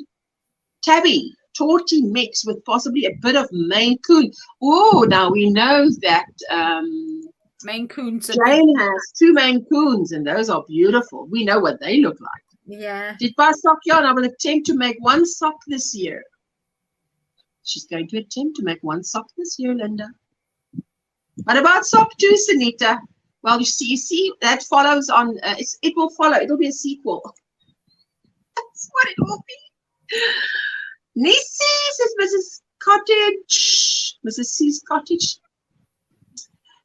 tabby, torty mix with possibly a bit of Maine Coon. Oh, now we know that Maine Coons. Jane has 2 Maine Coons, and those are beautiful. We know what they look like. Yeah. Did buy sock yarn. I will attempt to make 1 sock this year. She's going to attempt to make 1 sock this year, Linda. What about sock 2, Sunita? Well, you see, that follows on. It will follow. It'll be a sequel. That's what it will be. Nisi, says Mrs. Cottage. Mrs. C's Cottage.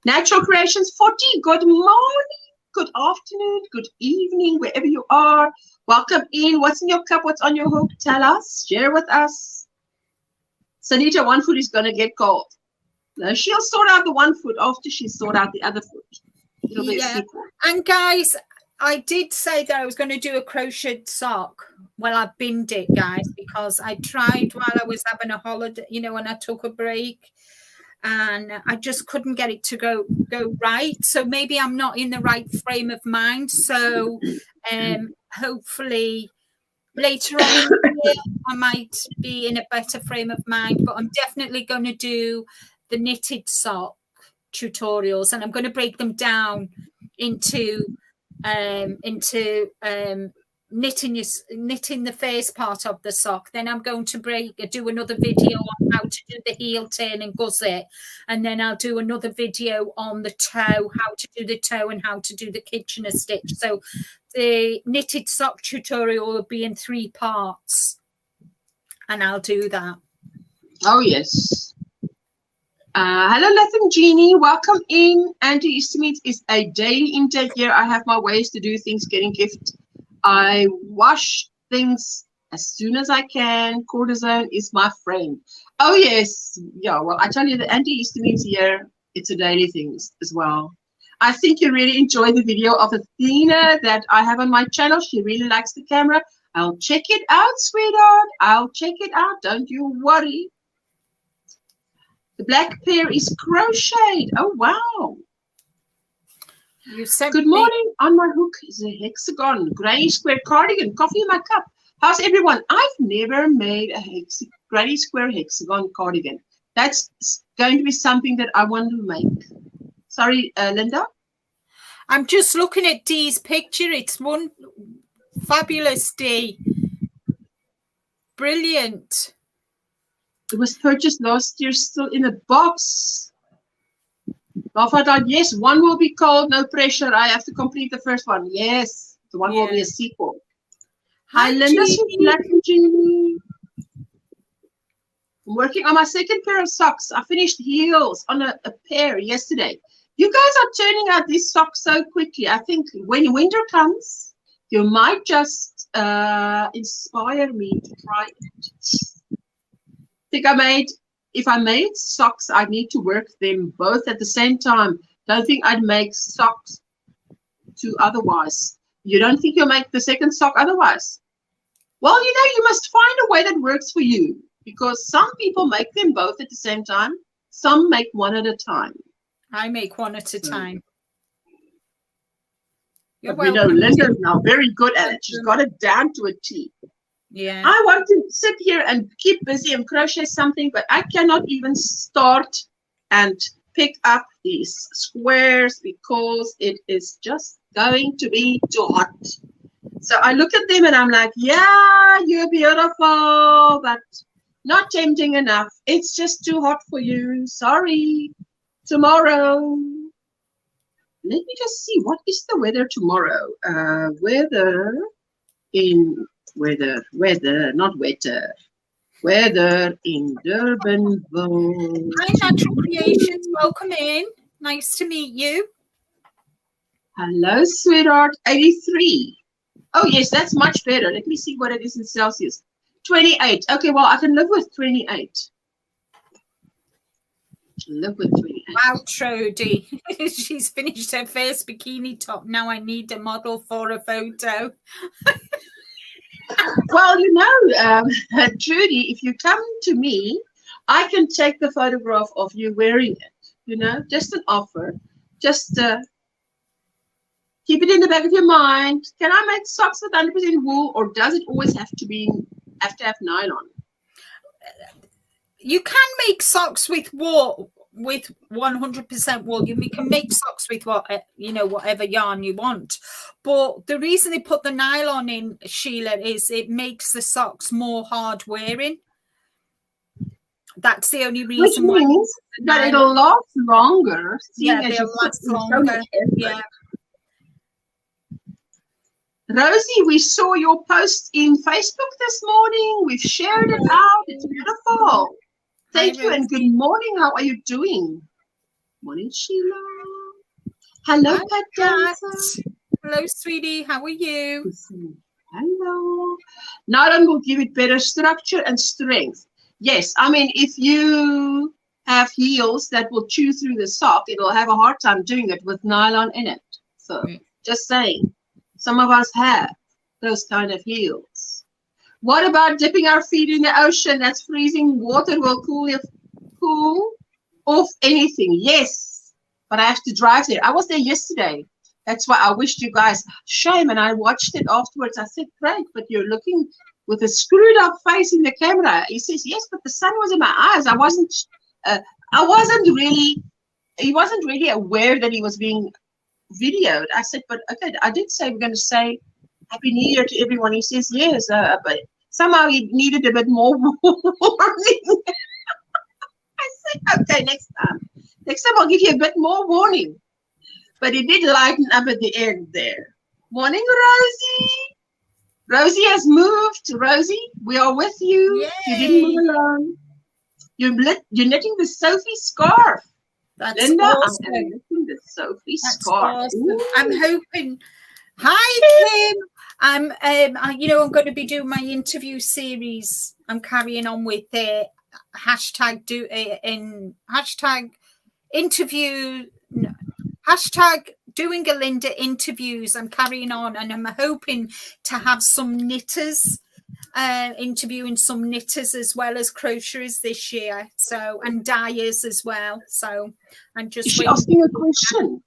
Natural Creations 40. Good morning. Good afternoon. Good evening, wherever you are. Welcome in. What's in your cup? What's on your hook? Tell us. Share with us. Sunita, one foot is going to get cold. No, she'll sort out the one foot after she sort out the other foot. It'll be a sequel. And guys, I did say that I was going to do a crocheted sock. Well, I binned it, guys, because I tried while I was having a holiday, you know, when I took a break, and I just couldn't get it to go right. So maybe I'm not in the right frame of mind. So hopefully later on in the year, I might be in a better frame of mind. But I'm definitely going to do the knitted sock tutorials, and I'm going to break them down into knitting the face part of the sock. Then I'm going to do another video on how to do the heel turn and gusset, and then I'll do another video on the toe, how to do the toe and how to do the Kitchener stitch. So the knitted sock tutorial will be in 3 parts, and I'll do that. Oh yes. Hello, Latham Jeannie. Welcome in. Anti-histamines is a daily intake here. I have my ways to do things, getting gift. I wash things as soon as I can. Cortisone is my friend. Oh, yes. Yeah, well, I tell you, the antihistamines here, it's a daily thing as well. I think you really enjoy the video of Athena that I have on my channel. She really likes the camera. I'll check it out, sweetheart. I'll check it out. Don't you worry. The black pair is crocheted. Oh, wow. Good morning. On my hook is a hexagon granny square cardigan. Coffee in my cup. How's everyone? I've never made a granny square hexagon cardigan. That's going to be something that I want to make. Sorry, Linda? I'm just looking at Dee's picture. It's one fabulous, Dee. Brilliant. It was purchased last year, still in a box. Yes, 1 will be called. No pressure. I have to complete the first one. Yes, the one will be a sequel. Hi, Linda. I'm working on my 2nd pair of socks. I finished heels on a pair yesterday. You guys are turning out these socks so quickly. I think when winter comes, you might just inspire me to try it. If I made socks, I need to work them both at the same time. Don't think I'd make socks to otherwise? You don't think you'll make the second sock otherwise? Well, you know, you must find a way that works for you, because some people make them both at the same time. Some make one at a time. I make one at a time. You're but we know Linda's now very good at it. She's got it down to a T. Yeah. I want to sit here and keep busy and crochet something, but I cannot even start and pick up these squares because it is just going to be too hot. So I look at them and I'm like, yeah, you're beautiful, but not tempting enough. It's just too hot for you. Sorry. Tomorrow. Let me just see, what is the weather tomorrow? Weather in Durbanville. Hi, Natural Creations. Welcome in. Nice to meet you. Hello, sweetheart. 83. Oh, yes, that's much better. Let me see what it is in Celsius. 28. Okay, well, I can live with 28. Live with 28. Wow, Trody. She's finished her first bikini top. Now I need a model for a photo. Well, you know, Trudy, if you come to me, I can take the photograph of you wearing it. You know, just an offer. Just keep it in the back of your mind. Can I make socks with 100% wool, or does it always have to have nylon? You can make socks with wool, with 100% wool. You can make socks with whatever yarn you want. But the reason they put the nylon in, Sheila, is it makes the socks more hard wearing. That's the only reason. Which means that it'll last longer. Yeah, they'll last longer. Yeah. Rosie, we saw your post in Facebook this morning. We've shared it out. It's beautiful. Thank you and good morning. How are you doing? Morning, Sheila. Hello, Pat Dancer. Hello, sweetie. How are you? Hello. Nylon will give it better structure and strength. Yes, I mean, if you have heels that will chew through the sock, it'll have a hard time doing it with nylon in it. So, just saying. Some of us have those kind of heels. What about dipping our feet in the ocean? That's freezing water will cool off anything. Yes, but I have to drive there. I was there yesterday. That's why I wished you guys shame. And I watched it afterwards. I said, Craig, but you're looking with a screwed up face in the camera. He says, yes, but the sun was in my eyes. He wasn't really aware that he was being videoed. I said, but okay, I did say we're going to say Happy New Year to everyone. He says, yes, but somehow he needed a bit more warning. I said, okay, next time I'll give you a bit more warning. But he did lighten up at the end there. Morning, Rosie. Rosie has moved. Rosie, we are with you. Yay. You didn't move alone. You're knitting the Sophie scarf. That's Linda, awesome. I'm knitting the Sophie scarf. Awesome. I'm hoping. Hi, Kim. I'm going to be doing my interview series. I'm carrying on with hashtag doing a Linda interviews. I'm carrying on, and I'm hoping to have some knitters, interviewing some knitters as well as crocheters this year. So, and dyers as well. So I'm just. Is she asking a question?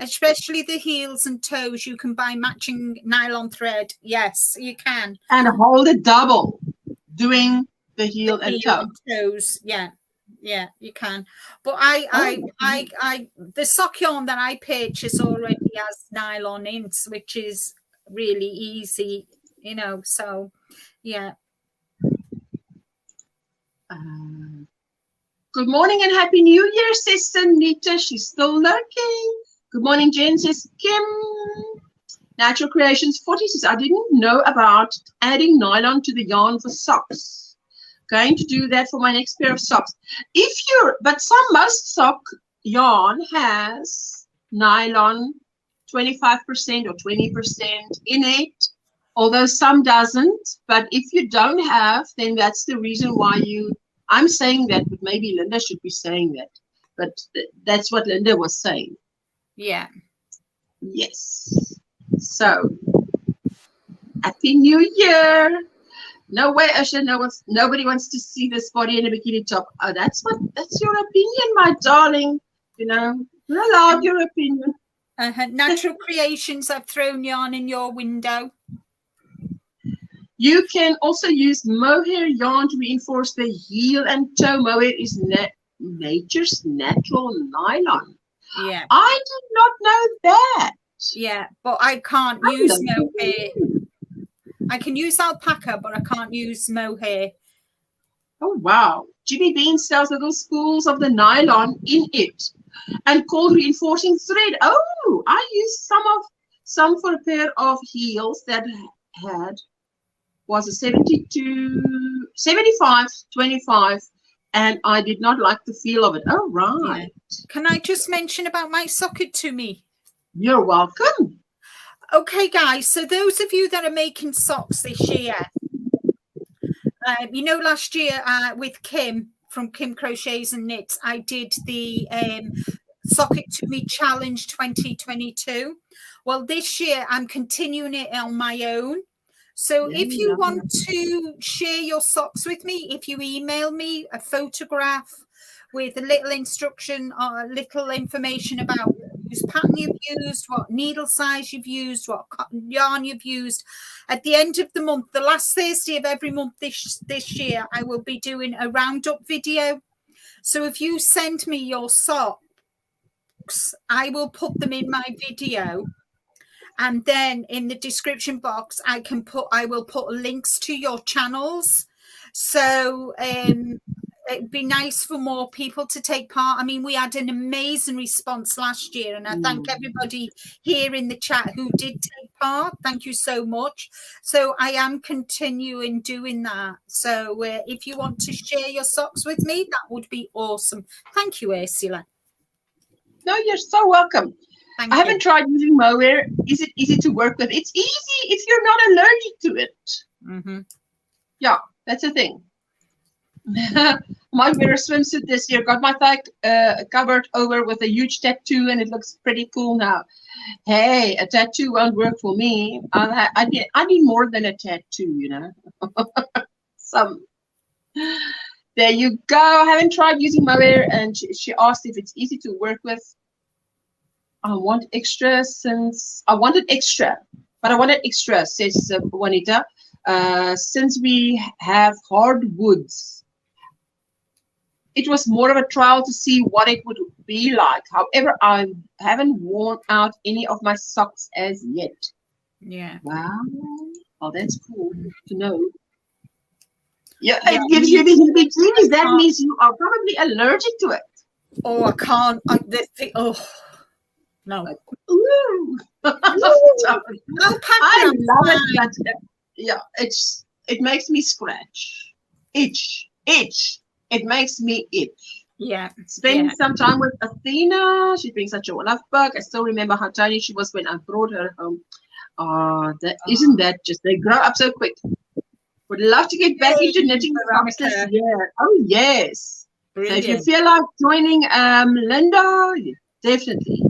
Especially the heels and toes, you can buy matching nylon thread. Yes, you can. And hold it double, doing the heel and toes. Yeah, you can. But the sock yarn that I purchase already has nylon in, which is really easy, So, yeah. Good morning and Happy New Year, Sister Nita. She's still lurking. Good morning, Jen, says Kim. Natural Creations 40 says, I didn't know about adding nylon to the yarn for socks. Going to do that for my next pair of socks. But most sock yarn has nylon 25% or 20% in it, although some doesn't. But if you don't have, then that's the reason why I'm saying that, but maybe Linda should be saying that. But that's what Linda was saying. Yeah. Yes. So, Happy New Year. No way, Usher. Nobody wants to see this body in a bikini top. Oh, that's your opinion, my darling. You know, you're allowed your opinion. Natural Creations, I've thrown yarn in your window. You can also use mohair yarn to reinforce the heel and toe. Mohair is nature's natural nylon. Yeah. I did not know that. Yeah, but I can't use mohair. I can use alpaca, but I can't use mohair. Oh, wow. Jimmy Bean sells little spools of the nylon in it and called reinforcing thread. Oh, I used some for a pair of heels that was a 75-25, and I did not like the feel of it. Oh, right. Yeah. Can I just mention about my socket to me? You're welcome. Okay, guys, so those of you that are making socks this year, you know, last year with Kim from Kim Crochets and Knits, I did the Socket to Me Challenge 2022. Well, this year I'm continuing it on my own. So if you want to share your socks with me, if you email me a photograph with a little instruction or a little information about whose pattern you've used, what needle size you've used, what cotton yarn you've used, at the end of the month, the last Thursday of every month this year, I will be doing a roundup video. So if you send me your socks, I will put them in my video. And then in the description box, I will put links to your channels. So it'd be nice for more people to take part. I mean, we had an amazing response last year, and I thank everybody here in the chat who did take part. Thank you so much. So I am continuing doing that. So if you want to share your socks with me, that would be awesome. Thank you, Ursula. No, you're so welcome. Thank I you. haven't tried using mohair. Is it easy to work with? It's easy if you're not allergic to it. Mm-hmm. Yeah, that's the thing. Might wear a swimsuit this year. Got my thigh covered over with a huge tattoo, and it looks pretty cool now. Hey, a tattoo won't work for me. I need more than a tattoo, you know. There you go. I haven't tried using mohair, and she asked if it's easy to work with. I want extra I wanted extra, says Juanita, since we have hardwoods. It was more of a trial to see what it would be like. However, I haven't worn out any of my socks as yet. Yeah. Wow. Oh, that's cool to know. Yeah, it gives you the heebie-jeebies. That means you are probably allergic to it. Oh, I can't. No. Ooh. I love it. But, yeah, it makes me scratch, itch. It makes me itch. Yeah. Spending some time with Athena. She's being such a love bug. I still remember how tiny she was when I brought her home. Isn't that just, they grow up so quick. Would love to get back into knitting this year. Oh, yes. Brilliant. So if you feel like joining Linda, definitely.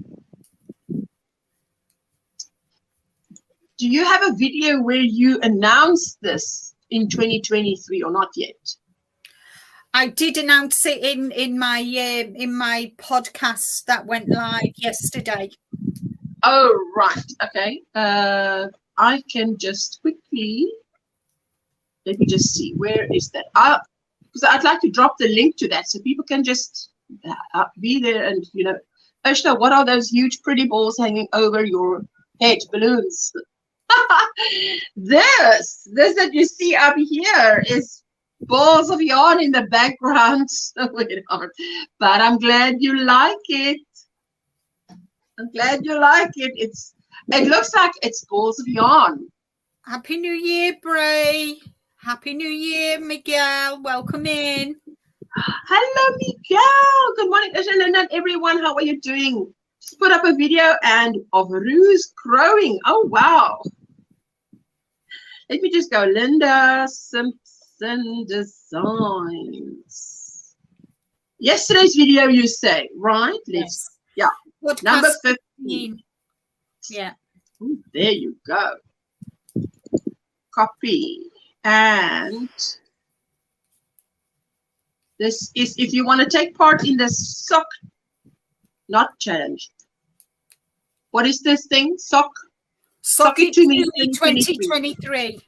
Do you have a video where you announced this in 2023 or not yet? I did announce it in my podcast that went live yesterday. Oh, right. Okay. I can just quickly, let me just see, where is that? Because I'd like to drop the link to that so people can just be there and, you know, Ashna, what are those huge pretty balls hanging over your head? Balloons. This that you see up here is balls of yarn in the background. But I'm glad you like it. I'm glad you like it. It looks like it's balls of yarn. Happy New Year, Bray. Happy New Year, Miguel. Welcome in. Hello, Miguel. Good morning, Linda, and everyone. How are you doing? Just put up a video of Rue's crowing. Oh, wow. Let me just go. Linda Simpson Designs. Yesterday's video, you say, right? Yes. Yeah. What number 15. Yeah. Ooh, there you go. Copy. And this is if you want to take part in the sock not challenge. What is this thing? Sock It to me 2023.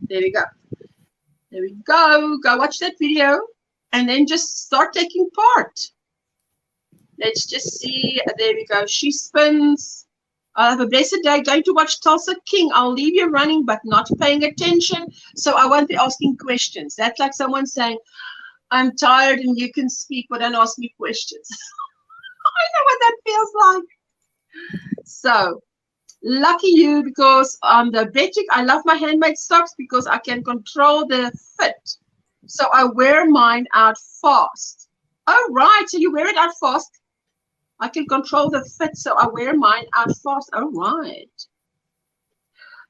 There we go. There we go. Go watch that video and then just start taking part. Let's just see. There we go. She spins. I'll have a blessed day. Going to watch Tulsa King. I'll leave you running but not paying attention. So I won't be asking questions. That's like someone saying, I'm tired and you can speak, but don't ask me questions. I know what that feels like. So, lucky you, because on the Betic, I love my handmade socks because I can control the fit. So I wear mine out fast. Oh, right. So you wear it out fast. I can control the fit, so I wear mine out fast. Oh, right.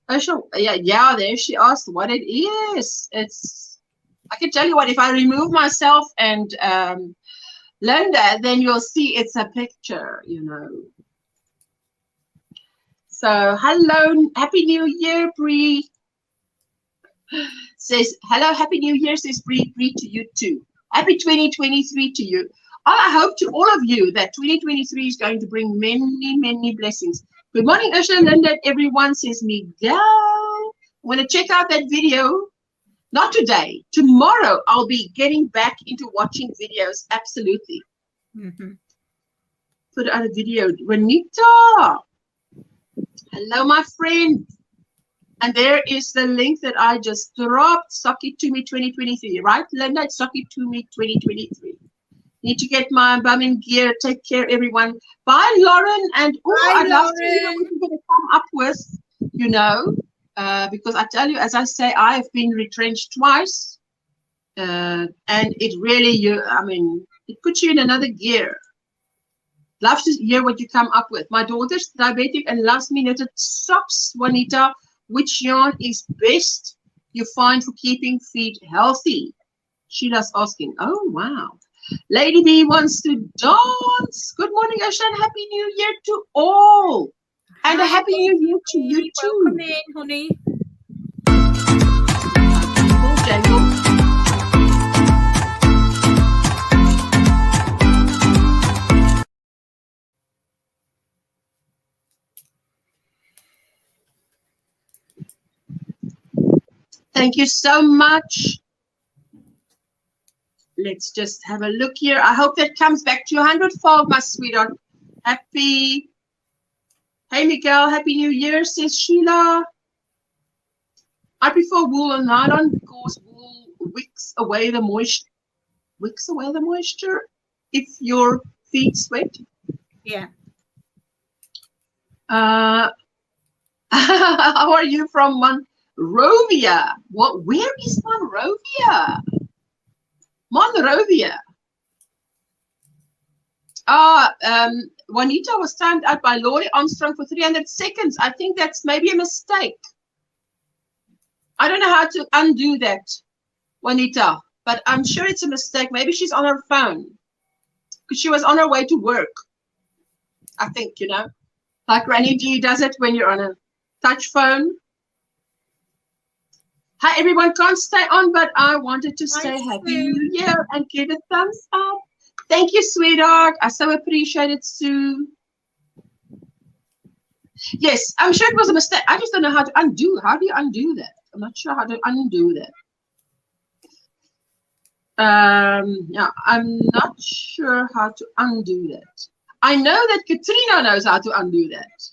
Oh, sure. Yeah, there she asked what it is. I can tell you what, if I remove myself and Linda, then you'll see it's a picture, you know. So, hello, Happy New Year, Bree. Says, hello, Happy New Year, says Bree to you too. Happy 2023 to you. I hope to all of you that 2023 is going to bring many, many blessings. Good morning, Ursula, Linda, everyone, says Miguel. I'm going to check out that video. Not today. Tomorrow, I'll be getting back into watching videos. Absolutely. Put out a video. Renita. Hello, my friend. And there is the link that I just dropped. Sock It To Me 2023. Right, Linda? It's Sock It To Me 2023. Need to get my bumming gear. Take care, everyone. Bye, Lauren. And I'd love to hear what you're going to come up with, you know. Because I tell you, as I say, I have been retrenched twice, and it really, I mean, it puts you in another gear. Love to hear what you come up with. My daughter's diabetic and loves me knitted socks. Juanita, which yarn is best you find for keeping feet healthy? Sheila's asking. Oh, wow. Lady B wants to dance. Good morning, Ocean. Happy New Year to all. And a Happy New Year to you too. Welcome in, honey. Thank you so much. Let's just have a look here. I hope that comes back to 100-fold, my sweetheart. Happy. Hey, Miguel. Happy New Year, says Sheila. I prefer wool and nylon because wool wicks away the moisture. Wicks away the moisture if your feet sweat. Yeah. How are you from Monrovia? What? Where is Monrovia? Monrovia. Juanita was timed out by Laurie Armstrong for 300 seconds. I think that's maybe a mistake. I don't know how to undo that, Juanita, but I'm sure it's a mistake. Maybe she's on her phone because she was on her way to work. I think, you know, like Granny G does it when you're on a touch phone. Hi, everyone. Can't stay on, but I wanted to say Happy New Year and give a thumbs up. Thank you, sweetheart. I so appreciate it, Sue. Yes, I'm sure it was a mistake. I just don't know how to undo. How do you undo that? I'm not sure how to undo that. Yeah, I'm not sure how to undo that. I know that Katrina knows how to undo that.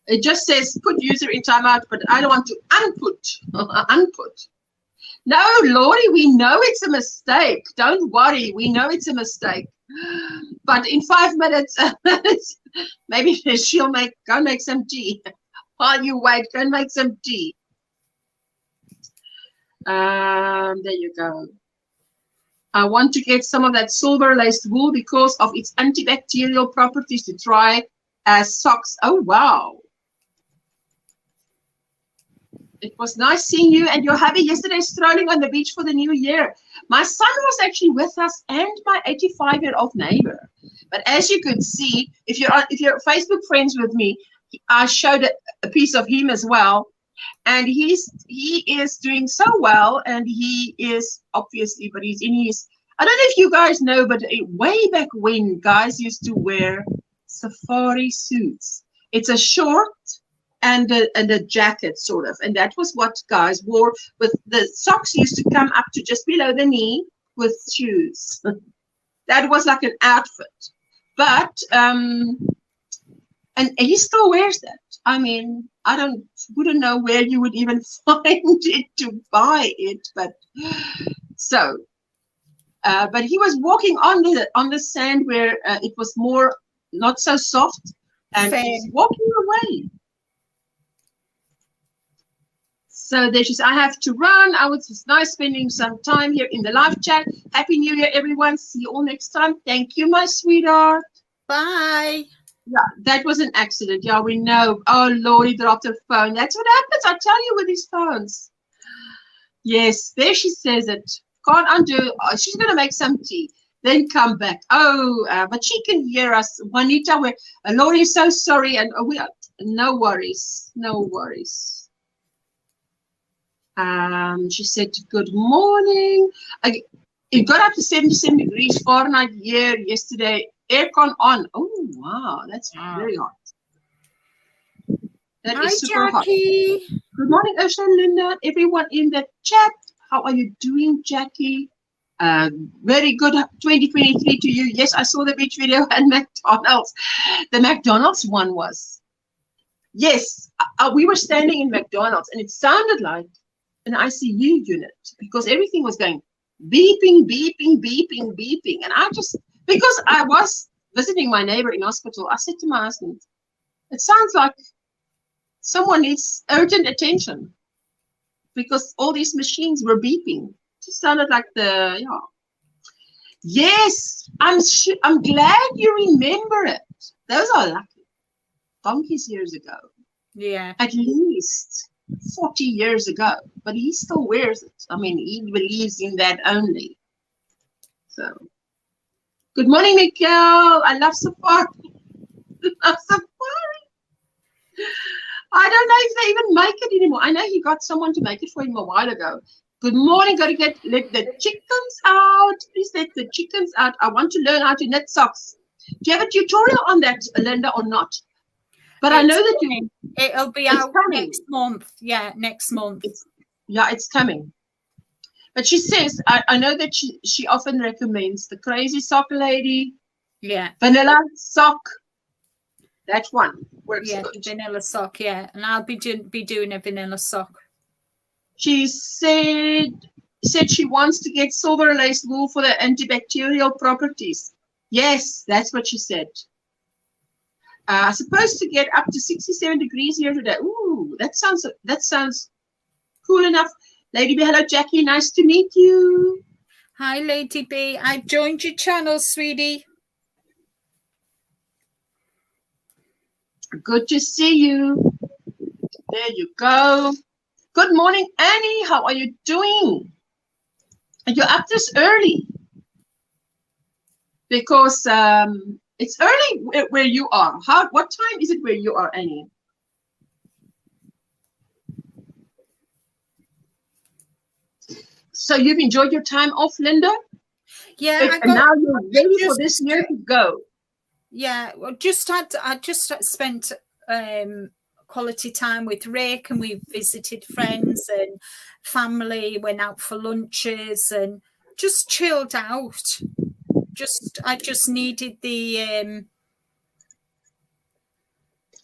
It just says put user in timeout, but I don't want to unput. No, Laurie, we know it's a mistake. Don't worry, we know it's a mistake. But in 5 minutes, maybe she'll go make some tea. While you wait, go and make some tea. There you go. I want to get some of that silver laced wool because of its antibacterial properties to try as socks. Oh, wow. It was nice seeing you and your hubby yesterday strolling on the beach for the new year. My son was actually with us and my 85-year-old neighbor. But as you could see, if you're Facebook friends with me, I showed a piece of him as well. And he is doing so well, and he is obviously, but he's in his, I don't know if you guys know, but way back when guys used to wear safari suits. It's a short and a jacket sort of, and that was what guys wore. With the socks used to come up to just below the knee with shoes. That was like an outfit. But and he still wears that. I mean, wouldn't know where you would even find it to buy it, but so. But he was walking on the sand where it was more not so soft, and he's walking away. So there she says, I have to run. It's nice spending some time here in the live chat. Happy New Year, everyone. See you all next time. Thank you, my sweetheart. Bye. Yeah, that was an accident. Yeah, we know. Oh, Lord, he dropped her phone. That's what happens, I tell you, with these phones. Yes, there she says it. Can't undo. Oh, she's going to make some tea. Then come back. Oh, but she can hear us. Juanita, Lord is so sorry. And we are, no worries. No worries. She said, good morning. It got up to 77 degrees Fahrenheit here yesterday. Aircon on. Oh, wow. That's very hot. That is super Jackie. Hot. Good morning, Ursula and Linda. Everyone in the chat. How are you doing, Jackie? Very good 2023 to you. Yes, I saw the beach video and McDonald's. The McDonald's one was. Yes, we were standing in McDonald's and it sounded like an ICU unit because everything was going beeping, beeping, beeping, beeping. And because I was visiting my neighbor in hospital, I said to my husband, it sounds like someone needs urgent attention because all these machines were beeping. It just sounded like Yes, I'm glad you remember it. Those are lucky. Donkeys years ago. Yeah. At least 40 years ago. But he still wears it. I mean, he believes in that only. So. Good morning, Mikhail. I love safari. Love safari. I don't know if they even make it anymore. I know he got someone to make it for him a while ago. Good morning. Got to let the chickens out. Please let the chickens out. I want to learn how to knit socks. Do you have a tutorial on that, Linda, or not? But I know that it'll be out next month. Yeah, next month. It's coming. But she says, I know that she often recommends the Crazy Sock Lady. Yeah. Vanilla sock. That one works good. Vanilla sock, yeah. And I'll be doing a vanilla sock. She said she wants to get silver lace wool for the antibacterial properties. Yes, that's what she said. Supposed to get up to 67 degrees here today. Ooh, that sounds cool enough. Lady B, hello, Jackie. Nice to meet you. Hi, Lady B. I've joined your channel, sweetie. Good to see you. There you go. Good morning, Annie. How are you doing? Are you up this early? Because it's early where you are. What time is it where you are, Annie? So you've enjoyed your time off, Linda? Yeah. And now you're ready for this year to go. Yeah, well, I just spent quality time with Rick, and we visited friends and family, went out for lunches and just chilled out. I just needed the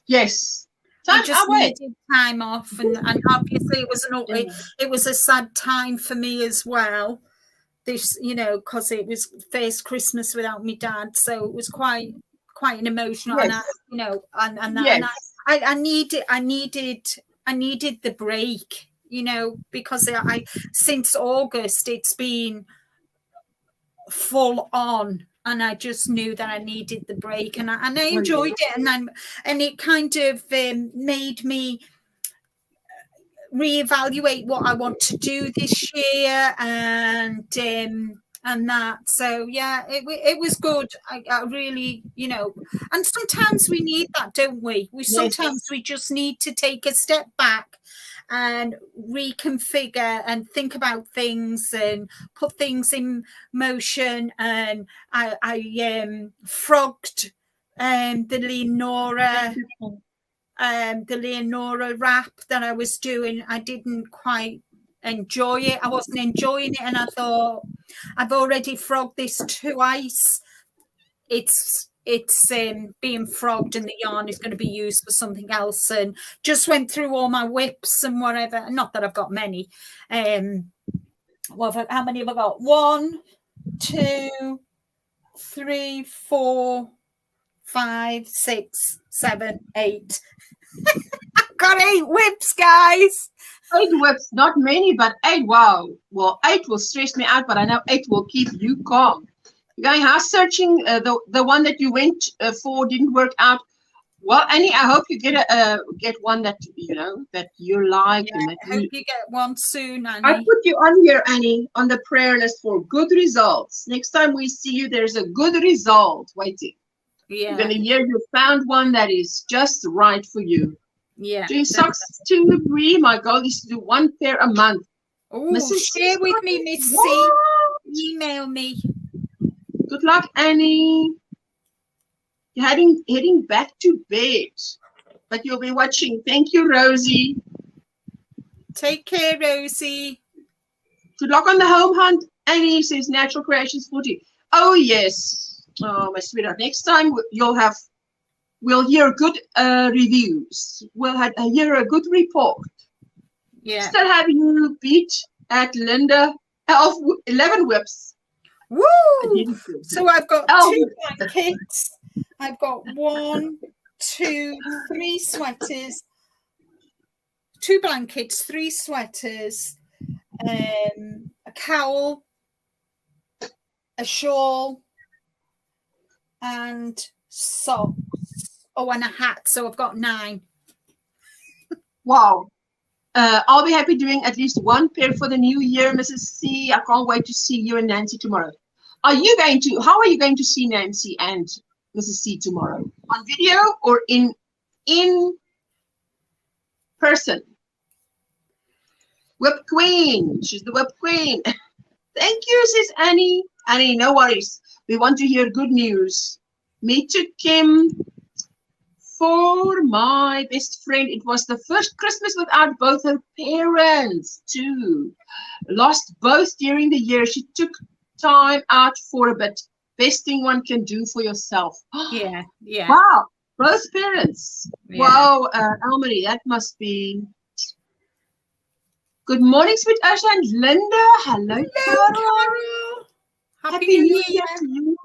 yes. I just needed time off, and obviously it was a sad time for me as well. This, because it was first Christmas without my dad, so it was quite an emotional. Yes. And I needed the break, because since August it's been full on. And I just knew that I needed the break, and I enjoyed it, and it kind of made me reevaluate what I want to do this year, and that. So yeah, it was good. I really, you know, and sometimes we need that, don't we? Sometimes we just need to take a step back and reconfigure and think about things and put things in motion. And I frogged the Leonora wrap that I was doing. I didn't quite enjoy it. I wasn't enjoying it, and I thought, I've already frogged this twice. It's being frogged, and the yarn is going to be used for something else. And just went through all my whips and whatever. Not that I've got many. How many have I got? 1, 2, 3, 4, 5, 6, 7, 8. I've got 8 whips, guys. 8 whips, not many, but 8. Wow. Well, 8 will stress me out, but I know 8 will keep you calm. You're going house searching. The one that you went for didn't work out. Well, Annie, I hope you get one that that you like. Yeah, and that I hope you get one soon, Annie. I put you on here, Annie, on the prayer list for good results. Next time we see you, there's a good result waiting. Yeah. You're going to hear you found one that is just right for you. Yeah. Doing socks to Brie. My goal is to do 1 pair a month. Oh, share with me, Miss C. Email me. Good luck, Annie. You're heading back to bed, but you'll be watching. Thank you, Rosie. Take care, Rosie. Good luck on the home hunt. Annie says Natural Creations 40. Oh, yes. Oh, my sweetheart. Next time we'll hear good reviews. We'll hear a good report. Yeah. Still have you beat at Linda 11 whips. Woo! So I've got 2 blankets. I've got 1, 2, 3 sweaters. 2 blankets, 3 sweaters, a cowl, a shawl, and socks. Oh, and a hat. So I've got 9. Wow. I'll be happy doing at least 1 pair for the new year, Mrs. C. I can't wait to see you and Nancy tomorrow. How are you going to see Nancy and Mrs. C tomorrow? On video or in person? Whip Queen. She's the Whip Queen. Thank you, says Annie. Annie, no worries. We want to hear good news. Me too, Kim. For my best friend, it was the first Christmas without both her parents, too. Lost both during the year. She took time out for a bit. Best thing one can do for yourself. Yeah, yeah. Wow, both parents. Yeah. Wow, Elmarie, that must be. Good morning, sweet Asha and Linda. Hello, Carol. Happy New Year to you.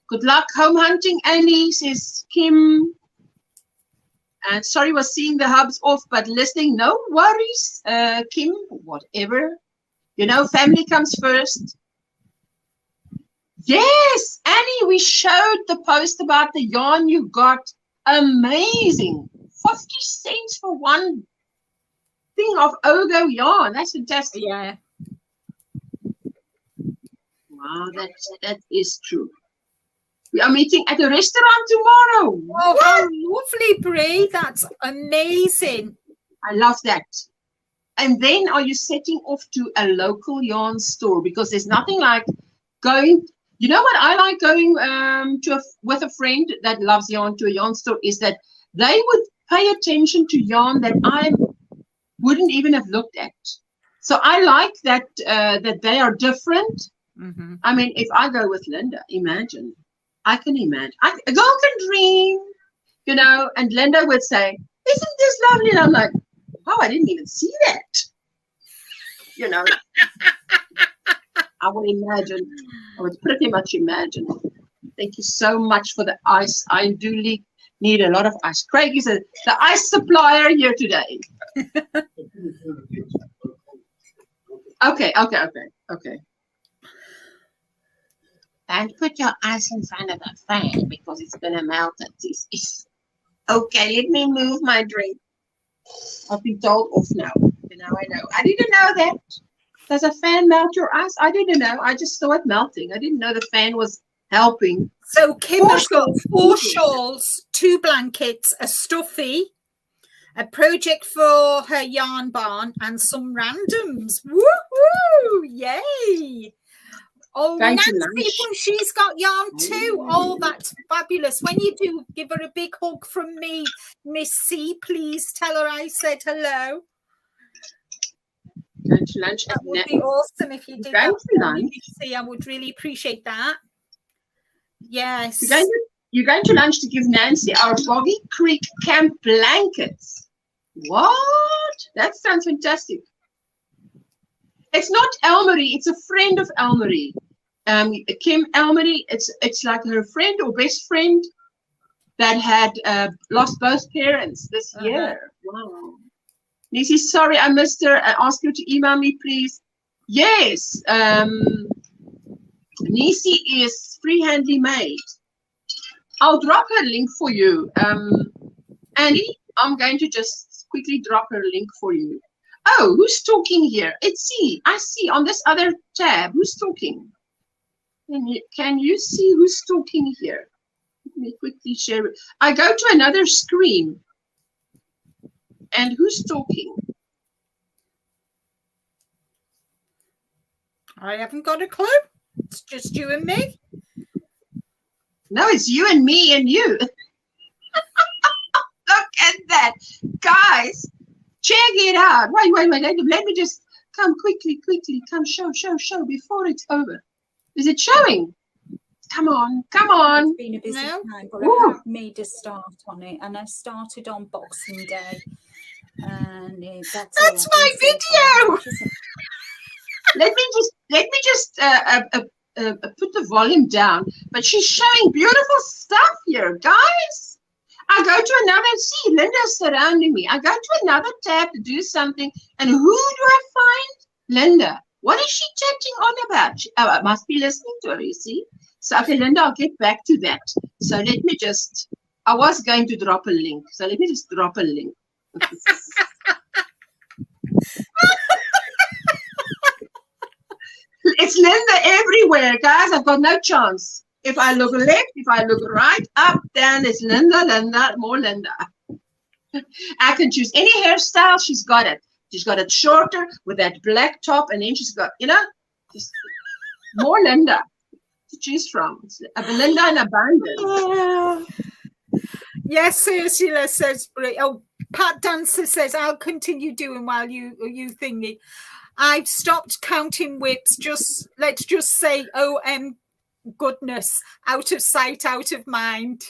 Good luck home hunting, Annie, says Kim. And sorry, was seeing the hubs off, but listening. No worries, Kim. Whatever. You know, family comes first. Yes, Annie, we showed the post about the yarn you got. Amazing. 50 cents for one thing of Ogo yarn. That's fantastic. Yeah. Wow, that is true. We are meeting at a restaurant tomorrow. Oh, how lovely, Brie. That's amazing. I love that. And then are you setting off to a local yarn store? Because there's nothing like going. You know what I like going with a friend that loves yarn to a yarn store is that they would pay attention to yarn that I wouldn't even have looked at. So I like that that they are different. Mm-hmm. I mean, if I go with Linda, imagine. I can imagine. A girl can dream, you know, and Linda would say, isn't this lovely? And I'm like, oh, I didn't even see that. You know, I would imagine. I would pretty much imagine. Thank you so much for the ice. I do need a lot of ice. Craig is the ice supplier here today. Okay. And put your ice in front of the fan because it's going to melt it. Okay, let me move my drink. I've been told off now. Now I know. I didn't know that. Does a fan melt your ice? I didn't know. I just saw it melting. I didn't know the fan was helping. So Kim has got 4 shawls, 2 blankets, a stuffy, a project for her yarn barn, and some randoms. Woohoo! Yay! Oh, Nancy, she's got yarn too. Oh, that's fabulous. When you do, give her a big hug from me, Miss C. Please tell her I said hello. Going to lunch. That would be awesome if you did that for me, Miss C. I would really appreciate that. Yes. You're going to lunch to give Nancy our Boggy Creek Camp blankets. What? That sounds fantastic. It's not Elmarie. It's a friend of Elmarie. Kim Elmarie. It's like her friend or best friend that had lost both parents this year. Wow. Nisi, sorry I missed her. I asked you to email me, please. Yes. Nisi is freehandly made. I'll drop her link for you. Annie, I'm going to just quickly drop her link for you. Oh, who's talking here? It's C. I see on this other tab. Who's talking? Can you see who's talking here? Let me quickly share it. I go to another screen. And who's talking? I haven't got a clue. It's just you and me. No, it's you and me and you. Look at that. Guys, check it out. Wait. Let me just come quickly. Come show before it's over. Is it showing? Come on. It's been a busy time, but I have made a start on it, and I started on Boxing Day. And that's my video. Let me just put the volume down. But she's showing beautiful stuff here, guys. I go to another. See, Linda's surrounding me. I go to another tab to do something, and who do I find? Linda. What is she chatting on about? I must be listening to her. You see. So okay, Linda, I'll get back to that. So let me just. I was going to drop a link. So let me just drop a link. It's Linda everywhere, guys. I've got no chance. If I look left, if I look right, up, down, it's Linda, more Linda. I can choose any hairstyle. She's got it. She's got it shorter with that black top, and then she's got, just more Linda to choose from. It's a Linda in abundance. Yes, Ursula says, oh, Pat Dancer says, I'll continue doing while you thingy. I've stopped counting whips. Let's just say, goodness, out of sight, out of mind.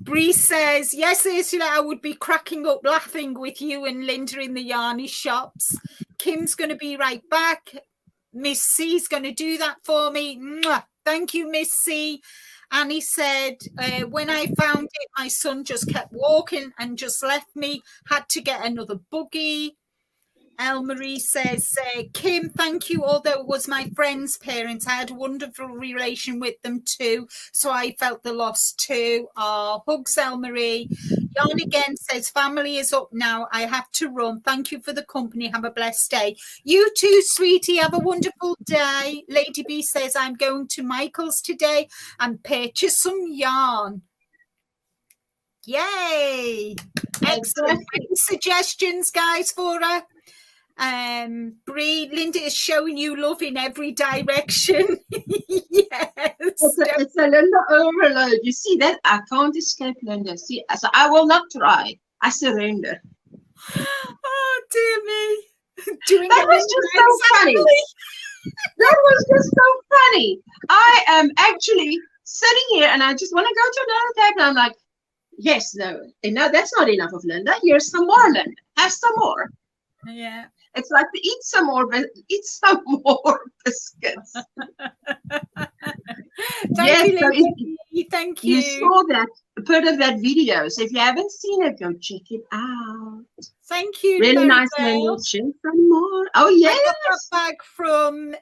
Bree says, yes, Ursula, I would be cracking up laughing with you and Linda in the yarny shops. Kim's going to be right back. Miss C's going to do that for me. Mwah. Thank you, Miss C. Annie said, when I found it, my son just kept walking and just left me. Had to get another buggy. Elmarie says, Kim, thank you. Although it was my friend's parents, I had a wonderful relation with them too. So I felt the loss too. Hugs, Elmarie. Yarn again says, family is up now. I have to run. Thank you for the company. Have a blessed day. You too, sweetie. Have a wonderful day. Lady B says, I'm going to Michael's today and purchase some yarn. Yay. Excellent. Any suggestions, guys, for her? Bree, Linda is showing you love in every direction. Yes. It's a Linda overload. You see that? I can't escape Linda. See, so I will not try. I surrender. Oh, dear me. That was just so funny. That was just so funny. I am actually sitting here and I just want to go to another tab and I'm like, yes, no, that's not enough of Linda. Here's some more, Linda. Have some more. Yeah. It's like to eat some more biscuits. Thank you, Linda. Thank you. You saw that part of that video. So if you haven't seen it, go check it out. Thank you. Really nice, Linda. Share some more. Oh, yes. I got that bag from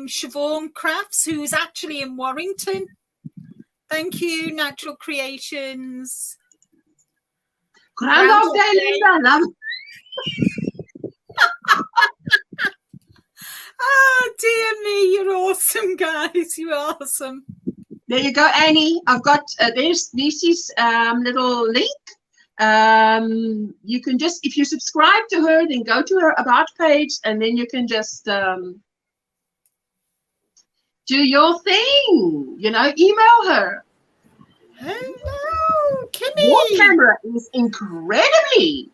Siobhan Crafts, who's actually in Warrington. Thank you, Natural Creations. Groundhog Day, Linda. Love it. Oh dear me, you're awesome, guys. You're awesome. There you go, Annie. I've got there's Nisi's little link. You can just, if you subscribe to her, then go to her about page, and then you can just do your thing. You know, email her. Hello, Kimmy. Your camera is incredibly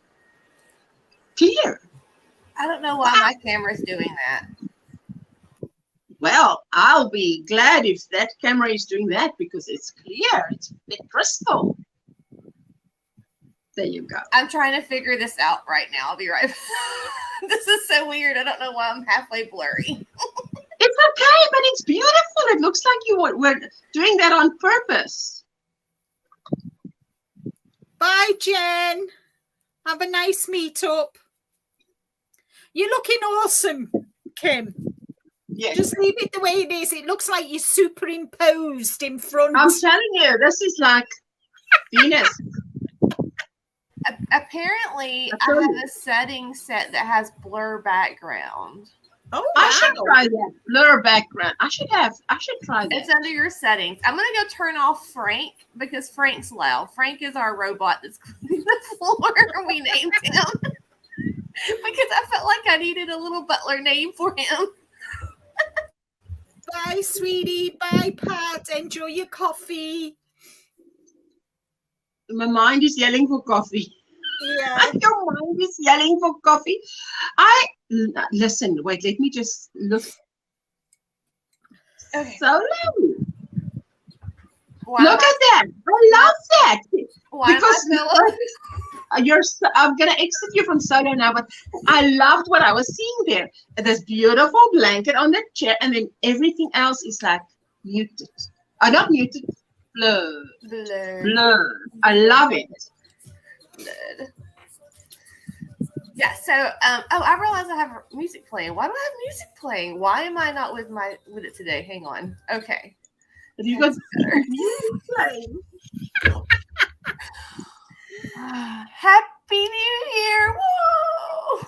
clear. I don't know why my camera's doing that. Well, I'll be glad if that camera is doing that because it's clear. It's crystal. There you go. I'm trying to figure this out right now. I'll be right back. This is so weird. I don't know why I'm halfway blurry. It's okay, but it's beautiful. It looks like you were doing that on purpose. Bye, Jen. Have a nice meetup. You're looking awesome, Kim. Yes. Just leave it the way it is. It looks like you're superimposed in front. I'm telling you, this is like Venus. Apparently, I have a setting set that has blur background. Oh, wow. I should try that blur background. I should try that. It's under your settings. I'm gonna go turn off Frank because Frank's loud. Frank is our robot that's cleaning the floor. We named him because I felt like I needed a little butler name for him. Bye, sweetie. Bye, Pat. Enjoy your coffee. My mind is yelling for coffee. Yeah. Your mind is yelling for coffee. Listen, wait, let me just look. Okay. So lovely. Why Look at that. I love that. Why Because I'm gonna exit you from solo now, but I loved what I was seeing there. This beautiful blanket on the chair, and then everything else is like muted. Not muted, blurred. Blurred. I love it. Blurred. Yeah, so I realized I have music playing. Why do I have music playing? Why am I not with it today? Hang on. Okay. You got music playing. Happy New Year! Whoa!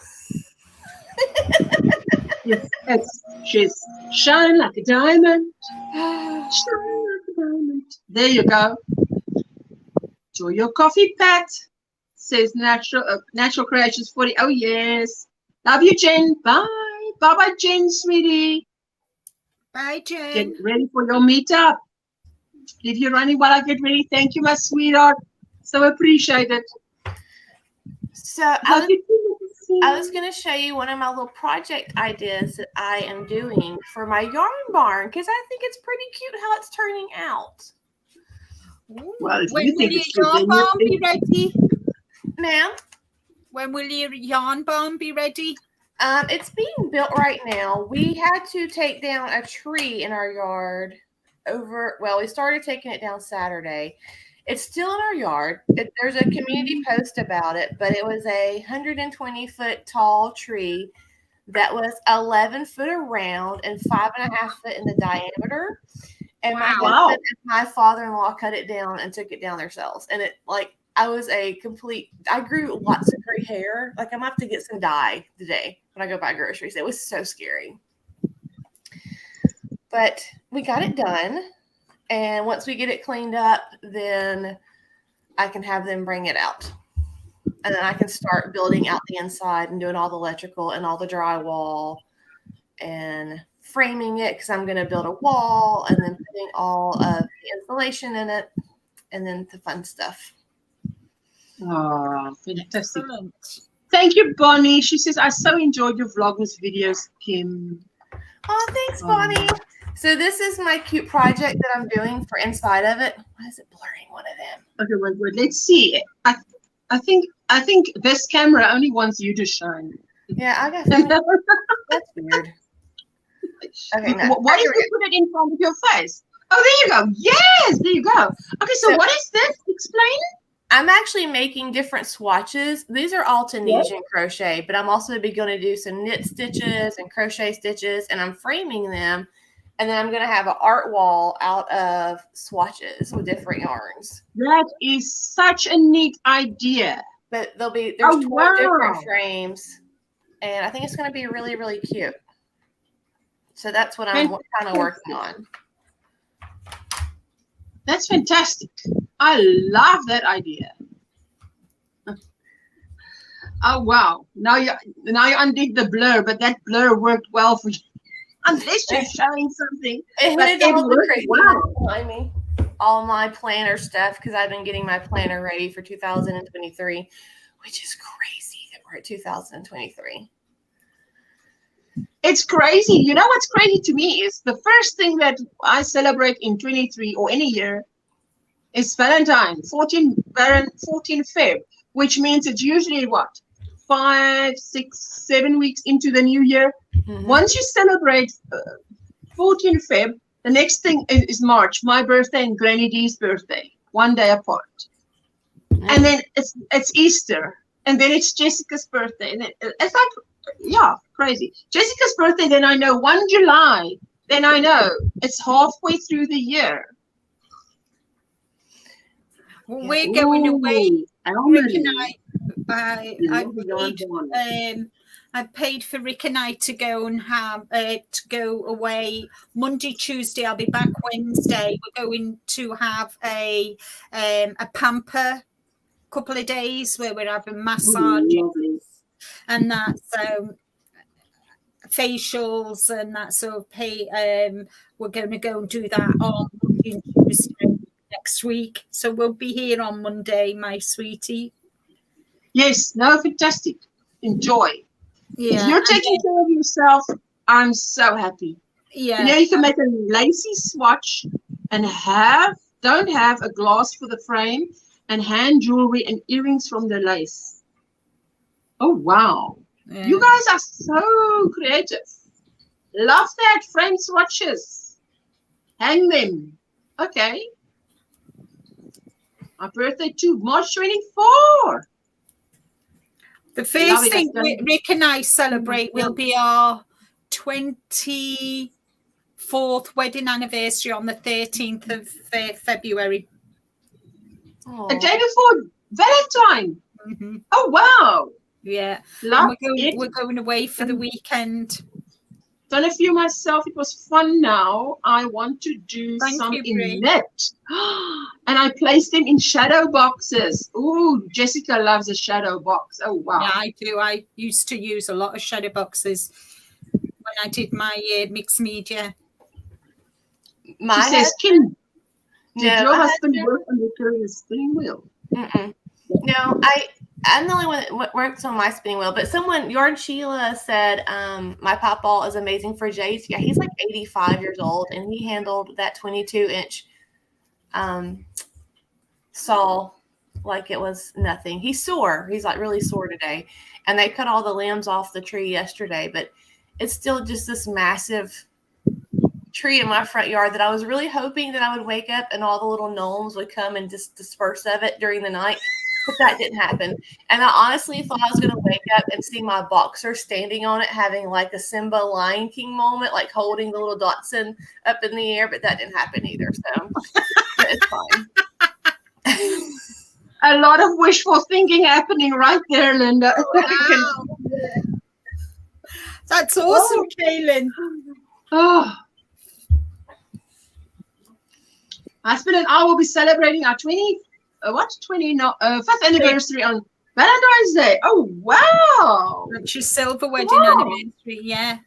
She's shine like a diamond. Shine like a diamond. There you go. Enjoy your coffee, Pat. Says Natural Creations 40. Oh yes. Love you, Jen. Bye. Bye, Jen, sweetie. Bye, Jen. Get ready for your meetup. Leave you running while I get ready. Thank you, my sweetheart. So appreciate it. So I was going to show you one of my little project ideas that I am doing for my yarn barn because I think it's pretty cute how it's turning out. Well, if when you will think your it's good, yarn then barn you be ready? Ma'am? When will your yarn barn be ready? It's being built right now. We had to take down a tree in our yard we started taking it down Saturday. It's still in our yard. There's a community post about it, but it was a 120-foot tall tree that was 11 foot around and 5.5 foot in the diameter. And my husband and my father-in-law cut it down and took it down themselves. And I grew lots of gray hair. Like I'm gonna have to get some dye today when I go buy groceries. It was so scary. But we got it done. And once we get it cleaned up, then I can have them bring it out. And then I can start building out the inside and doing all the electrical and all the drywall and framing it because I'm going to build a wall and then putting all of the insulation in it and then the fun stuff. Oh, fantastic. Thank you, Bonnie. She says, I so enjoyed your Vlogmas videos, Kim. Oh, thanks, Bonnie. So this is my cute project that I'm doing for inside of it. Why is it blurring one of them? Okay, wait. Let's see. I think this camera only wants you to shine. Yeah, I got that. That's weird. Okay, no. What if you put it in front of your face? Oh, there you go. Yes, there you go. Okay, so what is this? Explain. I'm actually making different swatches. These are all Tunisian crochet, but I'm also going to do some knit stitches and crochet stitches, and I'm framing them. And then I'm going to have an art wall out of swatches with different yarns. That is such a neat idea. But there's 12 wow. different frames, and I think it's going to be really, really cute. So that's what I'm kind of working on. That's fantastic. I love that idea. Oh wow! Now you undid the blur, but that blur worked well for you. Unless you're showing something, but it worked well. Behind me, all my planner stuff, because I've been getting my planner ready for 2023, which is crazy that we're at 2023. It's crazy. You know what's crazy to me is the first thing that I celebrate in 23 or any year is Valentine, 14 Feb, which means it's usually what? 5, 6, 7 weeks into the new year. Mm-hmm. Once you celebrate 14 Feb, the next thing is March, my birthday and Granny D's birthday, one day apart. Mm-hmm. And then it's Easter, and then it's Jessica's birthday. And it's like, yeah, crazy. Jessica's birthday, then I know 1 July, then I know it's halfway through the year. Well, we're going away. Rick and I paid for Rick and I to go and to go away Monday, Tuesday. I'll be back Wednesday. We're going to have a pamper couple of days where we're having massages and that, so facials and that sort of we're going to go and do that on Monday and Tuesday next week. So we'll be here on Monday, my sweetie. Yes, no, fantastic. Enjoy. Yeah. If you're taking care of yourself, I'm so happy. Yeah. You know, you can make a lacy swatch and don't have a glass for the frame and hand jewelry and earrings from the lace. Oh, wow. Yeah. You guys are so creative. Love that. Frame swatches. Hang them. Okay. My birthday too, March 24. The first thing Rick and I celebrate will be our 24th wedding anniversary on the 13th of February. A day before Valentine. Mm-hmm. Oh, wow. Yeah. We're going away for the weekend. Done a few myself. It was fun now. I want to do some in net. And I placed them in shadow boxes. Oh, Jessica loves a shadow box. Oh, wow. Yeah, I do. I used to use a lot of shadow boxes when I did my mixed media. She says, Kim, did your husband work on the carrying spinning wheel? Mm-mm. No, I'm the only one that works on my spinning wheel, but Yarn Sheila said, my papa is amazing for Jay's. Yeah, he's like 85 years old, and he handled that 22-inch saw like it was nothing. He's sore. He's like really sore today. And they cut all the limbs off the tree yesterday, but it's still just this massive tree in my front yard that I was really hoping that I would wake up and all the little gnomes would come and just disperse of it during the night. But that didn't happen. And I honestly thought I was going to wake up and see my boxer standing on it, having like a Simba Lion King moment, like holding the little Dotson up in the air. But that didn't happen either. So it's fine. A lot of wishful thinking happening right there, Linda. Wow. That's awesome, Kaylin. Oh. Husband and I will be celebrating our 5th anniversary on Valentine's Day. Oh, wow. That's your silver wedding anniversary, yeah.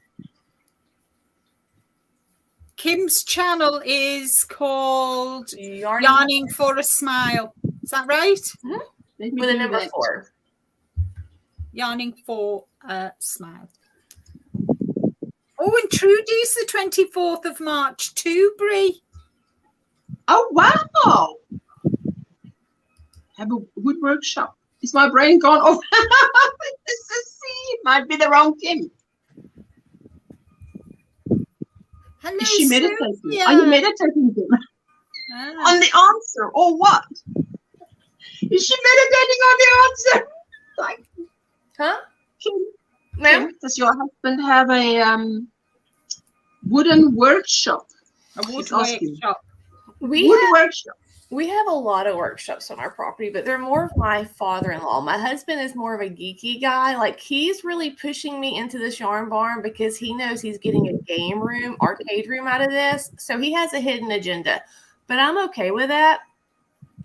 Kim's channel is called Yarning for a Smile. Is that right? Mm-hmm. With a number 4. Yarning for a Smile. Oh, and Trudy's the 24th of March too, Brie. Oh, wow. Have a wood workshop. Is my brain gone off? Might be the wrong Kim. Hello, is she meditating? Sophia. Are you meditating, Kim? On the answer or what? Is she meditating on the answer? Like, huh? Kim, does your husband have a wooden workshop? A wood workshop. Workshop. We have a lot of workshops on our property, but they're more of my father-in-law. My husband is more of a geeky guy. Like, he's really pushing me into this yarn barn because he knows he's getting a game room, arcade room out of this. So he has a hidden agenda, but I'm okay with that.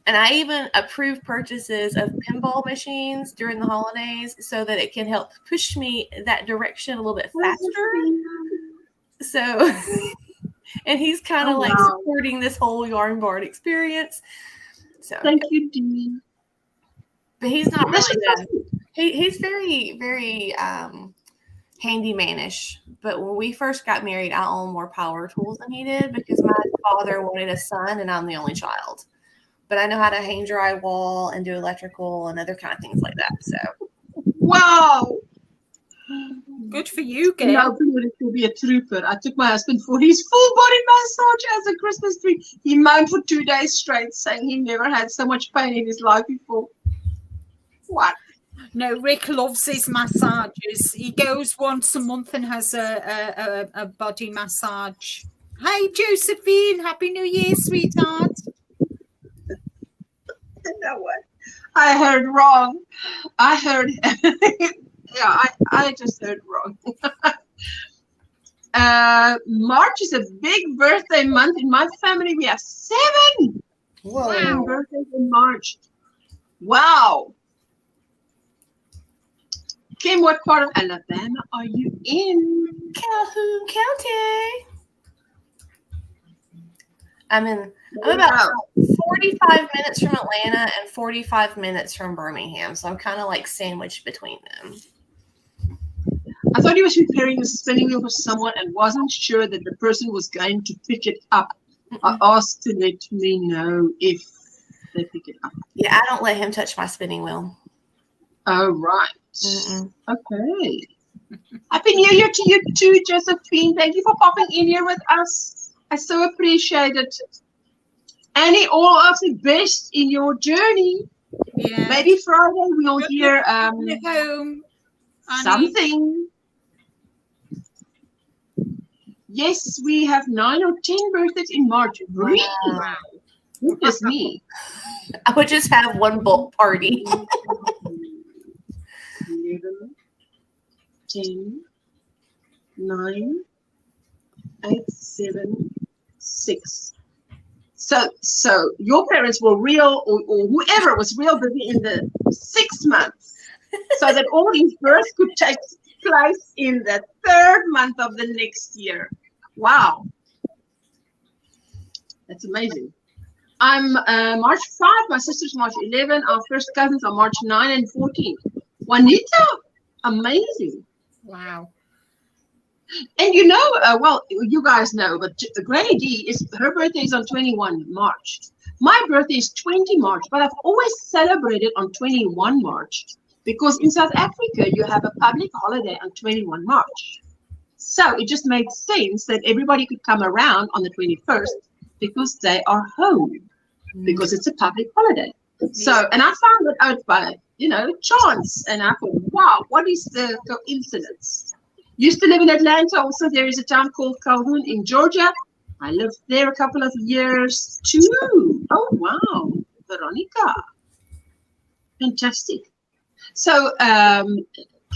And I even approve purchases of pinball machines during the holidays so that it can help push me that direction a little bit faster. So... And he's kind of supporting this whole yarn barn experience. So Thank you, Dean. But he's not really he's very, very handymanish. But when we first got married, I owned more power tools than he did because my father wanted a son and I'm the only child. But I know how to hang drywall and do electrical and other kind of things like that. So wow. Good for you, girl. No, it will be a trooper. I took my husband for his full body massage as a Christmas tree. He moaned for 2 days straight, saying he never had so much pain in his life before. What? No, Rick loves his massages. He goes once a month and has a body massage. Hi, Josephine. Happy New Year, sweetheart. You know what? I heard wrong. I heard... Yeah, I just heard wrong. March is a big birthday month. In my family, we have 7. Whoa. 7 birthdays in March. Wow. Kim, what part of Alabama are you in? Calhoun County. I'm about 45 minutes from Atlanta and 45 minutes from Birmingham. So I'm kind of like sandwiched between them. I thought he was preparing a spinning wheel for someone and wasn't sure that the person was going to pick it up. I asked to let me know if they pick it up. Yeah, I don't let him touch my spinning wheel. Oh, right. Okay. Happy New Year to you too, Josephine. Thank you for popping in here with us. I so appreciate it. Annie, all of the best in your journey. Yeah. Maybe Friday we'll hear home, something. Yes, we have 9 or 10 birthdays in March. Really? Wow. Goodness me. I would just have one bulk party. 11, 10, 9, 8, 7, 6. So your parents were real, or whoever was real busy in the 6 months, so that all these births could take place in the 3rd month of the next year. Wow, that's amazing. I'm March 5. My sister's March 11. Our first cousins are March 9 and 14. Juanita, amazing. Wow. And you know, well, you guys know, but Granny D, her birthday is on 21 March. My birthday is 20 March, but I've always celebrated on 21 March because in South Africa, you have a public holiday on 21 March. So it just made sense that everybody could come around on the 21st because they are home, because it's a public holiday. So, and I found that out by, chance. And I thought, wow, what is the coincidence? Used to live in Atlanta. Also, there is a town called Calhoun in Georgia. I lived there a couple of years too. Oh, wow. Veronica. Fantastic. So,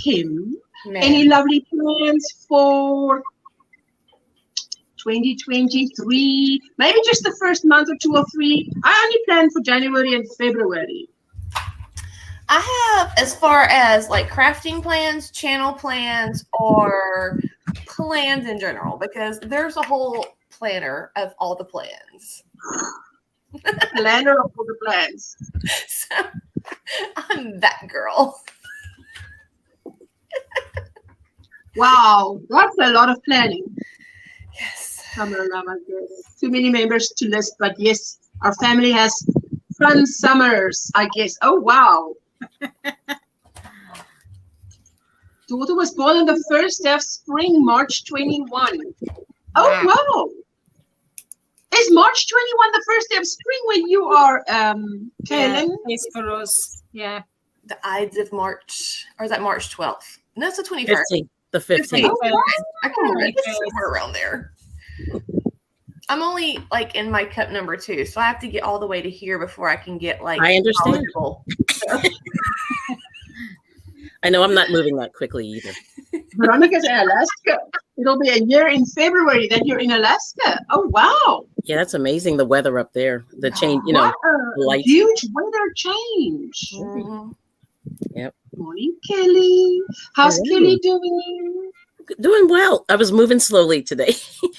Kim, any lovely plans for 2023? Maybe just the first month or 2 or 3. I only plan for January and February. I have, as far as like crafting plans, channel plans, or plans in general, because there's a whole planner of all the plans. Planner of all the plans. So I'm that girl. Wow, that's a lot of planning. Yes. Too many members to list, but yes, our family has fun summers, I guess. Oh, wow. Daughter was born on the first day of spring, March 21. Oh, wow. Is March 21 the first day of spring when you are, Kaylin? Yeah, it's for us. Yeah. The Ides of March, or is that March 12th? No, it's the 21st. The 15th. Oh, wow. I can remember somewhere around there. I'm only like in my cup number 2, so I have to get all the way to here before I can get like. I understand. knowledgeable. I know I'm not moving that quickly either. Veronica's in Alaska. It'll be a year in February that you're in Alaska. Oh, wow. Yeah, that's amazing. The weather up there, the change, you know, What a light. huge weather change. Mhm. Yep. Morning, Kelly. How's Hello. Kelly doing? Doing well. I was moving slowly today.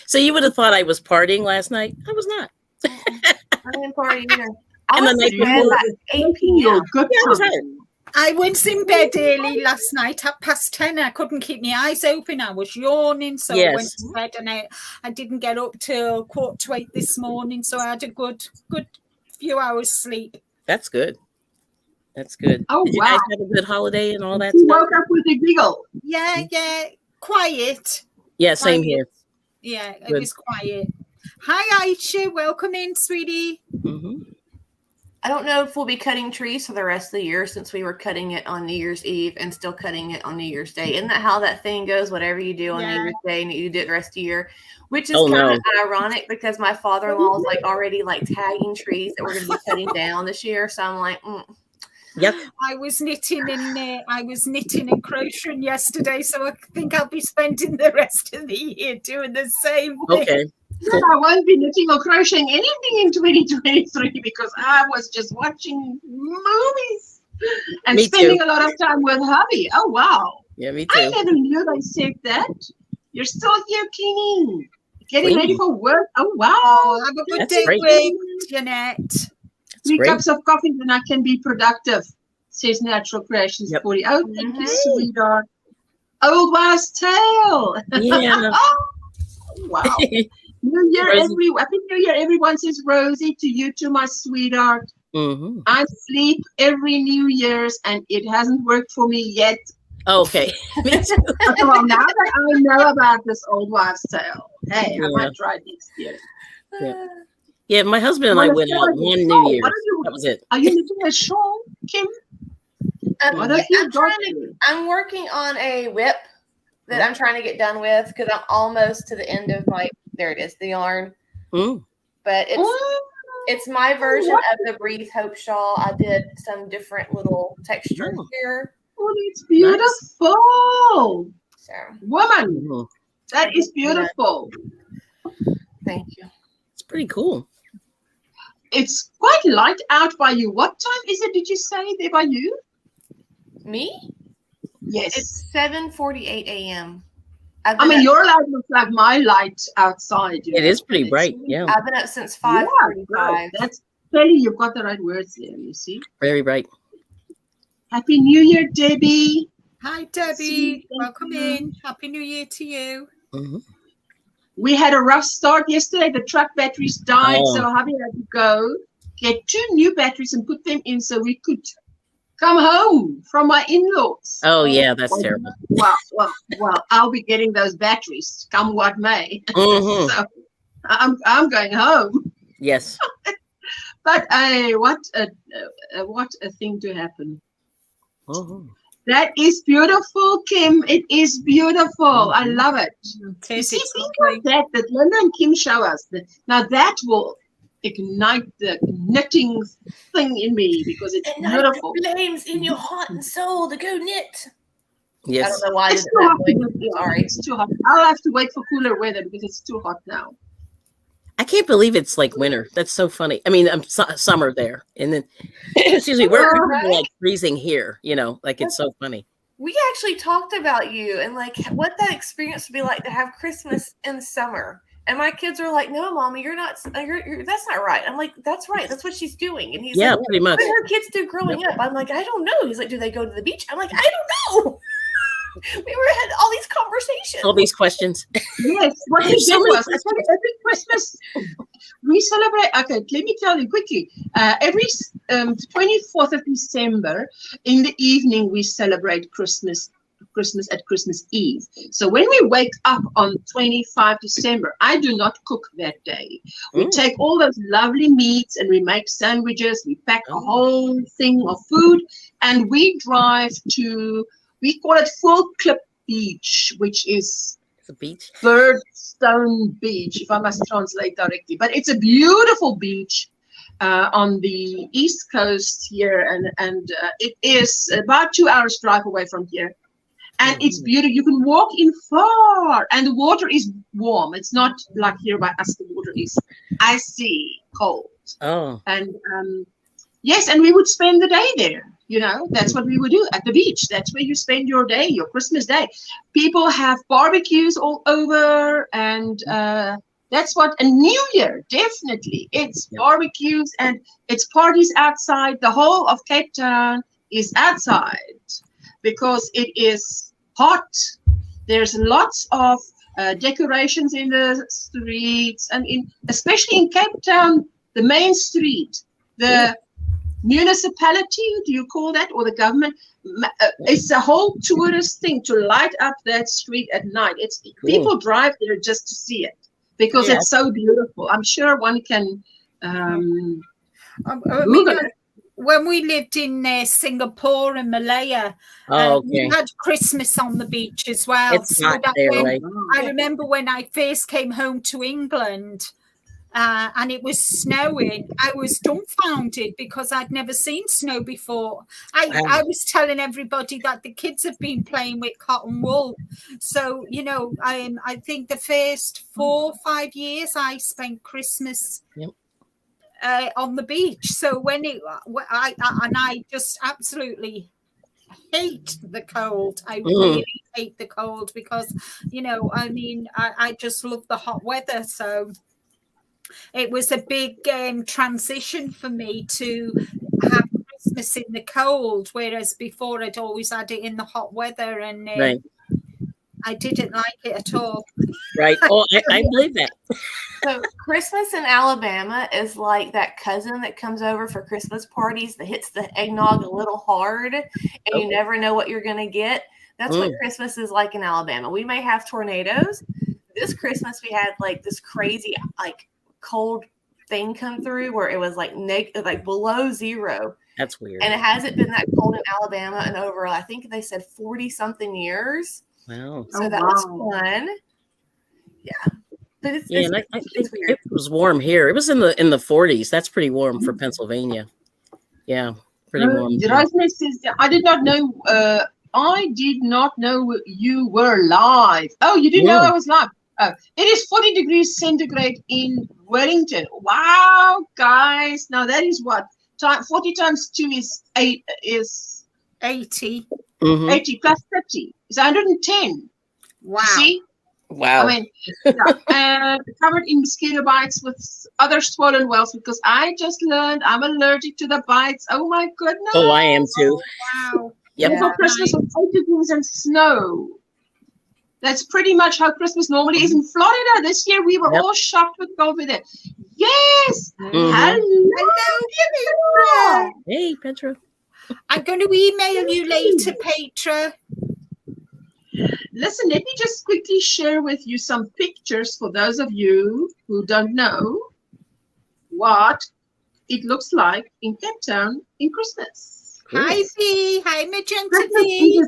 So you would have thought I was partying last night. I was not. I didn't party either. I And the was night in bed before- at 8 Your p.m. good Yeah, I was time. out. I was in bed early last night at past 10. I couldn't keep my eyes open. I was yawning, so I went Yes. to bed, and I didn't get up till 7:45 this morning. So I had a good few hours sleep. That's good. That's good. Oh, Did you wow. guys have a good holiday and all that You stuff? woke up with a giggle. Yeah, quiet. Yeah, same here. Yeah, it Good. was quiet. Hi, Aisha. Welcome in, sweetie. Hmm. I don't know if we'll be cutting trees for the rest of the year since we were cutting it on New Year's Eve and still cutting it on New Year's Day. Isn't that how that thing goes? Whatever you do on Yeah. New Year's Day and you do it the rest of the year, which is Oh, kind no. of ironic because my father-in-law is like already like tagging trees that we're going to be cutting down this year. So I'm like, Yep. I was knitting and crocheting yesterday, so I think I'll be spending the rest of the year doing the same thing. Okay. No, I won't be knitting or crocheting anything in 2023 because I was just watching movies and Me too. spending a lot of time with hubby. Oh, wow. Yeah, me I too. never knew they said that. You're still here cleaning, getting ready Cleaning. for work. Oh, wow. Oh, have a good That's day, great. with Jeanette. That's 3 great. cups of coffee, then I can be productive, says Natural Creations Yep. 40. Oh, thank you, Mhm. sweetheart. Old Wife's Tale. Yeah. Wow. New Year, Rosie. Happy New Year, everyone, says Rosie, to you too, my sweetheart. Hmm. I sleep every New Year's and it hasn't worked for me yet. Okay. Me too. Well, now that I know about this Old Wife's Tale, hey, I Yeah. might try it next year. Yeah, my husband and I Well, went it's out like a one shawl. New Year's. What are you- That was it. Are you knitting a shawl, Kim? What have you got? I'm working on a whip that I'm trying to get done with because I'm almost to the end of there it is, the yarn. Mm. But Oh, it's my version what? of the Breathe Hope shawl. I did some different little textures Oh. here. Oh, it's beautiful. So Woman, Mhm. that is beautiful. thank you. It's pretty cool. It's quite light out by you. What time is it, did you say, there by you? Me? Yes. It's 7:48 a.m. I mean, your light looks like my light outside. You It know, is pretty but it's bright. really- Yeah, I've been up since Yeah, 5:45. right. That's Kelly, you've got the right words there, you see. very bright. Happy New Year, Debbie. Hi, See, Debbie. thank Welcome you. in. Happy New Year to you. Hmm. We had a rough start yesterday. The truck batteries died, Oh. so hubby had to go get 2 new batteries and put them in so we could come home from my in-laws. Oh yeah, that's terrible. Well, I'll be getting those batteries, come what may. Mhm. So I'm going home. Yes. But what a thing to happen. Mhm. That is beautiful, Kim. It is beautiful. I love it. You Tis, see, it's things lovely. like that Linda and Kim show us. Now that will ignite the knitting thing in me because it's beautiful. flames in your heart and soul to go knit. I Yes. don't know why I It's did too that hot. way. Sorry. It's too hot. I'll have to wait for cooler weather because it's too hot now. I can't believe it's like winter. That's so funny. I mean, summer there, and then excuse me, we're Right? like freezing here. You know, like it's so funny. We actually talked about you and like what that experience would be like to have Christmas in the summer. And my kids are like, "No, mommy, you're not. That's not right." I'm like, "That's right. That's what she's doing." And he's Yeah, like, pretty much. "What do her kids do growing up?" I'm like, "I don't know." He's like, "Do they go to the beach?" I'm like, "I don't know." We had all these conversations. All these questions. Yes, what we There's so did many was, I tell you, every Christmas we celebrate. Okay, let me tell you quickly. Every 24th of December in the evening we celebrate Christmas at Christmas Eve. So when we wake up on 25 December, I do not cook that day. We Mm. take all those lovely meats and we make sandwiches. We pack a Oh. whole thing of food and we drive to. We call it Full Clip Beach, which is The beach. Birdstone Beach, if I must translate directly. But it's a beautiful beach on the east coast here, and it is about 2 hours drive away from here. And it's beautiful. You can walk in far, and the water is warm. It's not like here by us. The water is icy cold. Oh. And yes, and we would spend the day there. You know, that's what we would do at the beach. That's where you spend your day, your Christmas day. People have barbecues all over, and that's what a New Year, definitely. It's barbecues and it's parties outside. The whole of Cape Town is outside because it is hot. There's lots of decorations in the streets, and especially in Cape Town, the main street, the municipality, do you call that, or the government, it's a whole tourist thing to light up that street at night. It's people drive there just to see it because it's so beautiful. I'm sure one can when we lived in Singapore and Malaya, we had Christmas on the beach as well. It's not there, right? I remember when I first came home to England, and it was snowing. I was dumbfounded because I'd never seen snow before. I was telling everybody that the kids have been playing with cotton wool. So, you know, I think the first 4 or 5 years I spent Christmas on the beach. So when I just absolutely hate the cold. I really hate the cold because, you know, I mean, I just love the hot weather. So it was a big transition for me to have Christmas in the cold, whereas before I'd always had it in the hot weather, and I didn't like it at all. Right. Oh, I believe that. So Christmas in Alabama is like that cousin that comes over for Christmas parties that hits the eggnog a little hard, and you never know what you're going to get. That's what Christmas is like in Alabama. We may have tornadoes. This Christmas we had like this crazy like cold thing come through where it was like below zero. That's weird. And it hasn't been that cold in Alabama in over, I think they said 40 something years. Wow. So that was fun. Yeah. But it's weird. It was warm here. It was in the 40s. That's pretty warm for Pennsylvania. Yeah, pretty warm. I did not know. I did not know you were live. Oh, you didn't know I was live. Oh, it is 40 degrees centigrade in Wellington. Wow, guys! Now that is what 40 times 2 is 80. 80 plus 30 is 110. Wow. See? Wow. I mean, covered in mosquito bites with other swollen wells because I just learned I'm allergic to the bites. Oh my goodness. Oh, I am too. Wow. Yep. For Christmas with 8 degrees and snow. That's pretty much how Christmas normally is in Florida. This year we were all shocked with COVID there. Yes. Hello, Petra. Hey, Petra. I'm going to email you later, Petra. Listen, let me just quickly share with you some pictures for those of you who don't know what it looks like in Cape Town in Christmas. Hi, V. Hi, Magenta V.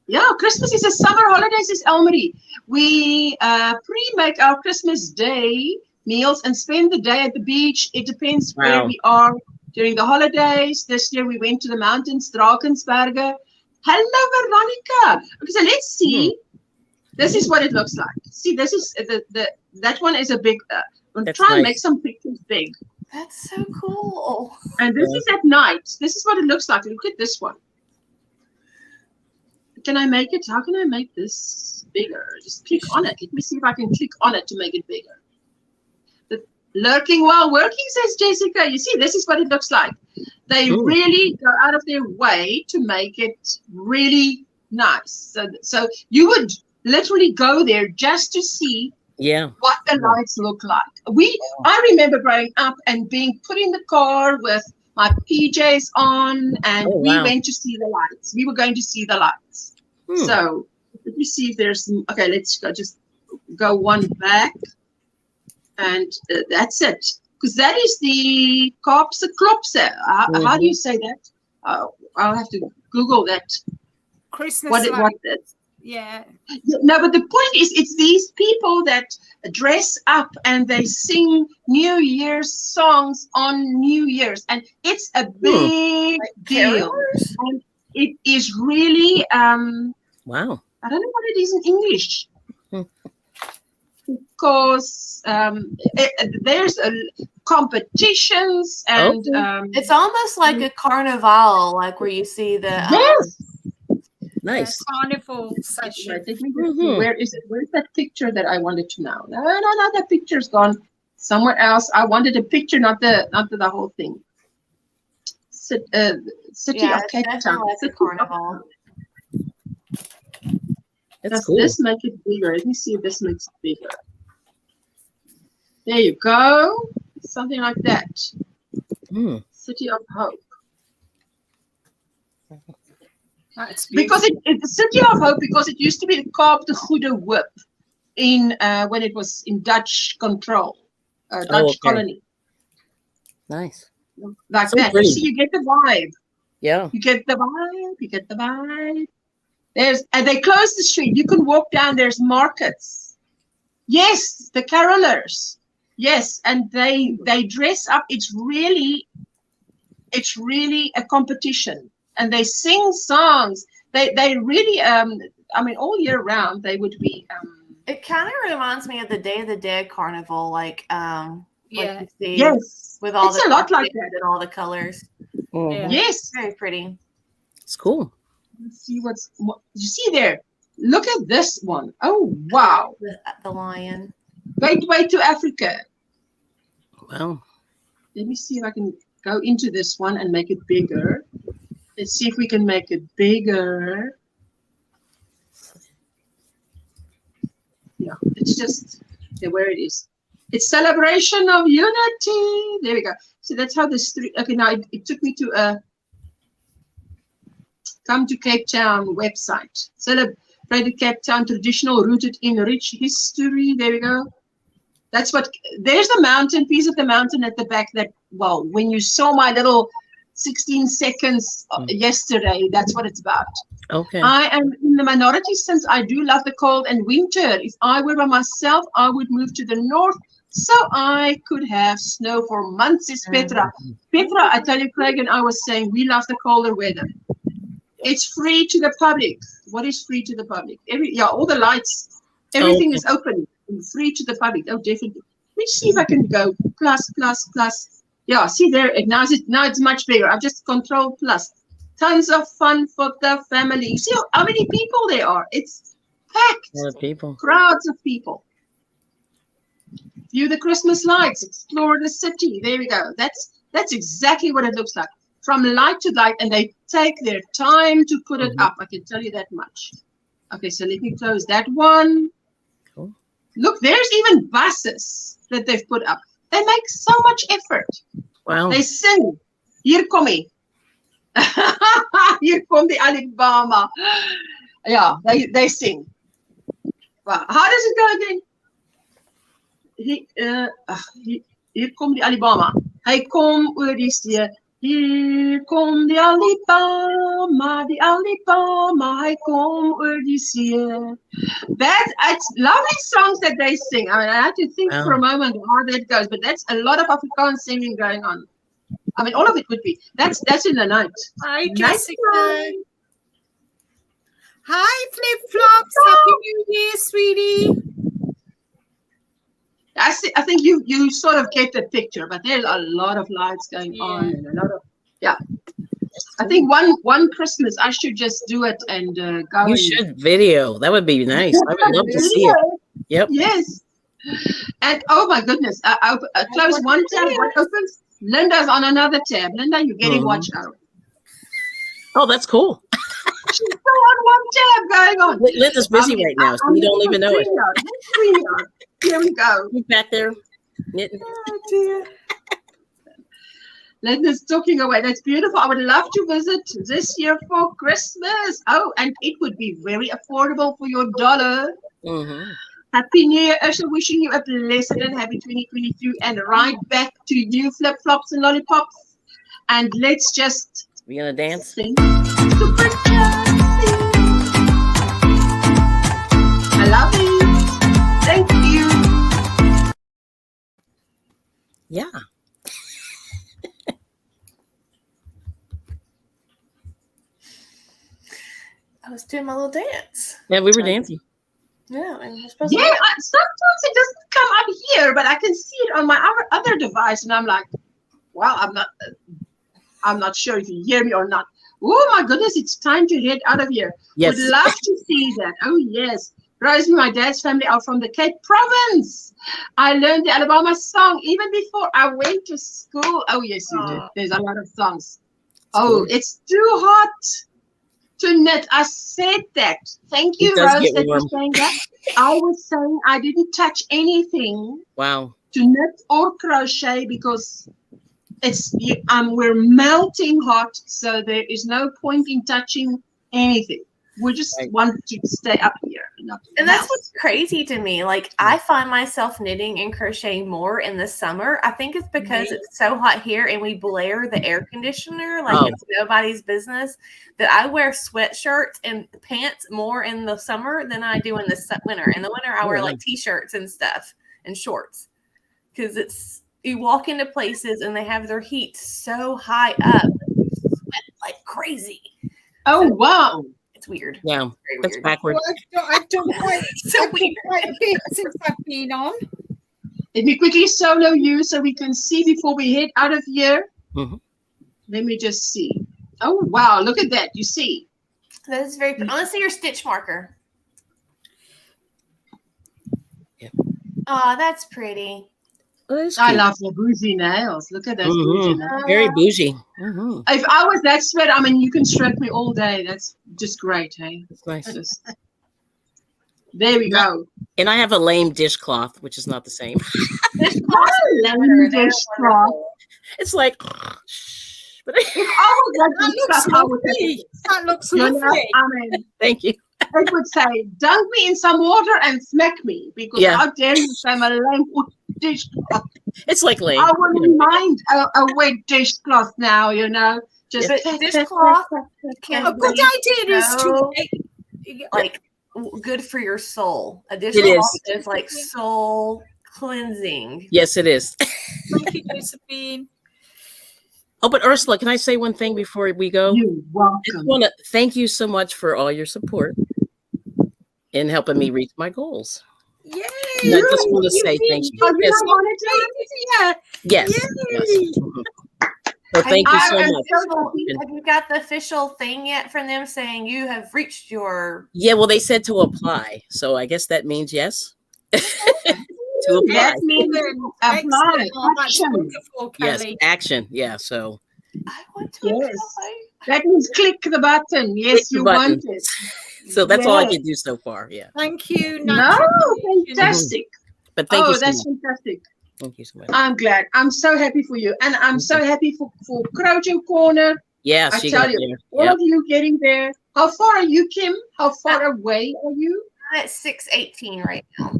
Yeah, Christmas is a summer holidays, is Elmarie. We pre-make our Christmas Day meals and spend the day at the beach. It depends where we are during the holidays. This year we went to the mountains, Drakensberge. Hello, Veronica. Okay, so let's see. This is what it looks like. See, this is that one is a big. I'm trying to make some pictures big. That's so cool. And this is at night. This is what it looks like. Look at this one. Can I make it? How can I make this bigger? Just click on it. Let me see if I can click on it to make it bigger. The lurking while working, says Jessica. You see, this is what it looks like. They really go out of their way to make it really nice. So you would literally go there just to see what the lights look like. I remember growing up and being put in the car with my PJs on, and we went to see the lights. We were going to see the lights. So let me see if there's okay. Let's just go one back, and that's it. Because that is the Kaapse Klopse. How do you say that? I'll have to Google that. Christmas what that Yeah. No, but the point is, it's these people that dress up and they sing New Year's songs on New Year's, and it's a big deal. And it is really, Wow. I don't know what it is in English, because there's competitions and it's almost like a carnival, like where you see the yes. Nice. Carnival session. Right, let me just see, where is it? Where's that picture that I wanted to know? No, that picture's gone somewhere else. I wanted a picture, not the whole thing. City of Cape Town. Like a carnival. That's Does cool. this make it bigger? Let me see if this makes it bigger. There you go. Something like that. City of Hope. That's Because it's the City of Hope, because it used to be the Kaap de Goede Hoop in when it was in Dutch control, Dutch colony. Nice. Like So that. pretty. You see, you get the vibe. Yeah. You get the vibe. You get the vibe. And they close the street. You can walk down. There's markets. Yes, the carolers. Yes, and they dress up. It's really a competition, and they sing songs. They really I mean, all year round they would be. It kind of reminds me of the Day of the Dead carnival, like you see, yes, with all it's a lot like that and all the colors. Yeah. Yes, Very pretty. It's cool. let's see what you see there. Look at this one. Oh wow! The lion. Gateway to Africa. Wow. Let me see if I can go into this one and make it bigger. Let's see if we can make it bigger. Yeah, it's just where it is. It's celebration of unity. There we go. So that's how the street. Okay, now it took me to a Come to Cape Town website. Celebrated Cape Town, traditional, rooted in rich history. There we go. That's what. There's the mountain, piece of the mountain at the back. That, well, when you saw my little 16 seconds yesterday, that's what it's about. Okay. I am in the minority since I do love the cold and winter. If I were by myself, I would move to the north so I could have snow for months, says Petra. Petra, I tell you, Craig and I was saying, we love the colder weather. It's free to the public. What is free to the public? All the lights, everything is open and free to the public. Oh, definitely. Let me see if I can go plus. Yeah, see there, now it's much bigger. I've just control plus. Tons of fun for the family. You see how many people there are? It's packed. A lot of people. Crowds of people. View the Christmas lights. Explore the city. There we go. That's exactly what it looks like. From light to light, and they take their time to put it up. I can tell you that much. Okay, so let me close that one. Cool. Look, there's even buses that they've put up. They make so much effort. Wow. They sing. Hier kom ie. Hier kom die Alabama. Yeah, they sing. Wow. How does it go again? Hier kom die Alabama. Hy kom oor die see. Hier kom die Alabama, hy kom oor die see. It's lovely songs that they sing. I mean, I had to think for a moment how that goes, but that's a lot of Afrikaans singing going on. I mean, all of it would be. That's in the night. Hi, Jessica. Hi, Flip Flops. Happy New Year, sweetie. I think you sort of get the picture, but there's a lot of lights going on and a lot of I think one Christmas I should just do it and go. You should video. That would be nice. I would love to see it. Yep. Yes. And oh my goodness, I close one tab, one opens. Linda's on another tab. Linda, you're getting watch out. Oh, that's cool. She's still on one tab going on. Linda's busy right now, so you don't even know it. Here we go. She's back there knitting. Oh dear. Linda's talking away. That's beautiful. I would love to visit this year for Christmas. Oh, and it would be very affordable for your dollar. Happy New Year, Usher. Wishing you a blessed and happy 2022. And right back to you, Flip Flops and Lollipops. And let's just We gonna dance? sing. Super dancing. love it. Thank you. Yeah. I was doing my little dance. Yeah, we were dancing. Yeah, and we're supposed Yeah, to. sometimes it doesn't come up here, but I can see it on my other device, and I'm like, wow, I'm not sure if you hear me or not. Oh my goodness, it's time to head out of here. Yes. Would love to see that. Oh yes. Rosie, my dad's family are from the Cape Province. I learned the Alabama song even before I went to school. Oh yes, you did. There's a lot of songs. Oh, it's too hot to knit. I said that. Thank you, Rose, that you're saying that. I was saying I didn't touch anything. Wow. To knit or crochet because we're melting hot, so there is no point in touching anything. We just want to stay up here. And that's what's crazy to me. Like, I find myself knitting and crocheting more in the summer. I think it's because it's so hot here and we blare the air conditioner like it's nobody's business, that I wear sweatshirts and pants more in the summer than I do in the winter. In the winter, I wear like t-shirts and stuff and shorts because you walk into places and they have their heat so high up, you sweat like crazy. Oh, wow. It's weird. Yeah, it's weird. Backward. Well, I've done quite a bit since I've been on. Let me quickly solo you so we can see before we head out of here. Mm-hmm. Let me just see. Oh, wow. Look at that. You see? That is very pretty. Let's see your stitch marker. Yeah. Oh, that's pretty. I love the bougie nails. Look at those bougie nails. Very bougie. Mm-hmm. If I was that sweat, I mean, you can stroke me all day. That's just great, hey? That's nice. There we go. And I have a lame dishcloth, which is not the same. Lame dishcloth. It's like, but That looks lovely. I mean, thank you. I would say, dunk me in some water and smack me, because how dare you say my lame dishcloth? It's like lame. I wouldn't mind a wet dishcloth now, you know. Just dishcloth. A good idea is to like good for your soul. A dishcloth is like soul cleansing. Yes, it is. Thank you, Josephine. Oh, but Ursula, can I say one thing before we go? You're welcome. I just want to thank you so much for all your support in helping me reach my goals. Yay! And I just want to say thank you. Yes. So thank you so much. Have you got the official thing yet from them saying you have reached your? Yeah, well, they said to apply, so I guess that means yes. To apply. That means apply. Action. Yes, action. Yeah, so. I want to apply. That means click the button. Yes, you want it. So that's all I can do so far. Yeah. Thank you. No, fantastic. But thank you so that's much. fantastic. Thank you so much. I'm glad. I'm so happy for you. And I'm so happy for Crochet Corner. Yeah, I tell you, all of you getting there. How far are you, Kim? How far away are you? I'm at 6:18 right now.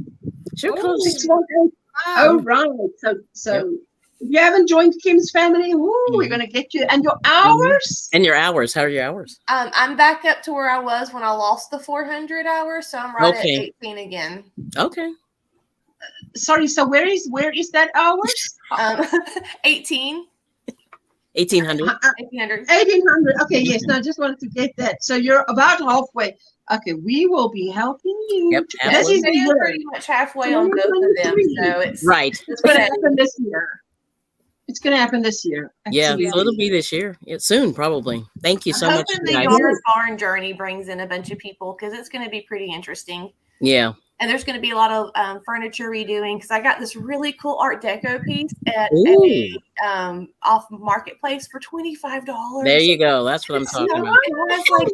Sure, close. 6:18. Oh, right. So if you haven't joined Kim's family, we're going to get you. And your hours? And your hours. How are your hours? I'm back up to where I was when I lost the 400 hours. So I'm right at 18 again. Okay. Sorry, so where is that hours? 18. 1800. 1800. Okay, yes. No, I just wanted to get that. So you're about halfway. Okay, we will be helping you. Yep, This is pretty much halfway on both of them. So it's It's going to happen this year. It's going to happen this year. Absolutely. Yeah, so it'll be this year. Yeah, soon, probably. Thank you so much. The Yarn Barn journey brings in a bunch of people because it's going to be pretty interesting. Yeah. And there's going to be a lot of furniture redoing because I got this really cool Art Deco piece at a off marketplace for $25. There you go. That's what I'm talking about. It has like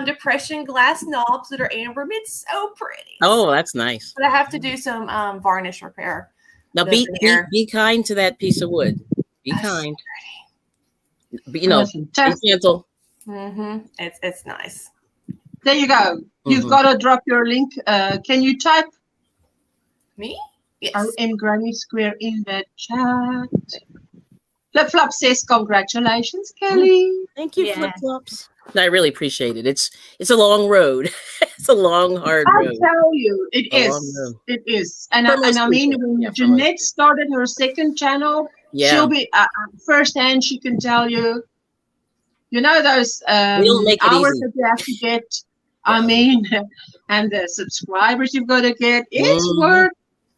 depression glass knobs that are amber. It's so pretty. Oh, that's nice. But I have to do some varnish repair. Now be kind to that piece of wood. Be kind. Be gentle. It's nice. There you go. You've got to drop your link. Can you type me? Yes. OMGrannySquare in the chat. Flip Flop says, congratulations, Kelly. Thank you, Yeah. Flip Flops. I really appreciate it. It's a long road. It's a long, hard I road. tell you, it A long is. road. It is. And For I most mean, people. when Yeah, for Jeanette started her second channel, Yeah. she'll be firsthand. She can tell you, those We'll make it hours easy. that you have to get. Yeah. I mean, and the subscribers you've got to get. It's Mhm. work.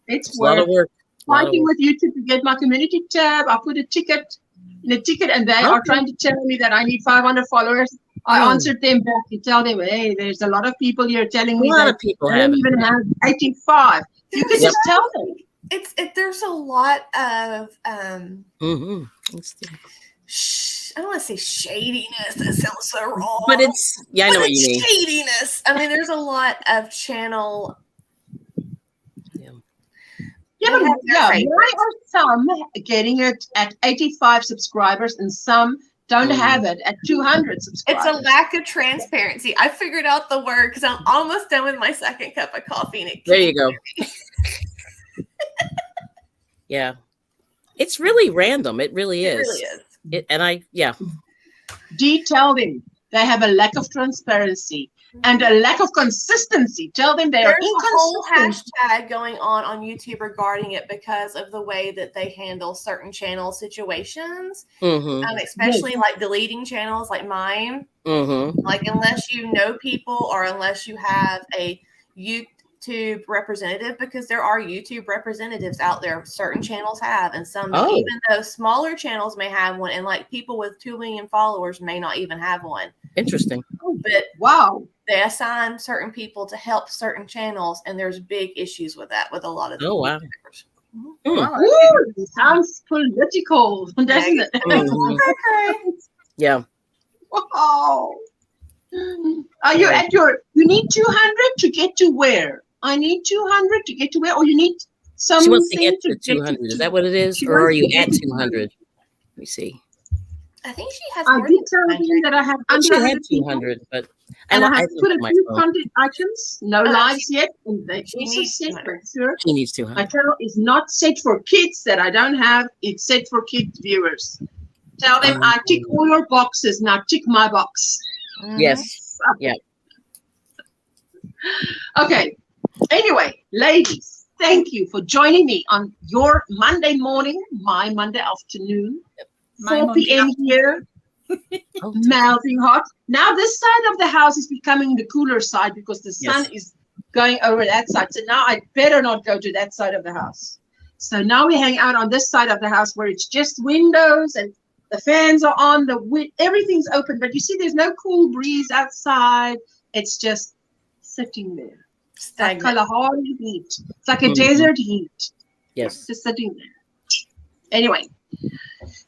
It's It's a lot work. of work. Fighting with YouTube to get my community tab. I put a ticket in a ticket, and they are Okay. trying to tell me that I need 500 followers. I Hmm. answered them back to tell them, hey, there's a lot of people here telling me A lot that of people I have don't it. even have 85. You can Yep. just tell them. There's a lot of Mm-hmm. I don't want to say shadiness. That sounds so wrong. But it's I know what you mean. Shadiness. I mean, there's a lot of channel. Yeah, They but have their favorites. why are some getting it at 85 subscribers and some don't have it at 200 subscribers? It's a lack of transparency. I figured out the word because I'm almost done with my second cup of coffee. And There you go. Yeah. It's really random. It really is. It really is. Dee, tell them they have a lack of transparency and a lack of consistency. Tell them they are There's a whole inconsistent. hashtag going on YouTube regarding it because of the way that they handle certain channel situations, Mm-hmm. especially like deleting channels like mine. Mm-hmm. Like unless you know people or unless you have a YouTube representative, because there are YouTube representatives out there. Certain channels have, and some don't. Oh. Even though smaller channels may have one, and like people with 2 million followers may not even have one. Interesting. But Wow. they assign certain people to help certain channels, and there's big issues with that with a lot of the Oh, wow. YouTubers. Mm. Ooh, sounds political, doesn't it? Mhm. Okay. Yeah. Wow. Are you at you need 200 to get to where? I need 200 to get to where? Or you need something She wants to get to get 200. Is that what it is? She Or are wants you to at get to 200? Let me see. I think she has I more did than tell 200. them that I have But under she had 100 people, 200, but and I I have looked put a at my few phone. content items, no lives yet, and they She also needs said, 200. but sir, She needs my 200. channel is not set for kids that I don't have. It's set for kids viewers. Tell them I tick all your boxes. Now tick my box. Mhm. Yes. Yeah. Okay. Anyway, ladies, thank you for joining me on your Monday morning, my Monday afternoon, My 4 Monday p.m. here, Oh, melting hot. Now this side of the house is becoming the cooler side because the sun is going over that side. So now I better not go to that side of the house. So now we hang out on this side of the house where it's just windows and the fans are on, everything's open, but you see there's no cool breeze outside. It's just sitting there. Like Stagnant. Kalahari heat. It's like a desert heat. yes. Just sitting there. Anyway,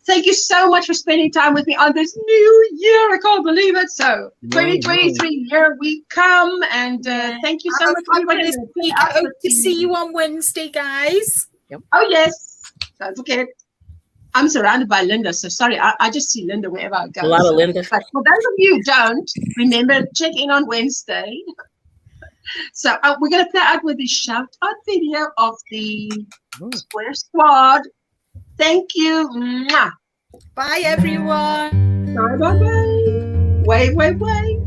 thank you so much for spending time with me on this new year. I can't believe it. So, 2023 year we come, and thank you so much for everybody. Hope to see you on Wednesday, guys. Oh yes, don't forget. I'm surrounded by Linda, so sorry, I just see Linda wherever I go. A lot of so. Linda. But for those of you who don't, remember, check in on Wednesday. So we're going to play out with the shout-out video of the Square Squad. Thank you. Mwah. Bye, everyone. Bye-bye. Wait.